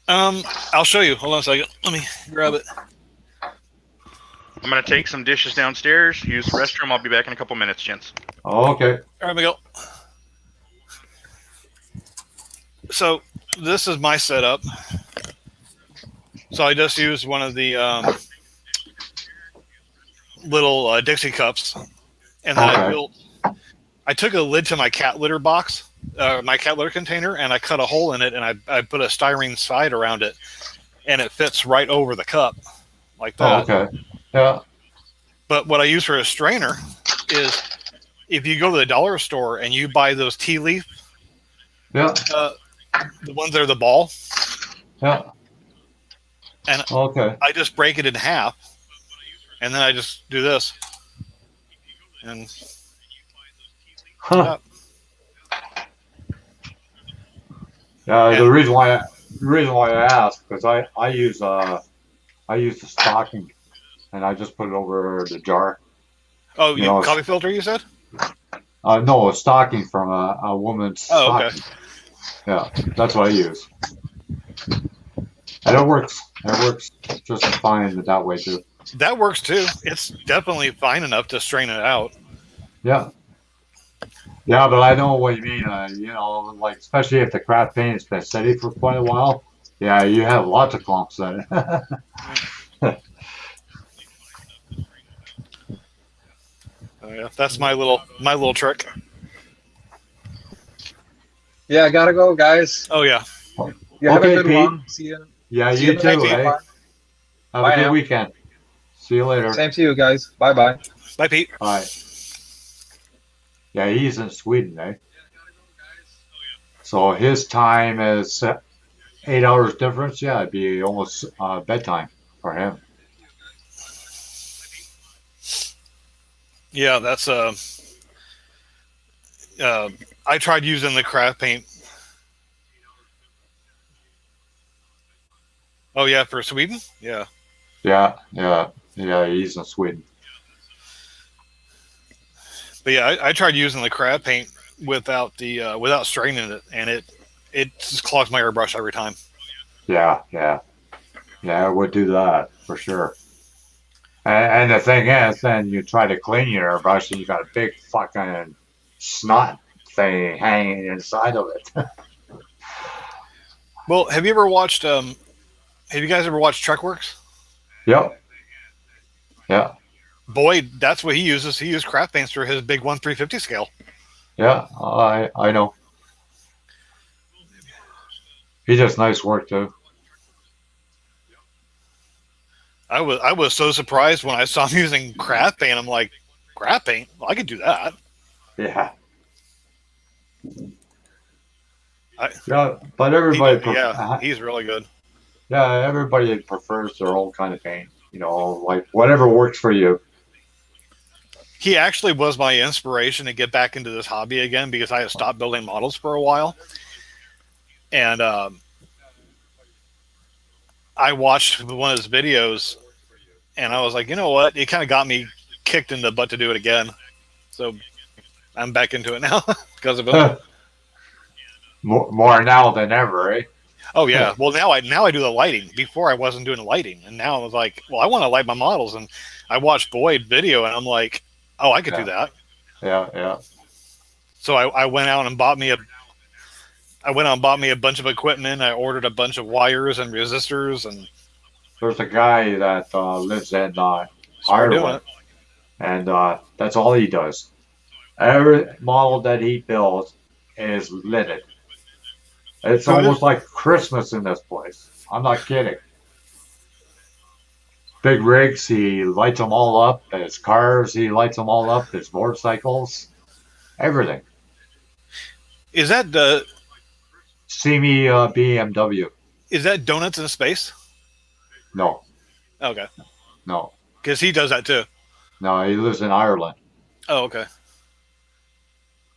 Speaker 4: I'll show you. Hold on a second. Let me grab it.
Speaker 2: I'm going to take some dishes downstairs, use the restroom. I'll be back in a couple minutes, gents.
Speaker 1: Oh, okay.
Speaker 4: All right, we go. So this is my setup. So I just used one of the little Dixie cups, and then I took a lid to my cat litter box, my cat litter container, and I cut a hole in it, and I put a styrene side around it, and it fits right over the cup, like that.
Speaker 1: Oh, okay. Yeah.
Speaker 4: But what I use for a strainer is if you go to the dollar store and you buy those tea leaf
Speaker 1: Yeah.
Speaker 4: The ones that are the ball,
Speaker 1: Yeah.
Speaker 4: and
Speaker 1: Okay.
Speaker 4: I just break it in half, and then I just do this, and
Speaker 1: Huh.
Speaker 4: And-
Speaker 1: The reason why I asked because I use the stocking and I just put it over the jar.
Speaker 4: oh,
Speaker 1: You
Speaker 4: you
Speaker 1: know,
Speaker 4: coffee filter, you said?
Speaker 1: no, a stocking from a woman's
Speaker 4: Oh, okay.
Speaker 1: stocking. Yeah, that's what I use, and it works. It works just fine that way too.
Speaker 4: That works too. It's definitely fine enough to strain it out.
Speaker 1: Yeah. Yeah, but I know what you mean. Like especially if the craft paint has been steady for quite a while. Yeah, you have lots of clumps in it.
Speaker 4: Yeah, that's my little trick.
Speaker 3: Yeah, I gotta go, guys.
Speaker 4: Oh yeah.
Speaker 3: You have a
Speaker 1: Okay,
Speaker 3: good
Speaker 1: Pete.
Speaker 3: one. See you.
Speaker 1: Yeah,
Speaker 3: See
Speaker 1: you
Speaker 3: you next
Speaker 1: too,
Speaker 3: time.
Speaker 1: eh?
Speaker 3: Bye.
Speaker 1: Have
Speaker 3: Bye
Speaker 1: a good
Speaker 3: now.
Speaker 1: weekend. See you later.
Speaker 3: Same to you guys. Bye bye.
Speaker 4: Bye, Pete.
Speaker 1: Bye. Yeah, he's in Sweden, eh? So his time is 8 hours difference. Yeah, it'd be almost bedtime for him.
Speaker 4: Yeah, that's I tried using the craft paint. Oh yeah, for Sweden? Yeah.
Speaker 1: Yeah, he's in Sweden.
Speaker 4: But yeah, I tried using the craft paint without the without straining it, and it just clogs my airbrush every time.
Speaker 1: Yeah, I would do that for sure. And the thing is, then you try to clean your airbrush, and you got a big fucking snot thing hanging inside of it.
Speaker 4: Well, have you ever watched have you guys ever watched Trekworks?
Speaker 1: Yep. Yeah.
Speaker 4: Boyd, that's what he uses. He uses craft paints for his big 1/350 scale.
Speaker 1: Yeah, I know. He does nice work too.
Speaker 4: I was so surprised when I saw him using craft paint. I'm like, craft paint? Well, I could do that.
Speaker 1: Yeah. Yeah, but everybody.
Speaker 4: He's really good.
Speaker 1: Yeah, everybody prefers their own kind of paint. Like whatever works for you.
Speaker 4: He actually was my inspiration to get back into this hobby again because I had stopped building models for a while. And I watched one of his videos, and I was like, you know what? It kind of got me kicked in the butt to do it again. So I'm back into it now because of him.
Speaker 1: More now than ever, eh?
Speaker 4: Oh yeah. Well, now I do the lighting. Before I wasn't doing the lighting, and now I was like, well, I want to light my models, and I watched Boyd video, and I'm like, oh, I could do that.
Speaker 1: Yeah.
Speaker 4: So I went out and bought me a bunch of equipment. I ordered a bunch of wires and resistors, and
Speaker 1: there's a guy that lives in
Speaker 4: doing
Speaker 1: Ireland,
Speaker 4: it.
Speaker 1: and that's all he does. Every model that he builds is lidded. It's almost like Christmas in this place. I'm not kidding. Big rigs, he lights them all up. His cars, he lights them all up. His motorcycles, everything.
Speaker 4: Is that the
Speaker 1: See me BMW.
Speaker 4: Is that Donuts in Space?
Speaker 1: No,
Speaker 4: Okay,
Speaker 1: no,
Speaker 4: because he does that too.
Speaker 1: no. He lives in Ireland.
Speaker 4: Oh, okay.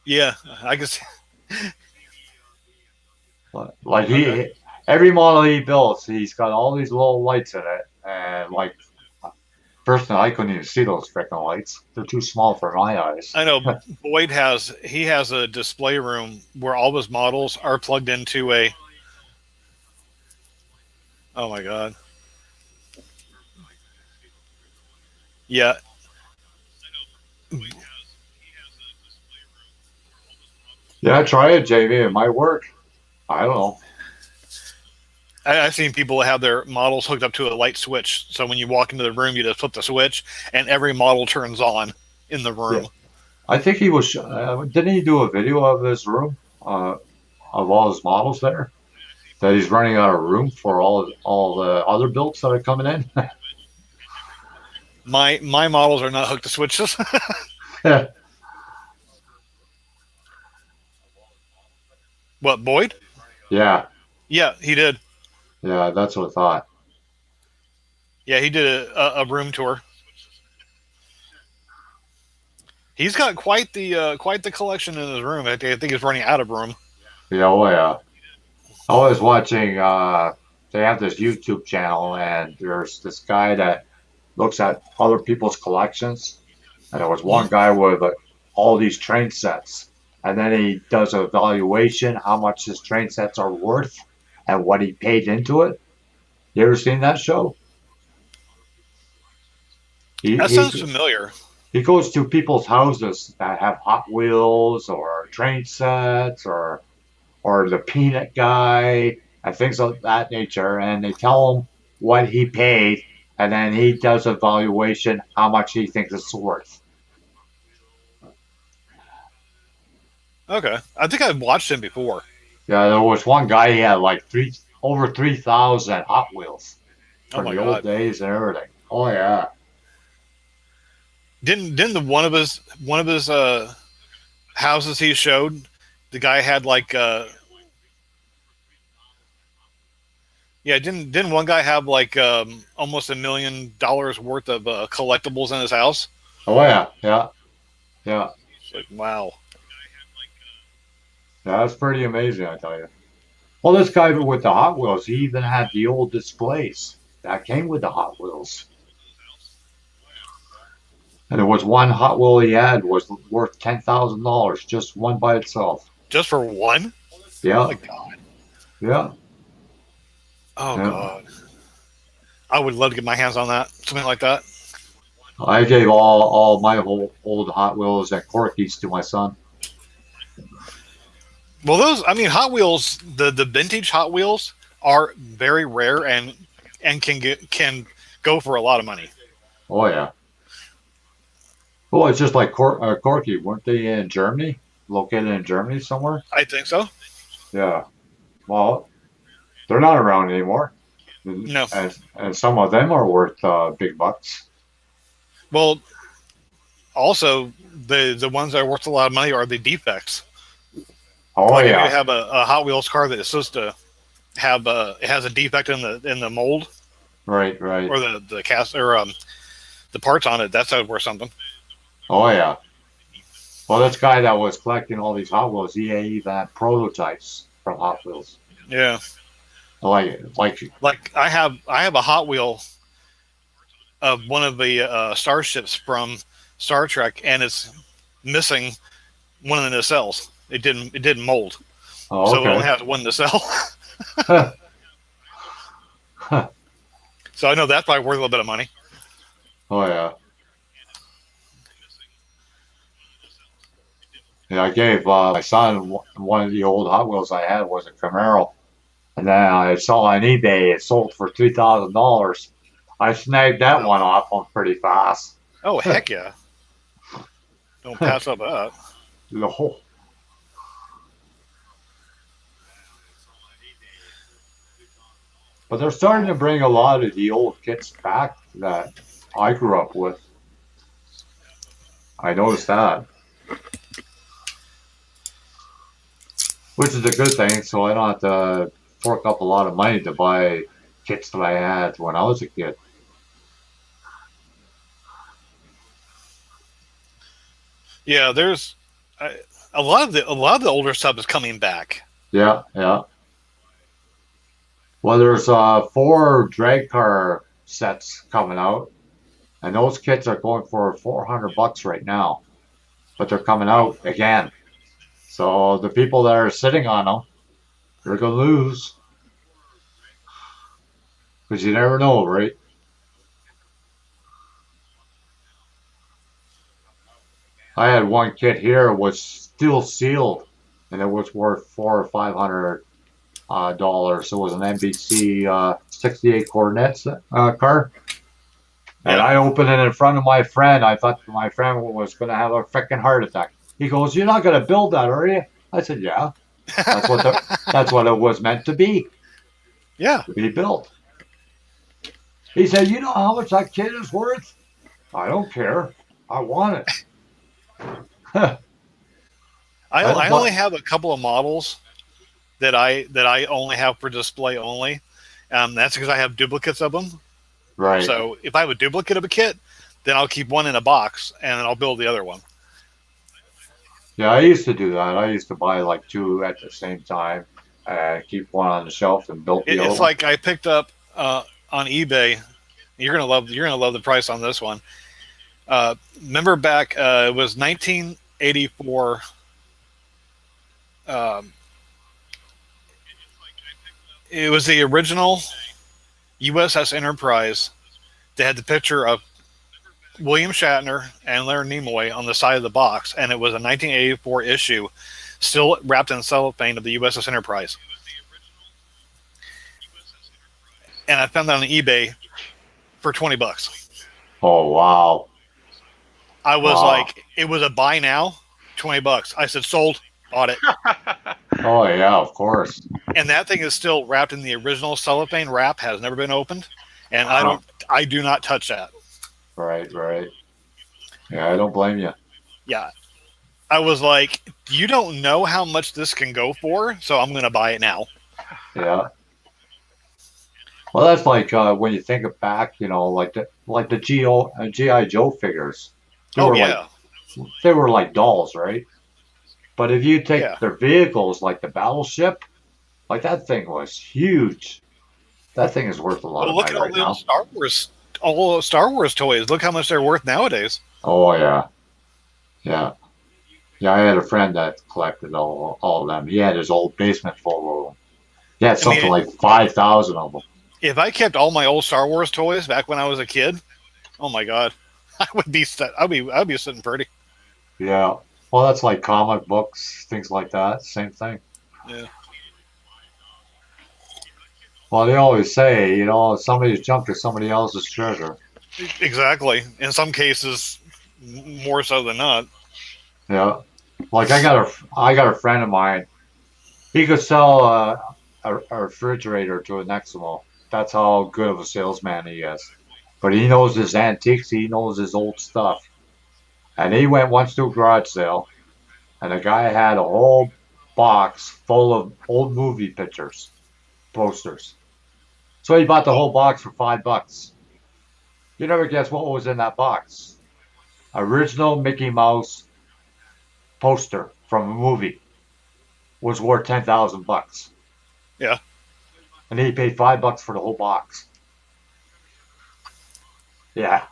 Speaker 4: Yeah, I guess.
Speaker 1: Like every model he builds, he's got all these little lights in it, and like, personally, I couldn't even see those freaking lights. They're too small for my eyes.
Speaker 4: I know Boyd has a display room where all his models are plugged into a. Oh my god. Yeah.
Speaker 1: Yeah, try it, JV. It might work. I don't know.
Speaker 4: I've seen people have their models hooked up to a light switch. So when you walk into the room, you just flip the switch, and every model turns on in the room.
Speaker 1: Yeah. I think he was. Didn't he do a video of his room, of all his models there? That he's running out of room for all the other builds that are coming in.
Speaker 4: My models are not hooked to switches.
Speaker 1: Yeah.
Speaker 4: What, Boyd?
Speaker 1: Yeah,
Speaker 4: Yeah, he did.
Speaker 1: yeah, that's what I thought.
Speaker 4: Yeah, he did a room tour. He's got quite the collection in his room. I think he's running out of room.
Speaker 1: Yeah, oh yeah. I was watching. They have this YouTube channel, and there's this guy that looks at other people's collections, and there was one guy with all these train sets, and then he does a valuation, how much his train sets are worth, and what he paid into it. You ever seen that show? He
Speaker 4: That
Speaker 1: he
Speaker 4: sounds familiar.
Speaker 1: he goes to people's houses that have Hot Wheels or train sets or the peanut guy and things of that nature, and they tell him what he paid, and then he does a valuation how much he thinks it's worth.
Speaker 4: Okay, I think I've watched him before.
Speaker 1: Yeah, there was one guy he had like over 3,000 Hot Wheels
Speaker 4: Oh
Speaker 1: from
Speaker 4: my
Speaker 1: the old
Speaker 4: god!
Speaker 1: days and everything. Oh yeah.
Speaker 4: Didn't one of his houses he showed, the guy had like yeah, didn't one guy have like almost $1 million worth of collectibles in his house?
Speaker 1: Oh yeah. Yeah. Yeah.
Speaker 4: It's like, wow.
Speaker 1: Yeah, that's pretty amazing, I tell you. Well, this guy with the Hot Wheels, he even had the old displays that came with the Hot Wheels. And there was one Hot Wheel he had was worth $10,000, just one by itself.
Speaker 4: Just for one? Oh
Speaker 1: Yeah,
Speaker 4: my god.
Speaker 1: yeah,
Speaker 4: Oh
Speaker 1: yeah.
Speaker 4: god. I would love to get my hands on that. Something like that.
Speaker 1: I gave all my old Hot Wheels and Corkies to my son.
Speaker 4: Well, Hot Wheels, the vintage Hot Wheels are very rare and can go for a lot of money.
Speaker 1: Oh yeah. Well, it's just like Corky, weren't they in Germany? Located in Germany somewhere?
Speaker 4: I think so.
Speaker 1: Yeah. Well, they're not around anymore.
Speaker 4: No.
Speaker 1: And some of them are worth big bucks.
Speaker 4: Well, also the ones that are worth a lot of money are the defects.
Speaker 1: Oh
Speaker 4: like
Speaker 1: yeah.
Speaker 4: if you have a Hot Wheels car that is supposed to have it has a defect in the mold,
Speaker 1: Right, right.
Speaker 4: or the cast or the parts on it, that's worth something.
Speaker 1: Oh yeah. Well, this guy that was collecting all these Hot Wheels, he even had prototypes from Hot Wheels.
Speaker 4: Yeah.
Speaker 1: Like
Speaker 4: I have a Hot Wheel of one of the starships from Star Trek, and it's missing one of the nacelles. It didn't mold,
Speaker 1: oh,
Speaker 4: so it only
Speaker 1: okay.
Speaker 4: has one nacelle. So I know that's probably worth a little bit of money.
Speaker 1: Oh yeah. Yeah, I gave my son one of the old Hot Wheels I had was a Camaro, and then I saw on eBay it sold for $3,000. I snagged that one off on pretty fast.
Speaker 4: Oh heck yeah! Don't pass up that.
Speaker 1: No. But they're starting to bring a lot of the old kits back that I grew up with. I noticed that. Which is a good thing, so I don't have to fork up a lot of money to buy kits that I had when I was a kid.
Speaker 4: Yeah, there's a lot of the older stuff is coming back.
Speaker 1: Yeah, yeah. Well, there's 4 drag car sets coming out, and those kits are going for $400 right now, but they're coming out again. So the people that are sitting on them, they're gonna lose, because you never know, right? I had one kit here was still sealed, and it was worth $400 or $500. So it was an NBC 68 Cornets car. And I opened it in front of my friend. I thought my friend was going to have a freaking heart attack. He goes, "You're not going to build that, are you?" I said, "Yeah. That's what it was meant to be.
Speaker 4: Yeah.
Speaker 1: To be built." He said, "You know how much that kit is worth?" I don't care. I want it.
Speaker 4: I only have a couple of models that I only have for display only. That's because I have duplicates of them.
Speaker 1: Right.
Speaker 4: So if I have a duplicate of a kit, then I'll keep one in a box and then I'll build the other one.
Speaker 1: Yeah, I used to do that. I used to buy like 2 at the same time and keep one on the shelf and build the other
Speaker 4: It's
Speaker 1: one.
Speaker 4: like I picked up on eBay. You're gonna love the price on this one. Remember back, it was 1984. It was the original USS Enterprise. They had the picture of William Shatner and Leonard Nimoy on the side of the box, and it was a 1984 issue, still wrapped in cellophane of the USS Enterprise. And I found that on eBay for $20.
Speaker 1: Oh, wow.
Speaker 4: I was
Speaker 1: Wow.
Speaker 4: like, it was a buy now, $20. I said, sold, bought it.
Speaker 1: Oh, yeah, of course.
Speaker 4: And that thing is still wrapped in the original cellophane wrap, has never been opened, and I do not touch that.
Speaker 1: Right, right. Yeah, I don't blame you.
Speaker 4: Yeah. I was like, you don't know how much this can go for, so I'm going to buy it now.
Speaker 1: Yeah. Well, that's like when you think of back, like the GI Joe figures. They were like dolls, right? But if you take their vehicles, like the battleship, like that thing was huge. That thing is worth a lot of
Speaker 4: look
Speaker 1: money
Speaker 4: at
Speaker 1: right now.
Speaker 4: all the Star Wars toys. Look how much they're worth nowadays.
Speaker 1: Oh yeah, yeah, yeah. I had a friend that collected all of them. He had his old basement full of them. He had something like 5,000 of them.
Speaker 4: If I kept all my old Star Wars toys back when I was a kid, oh my god, I'd be sitting pretty.
Speaker 1: Yeah. Well, that's like comic books, things like that. Same thing.
Speaker 4: Yeah.
Speaker 1: Well, they always say, somebody's junk is somebody else's treasure.
Speaker 4: Exactly. In some cases, more so than not.
Speaker 1: Yeah. Like I got a friend of mine. He could sell a refrigerator to an Eximo. That's how good of a salesman he is. But he knows his antiques. He knows his old stuff. And he went once to a garage sale, and the guy had a whole box full of old movie pictures, posters. So he bought the whole box for $5. You never guess what was in that box. Original Mickey Mouse poster from a movie was worth $10,000.
Speaker 4: Yeah.
Speaker 1: And he paid $5 for the whole box. Yeah.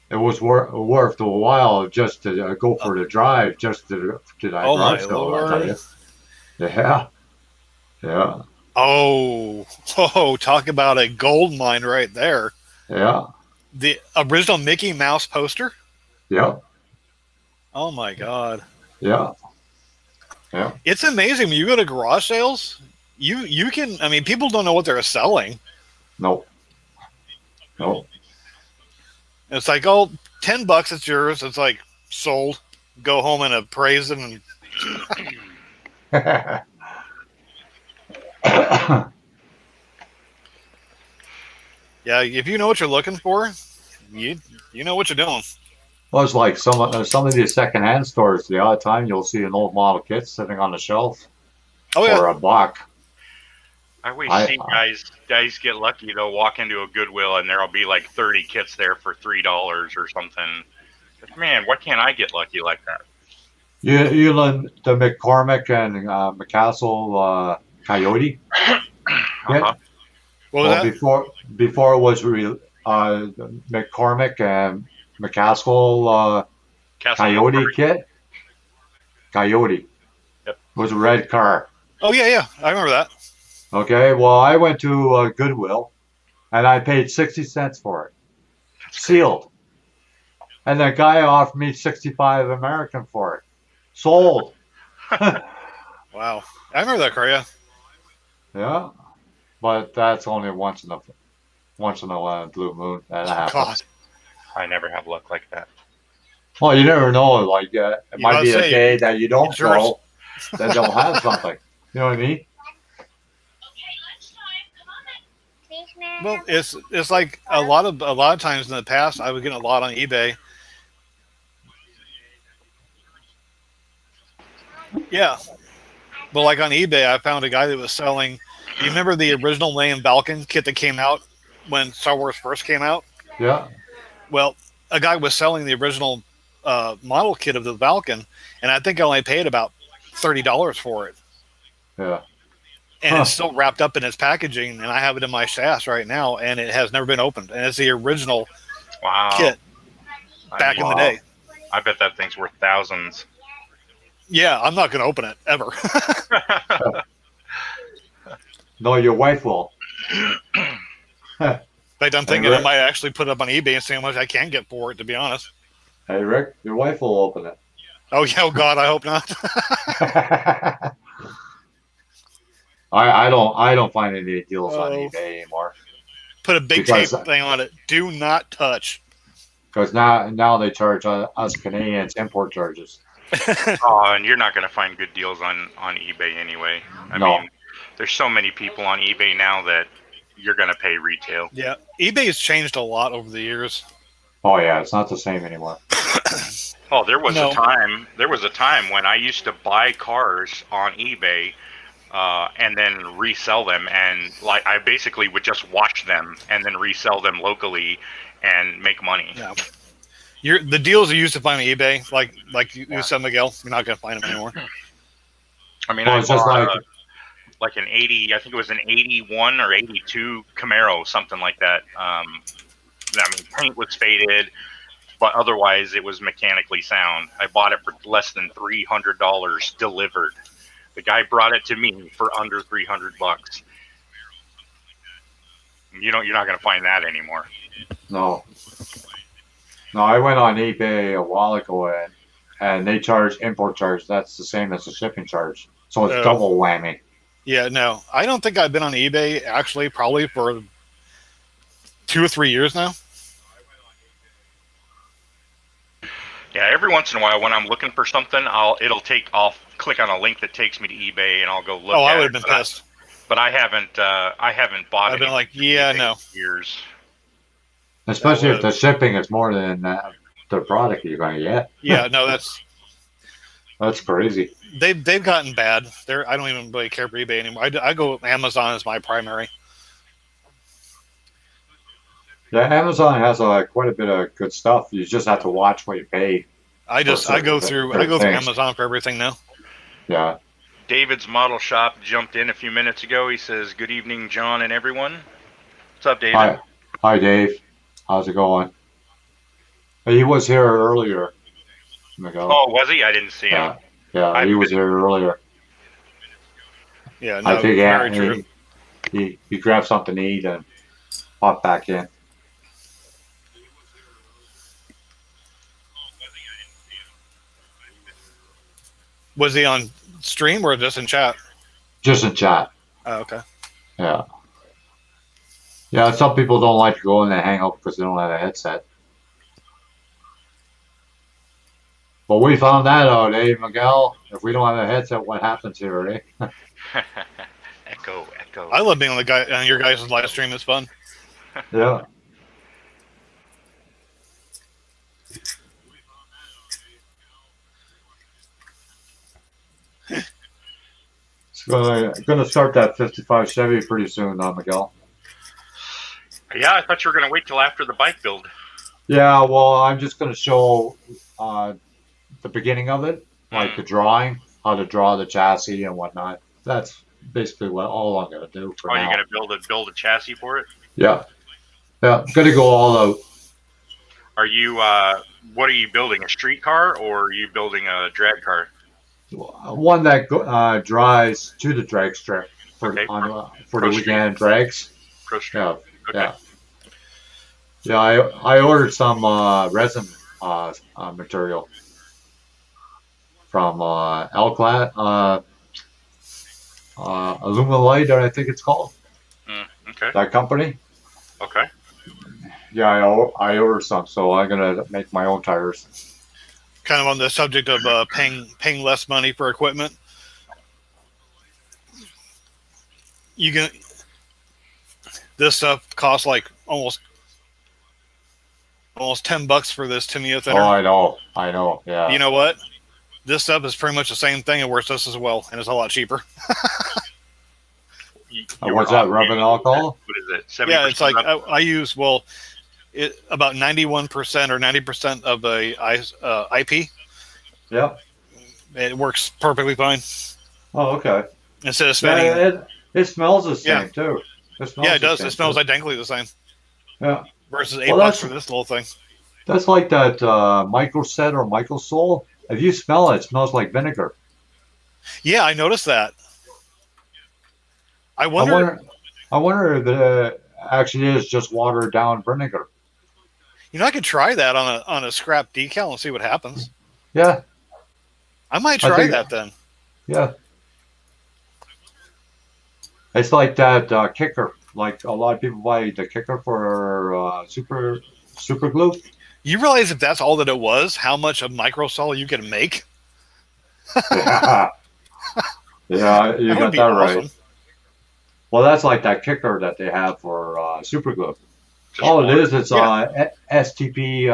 Speaker 1: It was worth a while just to go for the drive, just to that garage sale, I'll tell you. Yeah. Yeah.
Speaker 4: Oh, talk about a gold mine right there.
Speaker 1: Yeah.
Speaker 4: The original Mickey Mouse poster?
Speaker 1: Yeah.
Speaker 4: Oh my god.
Speaker 1: Yeah. Yeah.
Speaker 4: It's amazing when you go to garage sales, you can, I mean, people don't know what they're selling.
Speaker 1: No. No.
Speaker 4: It's like, oh, $10, it's yours. It's like, sold. Go home and appraise it. And yeah, if you know what you're looking for, you know what you're doing.
Speaker 1: Well, it's like some of these secondhand stores. The odd time you'll see an old model kit sitting on the shelf for $1.
Speaker 2: I always see guys get lucky. They'll walk into a Goodwill and there'll be like 30 kits there for $3 or something. But man, why can't I get lucky like that?
Speaker 1: You learn the McCormick and McCassell Coyote.
Speaker 2: Uh-huh.
Speaker 4: What was that?
Speaker 1: Before it was McCormick and McCaskell Coyote kit. Coyote.
Speaker 2: Yep.
Speaker 1: Was a red car.
Speaker 4: Oh yeah, I remember that.
Speaker 1: Okay, well I went to Goodwill, and I paid 60 cents for it, sealed. And the guy offered me 65 American for it, sold.
Speaker 4: Wow, I remember that car.
Speaker 1: Yeah, but that's only once in a blue moon that happens.
Speaker 4: God.
Speaker 2: I never have luck like that.
Speaker 1: Well, you never know. Like it might be a day that you don't go, that don't have something. You know what I mean?
Speaker 4: Well, it's like a lot of times in the past, I was getting a lot on eBay. Yeah, But like on eBay, I found a guy that was selling. You remember the original Millennium Falcon kit that came out when Star Wars first came out?
Speaker 1: Yeah.
Speaker 4: Well, a guy was selling the original model kit of the Falcon, and I think I only paid about $30 for it.
Speaker 1: Yeah.
Speaker 4: And
Speaker 1: Huh.
Speaker 4: it's still wrapped up in its packaging, and I have it in my stash right now, and it has never been opened. And it's the original
Speaker 2: Wow.
Speaker 4: kit
Speaker 2: I
Speaker 4: back
Speaker 2: mean,
Speaker 4: in the day.
Speaker 2: I bet that thing's worth thousands.
Speaker 4: Yeah, I'm not going to open it ever.
Speaker 1: No, your wife will.
Speaker 4: In fact, I'm thinking I might actually put it up on eBay and see how much I can get for it, to be honest.
Speaker 1: Hey, Rick, your wife will open it.
Speaker 4: Oh, yeah, oh God, I hope not.
Speaker 1: I don't find any deals on
Speaker 4: Oh.
Speaker 1: eBay anymore.
Speaker 4: Put a big
Speaker 1: Because-
Speaker 4: tape thing on it. Do not touch.
Speaker 1: Because now they charge us Canadians import charges.
Speaker 2: Oh, and you're not going to find good deals on eBay anyway. I
Speaker 1: No.
Speaker 2: mean, there's so many people on eBay now that you're going to pay retail.
Speaker 4: Yeah, eBay has changed a lot over the years.
Speaker 1: Oh yeah, it's not the same anymore.
Speaker 2: Oh, there was
Speaker 4: No.
Speaker 2: a time. There was a time when I used to buy cars on eBay, and then resell them, and like I basically would just watch them and then resell them locally and make money.
Speaker 4: Yeah. The deals you used to find on eBay, like you said, Miguel, you're not going to find them anymore.
Speaker 2: I mean,
Speaker 1: Well,
Speaker 2: I
Speaker 1: it's just
Speaker 2: bought like an 80. I think it was an 81 or 82 Camaro, something like that. I mean, paint was faded, but otherwise it was mechanically sound. I bought it for less than $300 delivered. The guy brought it to me for under $300. You're not going to find that anymore.
Speaker 1: No. No, I went on eBay a while ago and they charge import charge. That's the same as the shipping charge. So it's
Speaker 4: Oh.
Speaker 1: double whammy.
Speaker 4: Yeah, no, I don't think I've been on eBay actually probably for 2 or 3 years now.
Speaker 2: Yeah, every once in a while when I'm looking for something, I'll click on a link that takes me to eBay and I'll go look.
Speaker 4: Oh,
Speaker 2: at
Speaker 4: I would
Speaker 2: it,
Speaker 4: have been pissed.
Speaker 2: But I haven't bought.
Speaker 4: I've been
Speaker 2: anything
Speaker 4: like,
Speaker 2: from
Speaker 4: yeah,
Speaker 2: eBay
Speaker 4: no.
Speaker 2: in years.
Speaker 1: Especially if
Speaker 4: would-
Speaker 1: the shipping is more than the product you're going to get.
Speaker 4: Yeah, no,
Speaker 1: That's crazy.
Speaker 4: they've gotten bad. I don't even really care for eBay anymore. I go Amazon as my primary.
Speaker 1: Yeah, Amazon has quite a bit of good stuff. You just have to watch what you pay.
Speaker 4: I go through
Speaker 1: things.
Speaker 4: Amazon for everything now.
Speaker 1: Yeah.
Speaker 2: David's Model Shop jumped in a few minutes ago. He says, "Good evening, John and everyone." What's up, David?
Speaker 1: Hi, Dave. How's it going? He was here earlier. Miguel.
Speaker 2: Oh, was he? I didn't see him.
Speaker 1: Yeah, he was here earlier.
Speaker 4: Yeah, no,
Speaker 1: I think
Speaker 4: very true.
Speaker 1: he grabbed something to eat and popped back in.
Speaker 4: Was he on stream or just in chat?
Speaker 1: Just in chat.
Speaker 4: Oh, okay.
Speaker 1: Yeah. Yeah, some people don't like to go in and hang out because they don't have a headset. But we found that out, eh, Miguel? If we don't have a headset, what happens here, eh?
Speaker 2: Echo.
Speaker 4: I love being on your guys' live stream. It's fun.
Speaker 1: Yeah. It's gonna start that 55 Chevy pretty soon, Miguel.
Speaker 2: Yeah, I thought you were going to wait till after the bike build.
Speaker 1: Yeah, well, I'm just gonna show the beginning of it, like the drawing, how to draw the chassis and whatnot. That's basically all I'm gonna do for now.
Speaker 2: You're going to build a chassis for it?
Speaker 1: Yeah. Yeah, gonna go all out.
Speaker 2: Are you? What are you building? A street car or are you building a drag car?
Speaker 1: One that drives to the drag strip for
Speaker 2: Okay,
Speaker 1: the weekend drags.
Speaker 2: Pro Street.
Speaker 1: Yeah,
Speaker 2: Okay.
Speaker 1: yeah. I ordered some resin material from Alclad, Aluminite, I think it's called.
Speaker 2: Okay.
Speaker 1: That company.
Speaker 2: Okay.
Speaker 1: Yeah, I ordered some, so I'm gonna make my own tires.
Speaker 4: Kind of on the subject of paying less money for equipment. This stuff costs like almost $10 for this Tamiya thinner.
Speaker 1: Oh, I know. Yeah.
Speaker 4: You know what? This stuff is pretty much the same thing. It works just as well, and it's a lot cheaper.
Speaker 1: What's that, rubbing alcohol?
Speaker 2: What is it? 70%
Speaker 4: Yeah, it's like
Speaker 2: rub?
Speaker 4: I use about 91% or 90% of the IP.
Speaker 1: Yep.
Speaker 4: It works perfectly fine.
Speaker 1: Oh, okay.
Speaker 4: Instead of spending,
Speaker 1: It smells the same
Speaker 4: Yeah.
Speaker 1: too. It smells
Speaker 4: yeah, it
Speaker 1: the
Speaker 4: does.
Speaker 1: same,
Speaker 4: It smells
Speaker 1: too.
Speaker 4: identically the same.
Speaker 1: Yeah.
Speaker 4: Versus
Speaker 1: Well,
Speaker 4: $8 for this little thing.
Speaker 1: That's like that micro set or micro soul. If you smell it, it smells like vinegar.
Speaker 4: Yeah, I noticed that. I
Speaker 1: I
Speaker 4: wonder.
Speaker 1: wonder if it actually is just watered down vinegar.
Speaker 4: I could try that on a scrap decal and see what happens.
Speaker 1: Yeah.
Speaker 4: I might
Speaker 1: I
Speaker 4: try
Speaker 1: think-
Speaker 4: that then.
Speaker 1: Yeah. It's like that kicker. Like a lot of people buy the kicker for super glue.
Speaker 4: You realize if that's all that it was, how much of microsol you can make?
Speaker 1: Yeah. Yeah, you
Speaker 4: That would
Speaker 1: got
Speaker 4: be
Speaker 1: that
Speaker 4: awesome.
Speaker 1: right. Well, that's like that kicker that they have for super glue.
Speaker 2: Just
Speaker 1: All it
Speaker 2: water.
Speaker 1: is, it's STP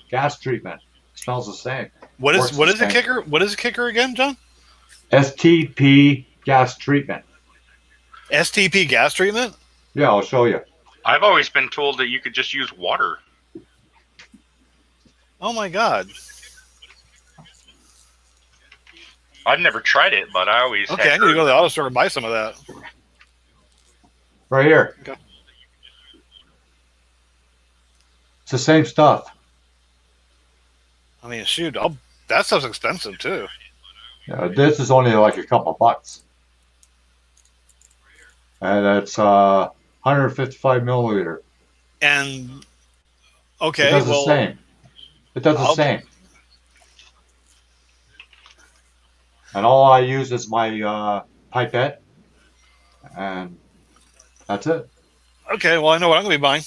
Speaker 1: gas treatment. It smells the same.
Speaker 4: What
Speaker 1: Works
Speaker 4: is
Speaker 1: the
Speaker 4: a
Speaker 1: same.
Speaker 4: kicker? What is a kicker again, John?
Speaker 1: STP gas treatment.
Speaker 4: STP gas treatment?
Speaker 1: Yeah, I'll show you.
Speaker 2: I've always been told that you could just use water.
Speaker 4: Oh my god.
Speaker 2: I've never tried it, but I always
Speaker 4: Okay, I
Speaker 2: had
Speaker 4: need to go to
Speaker 2: heard
Speaker 4: the auto store and buy some of that.
Speaker 1: Right here.
Speaker 4: Okay.
Speaker 1: It's the same stuff.
Speaker 4: I mean, shoot, that stuff's expensive too.
Speaker 1: Yeah, this is only like a couple bucks. And it's 155 milliliter.
Speaker 4: And
Speaker 1: It
Speaker 4: okay,
Speaker 1: does
Speaker 4: well,
Speaker 1: the same. It does the
Speaker 4: I'll-
Speaker 1: same. And all I use is my pipette, and that's it.
Speaker 4: okay, well, I know what I'm gonna be buying.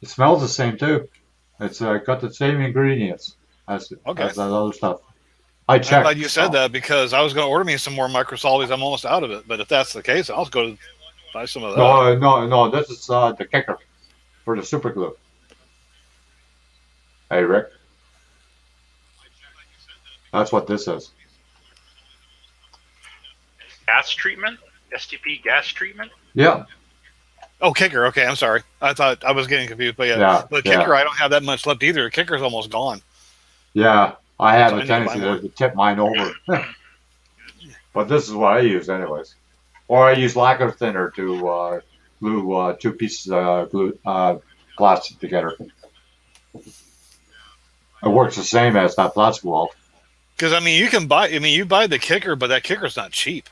Speaker 1: It smells the same too. It's got the same ingredients as
Speaker 4: Okay.
Speaker 1: that other stuff. I
Speaker 4: I'm
Speaker 1: checked.
Speaker 4: glad you said that because I was gonna order me some more microsolids. I'm almost out of it, but if that's the case, I'll go buy some of that.
Speaker 1: No. This is the kicker for the super glue. Hey, Rick. That's what this is.
Speaker 2: gas treatment, STP gas treatment.
Speaker 1: Yeah.
Speaker 4: Oh, kicker. Okay, I'm sorry. I thought I was getting confused, but yeah.
Speaker 1: Yeah.
Speaker 4: But
Speaker 1: yeah.
Speaker 4: kicker, I don't have that much left either. Kicker's almost gone.
Speaker 1: Yeah, I have
Speaker 4: So I
Speaker 1: a
Speaker 4: need to buy
Speaker 1: tendency
Speaker 4: more.
Speaker 1: to tip mine over. But this is what I use anyways. Or I use lacquer thinner to glue two pieces of plastic together. It works the same as that plastic wall.
Speaker 4: Because I mean, you buy the kicker, but that kicker's not cheap.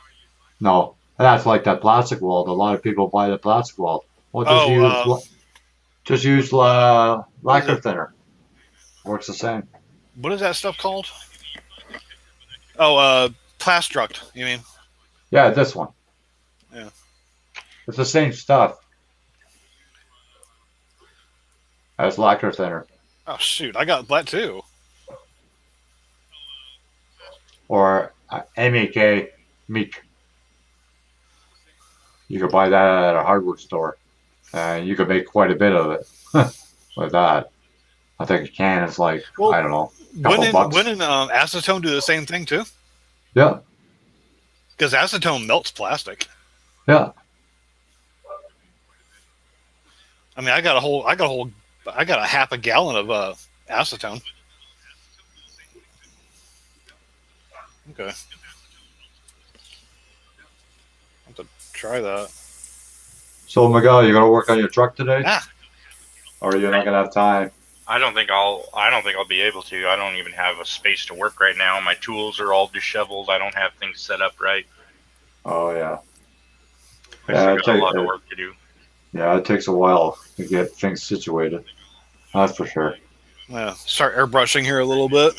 Speaker 1: No, that's like that plastic wall. A lot of people buy the plastic wall. Well, just use lacquer thinner. Works the same.
Speaker 4: What is that stuff called? Oh, Plastruct. You mean?
Speaker 1: Yeah, this one.
Speaker 4: Yeah.
Speaker 1: It's the same stuff as lacquer thinner.
Speaker 4: Oh shoot, I got that too.
Speaker 1: Or MEK Meek. You could buy that at a hardware store, and you could make quite a bit of it with that. I think a can is like
Speaker 4: Well,
Speaker 1: I don't know, a couple bucks.
Speaker 4: Wouldn't acetone do the same thing too?
Speaker 1: Yeah,
Speaker 4: Because acetone melts plastic.
Speaker 1: yeah.
Speaker 4: I mean, I got a half a gallon of acetone. Okay. I'll have to try that.
Speaker 1: So Miguel, you gonna work on your truck today,
Speaker 4: Ah.
Speaker 1: or you're not gonna have time?
Speaker 2: I don't think I'll be able to. I don't even have a space to work right now. My tools are all disheveled. I don't have things set up right.
Speaker 1: Oh yeah,
Speaker 2: I
Speaker 1: Yeah,
Speaker 2: still got a lot of work to do.
Speaker 1: yeah. It takes a while to get things situated. That's for sure.
Speaker 4: Yeah, start airbrushing here a little bit.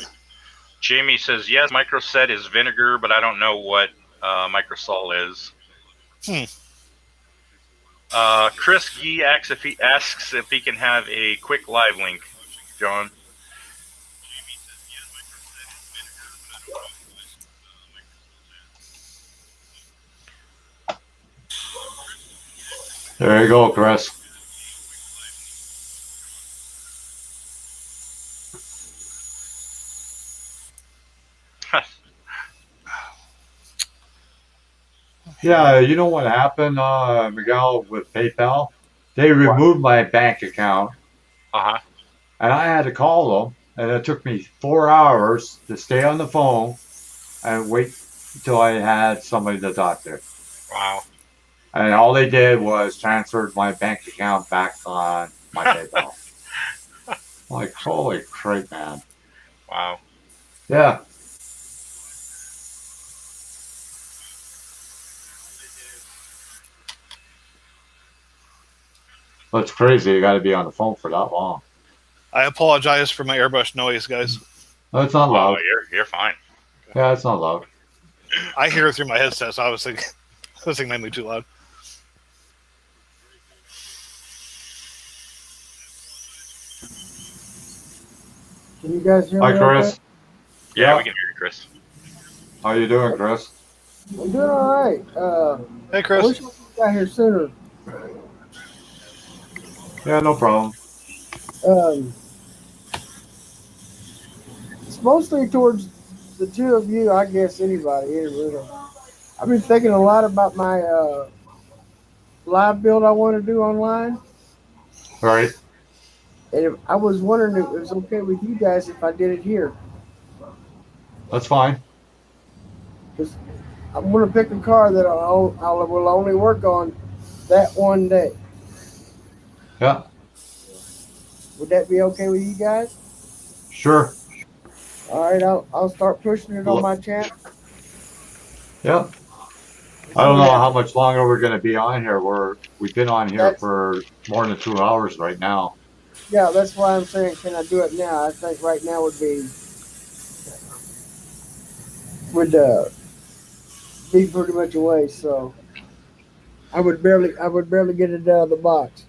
Speaker 2: Jamie says yes, microset is vinegar, but I don't know what microsol is. Chris Gee asks if he can have a quick live link. John.
Speaker 1: There you go, Chris. Yeah, you know what happened, Miguel, with PayPal? They removed my bank account,
Speaker 2: Uh-huh.
Speaker 1: and I had to call them, and it took me 4 hours to stay on the phone and wait until I had somebody to talk to.
Speaker 2: Wow.
Speaker 1: And all they did was transferred my bank account back on my PayPal. Like, holy crap, man.
Speaker 2: Wow.
Speaker 1: Yeah. That's crazy. You got to be on the phone for that long.
Speaker 4: I apologize for my airbrush noise, guys.
Speaker 1: No, it's not
Speaker 2: Oh,
Speaker 1: loud.
Speaker 2: you're fine.
Speaker 1: Yeah, it's not loud.
Speaker 4: I hear it through my headset, so I was thinking this thing might be too loud.
Speaker 7: Can you guys hear
Speaker 1: Hi,
Speaker 7: me?
Speaker 1: Chris.
Speaker 7: Okay?
Speaker 2: Yeah,
Speaker 1: Yeah.
Speaker 2: we can hear you, Chris.
Speaker 1: How you doing, Chris?
Speaker 7: I'm doing all right.
Speaker 4: Hey,
Speaker 7: I
Speaker 4: Chris.
Speaker 7: wish I got here sooner.
Speaker 1: Yeah, no problem.
Speaker 7: Um, it's mostly towards the two of you, I guess. Anybody, really. I've been thinking a lot about my live build I want to do online,
Speaker 1: Right.
Speaker 7: and I was wondering if it was okay with you guys if I did it here,
Speaker 1: That's fine.
Speaker 7: because I'm going to pick a car that I will only work on that one day.
Speaker 1: Yeah,
Speaker 7: Would that be okay with you guys?
Speaker 1: sure.
Speaker 7: All right, I'll start pushing it on my channel.
Speaker 1: Yeah. I don't know how much longer we're going to be on here. We've been on here
Speaker 7: That's
Speaker 1: for more than 2 hours right now.
Speaker 7: Yeah, that's why I'm saying, can I do it now? I think right now would be pretty much a waste. So I would barely get it out of the box.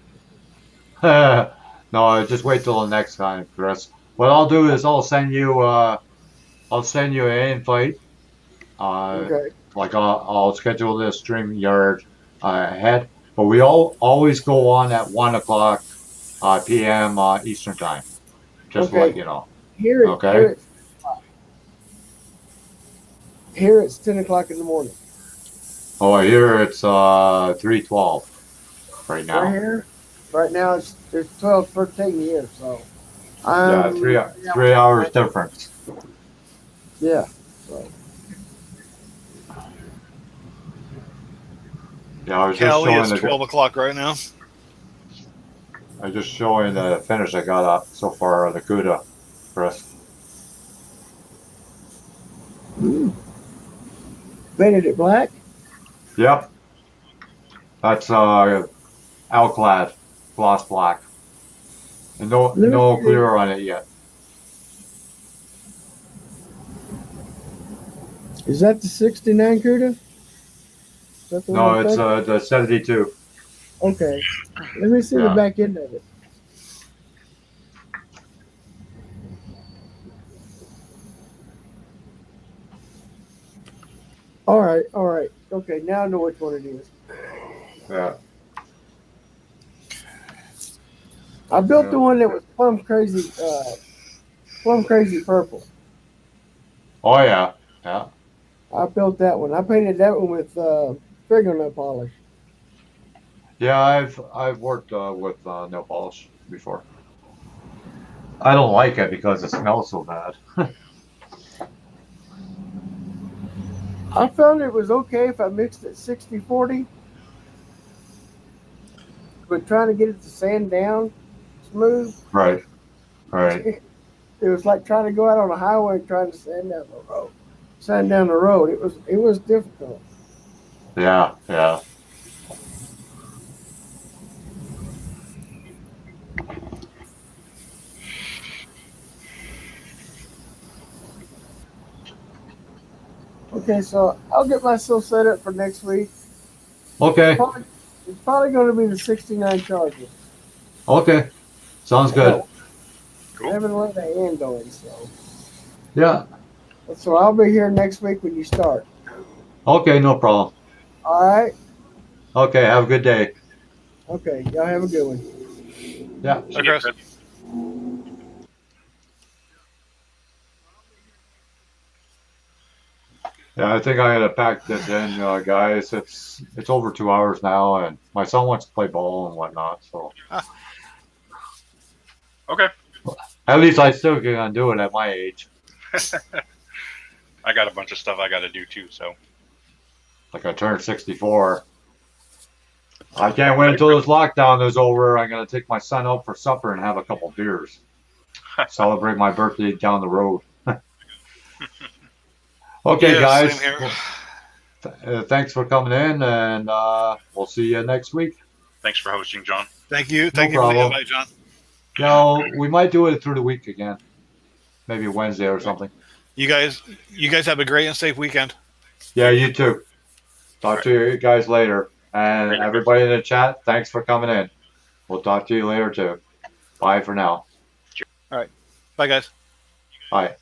Speaker 1: No, just wait till the next time, Chris. What I'll do is I'll send you an invite.
Speaker 7: Okay.
Speaker 1: Like I'll schedule this stream yard ahead, but we all always go on at 1 o'clock p.m. Eastern time. Just to let
Speaker 7: Okay.
Speaker 1: you know.
Speaker 7: Here it
Speaker 1: Okay.
Speaker 7: here it's 10 o'clock in the morning.
Speaker 1: Oh, here it's 3:12 right
Speaker 7: Right
Speaker 1: now.
Speaker 7: here, right now it's 12:13 here. So
Speaker 1: Yeah,
Speaker 7: I'm
Speaker 1: 3 hours difference.
Speaker 7: yeah. So
Speaker 1: Yeah, I was just
Speaker 4: Cali
Speaker 1: showing
Speaker 4: is 12 o'clock right now.
Speaker 1: the finish I got up so far on the Cuda, Chris.
Speaker 7: painted it black.
Speaker 1: Yep, that's Alclad gloss black, and
Speaker 7: Let me
Speaker 1: no
Speaker 7: see.
Speaker 1: clear on it yet.
Speaker 7: Is that the 69 Cuda? Is that the one
Speaker 1: No,
Speaker 7: I'm
Speaker 1: it's
Speaker 7: thinking?
Speaker 1: the 72.
Speaker 7: Okay. Let me see the
Speaker 1: Yeah.
Speaker 7: back end of it. All right. Okay, now I know which one it is.
Speaker 1: Yeah.
Speaker 7: I built the one that was plum crazy purple.
Speaker 1: Oh yeah, yeah.
Speaker 7: I built that one. I painted that one with fingernail polish.
Speaker 1: Yeah, I've worked with nail polish before. I don't like it because it smells so bad.
Speaker 7: I found it was okay if I mixed it 60-40, but trying to get it to sand down smooth,
Speaker 1: Right, right.
Speaker 7: it was like trying to go out on a highway and trying to sand down the road. Sand down the road. It was difficult.
Speaker 1: Yeah, yeah.
Speaker 7: Okay, so I'll get myself set up for next week.
Speaker 1: Okay,
Speaker 7: It's probably going to be the 69 Charger.
Speaker 1: okay. Sounds good.
Speaker 7: I
Speaker 2: Cool.
Speaker 7: haven't let the hand going, so.
Speaker 1: Yeah.
Speaker 7: So I'll be here next week when you start.
Speaker 1: Okay, no problem.
Speaker 7: All right?
Speaker 1: Okay, have a good day.
Speaker 7: Okay, y'all have a good one.
Speaker 1: Yeah.
Speaker 2: See you, Chris.
Speaker 1: Yeah, I think I gotta pack this in, guys. It's over 2 hours now, and my son wants to play ball and whatnot. So
Speaker 2: Okay.
Speaker 1: at least I still can do it at my age.
Speaker 2: I got a bunch of stuff I got to do too. So
Speaker 1: Like I turned 64. I can't wait until this lockdown is over. I'm gonna take my son out for supper and have a couple beers. Celebrate my birthday down the road. Okay,
Speaker 4: Yeah,
Speaker 1: guys.
Speaker 4: same here.
Speaker 1: Thanks for coming in, and we'll see you next week.
Speaker 2: thanks for hosting, John.
Speaker 4: Thank you. Thank you for the
Speaker 1: problem.
Speaker 4: invite, John.
Speaker 1: You know, we might do it through the week again. Maybe Wednesday or something.
Speaker 4: You guys have a great and safe weekend.
Speaker 1: Yeah, you too. Talk to you guys later. And everybody in the chat, thanks for coming in. We'll talk to you later too. Bye for now.
Speaker 4: Bye, guys.
Speaker 1: Bye.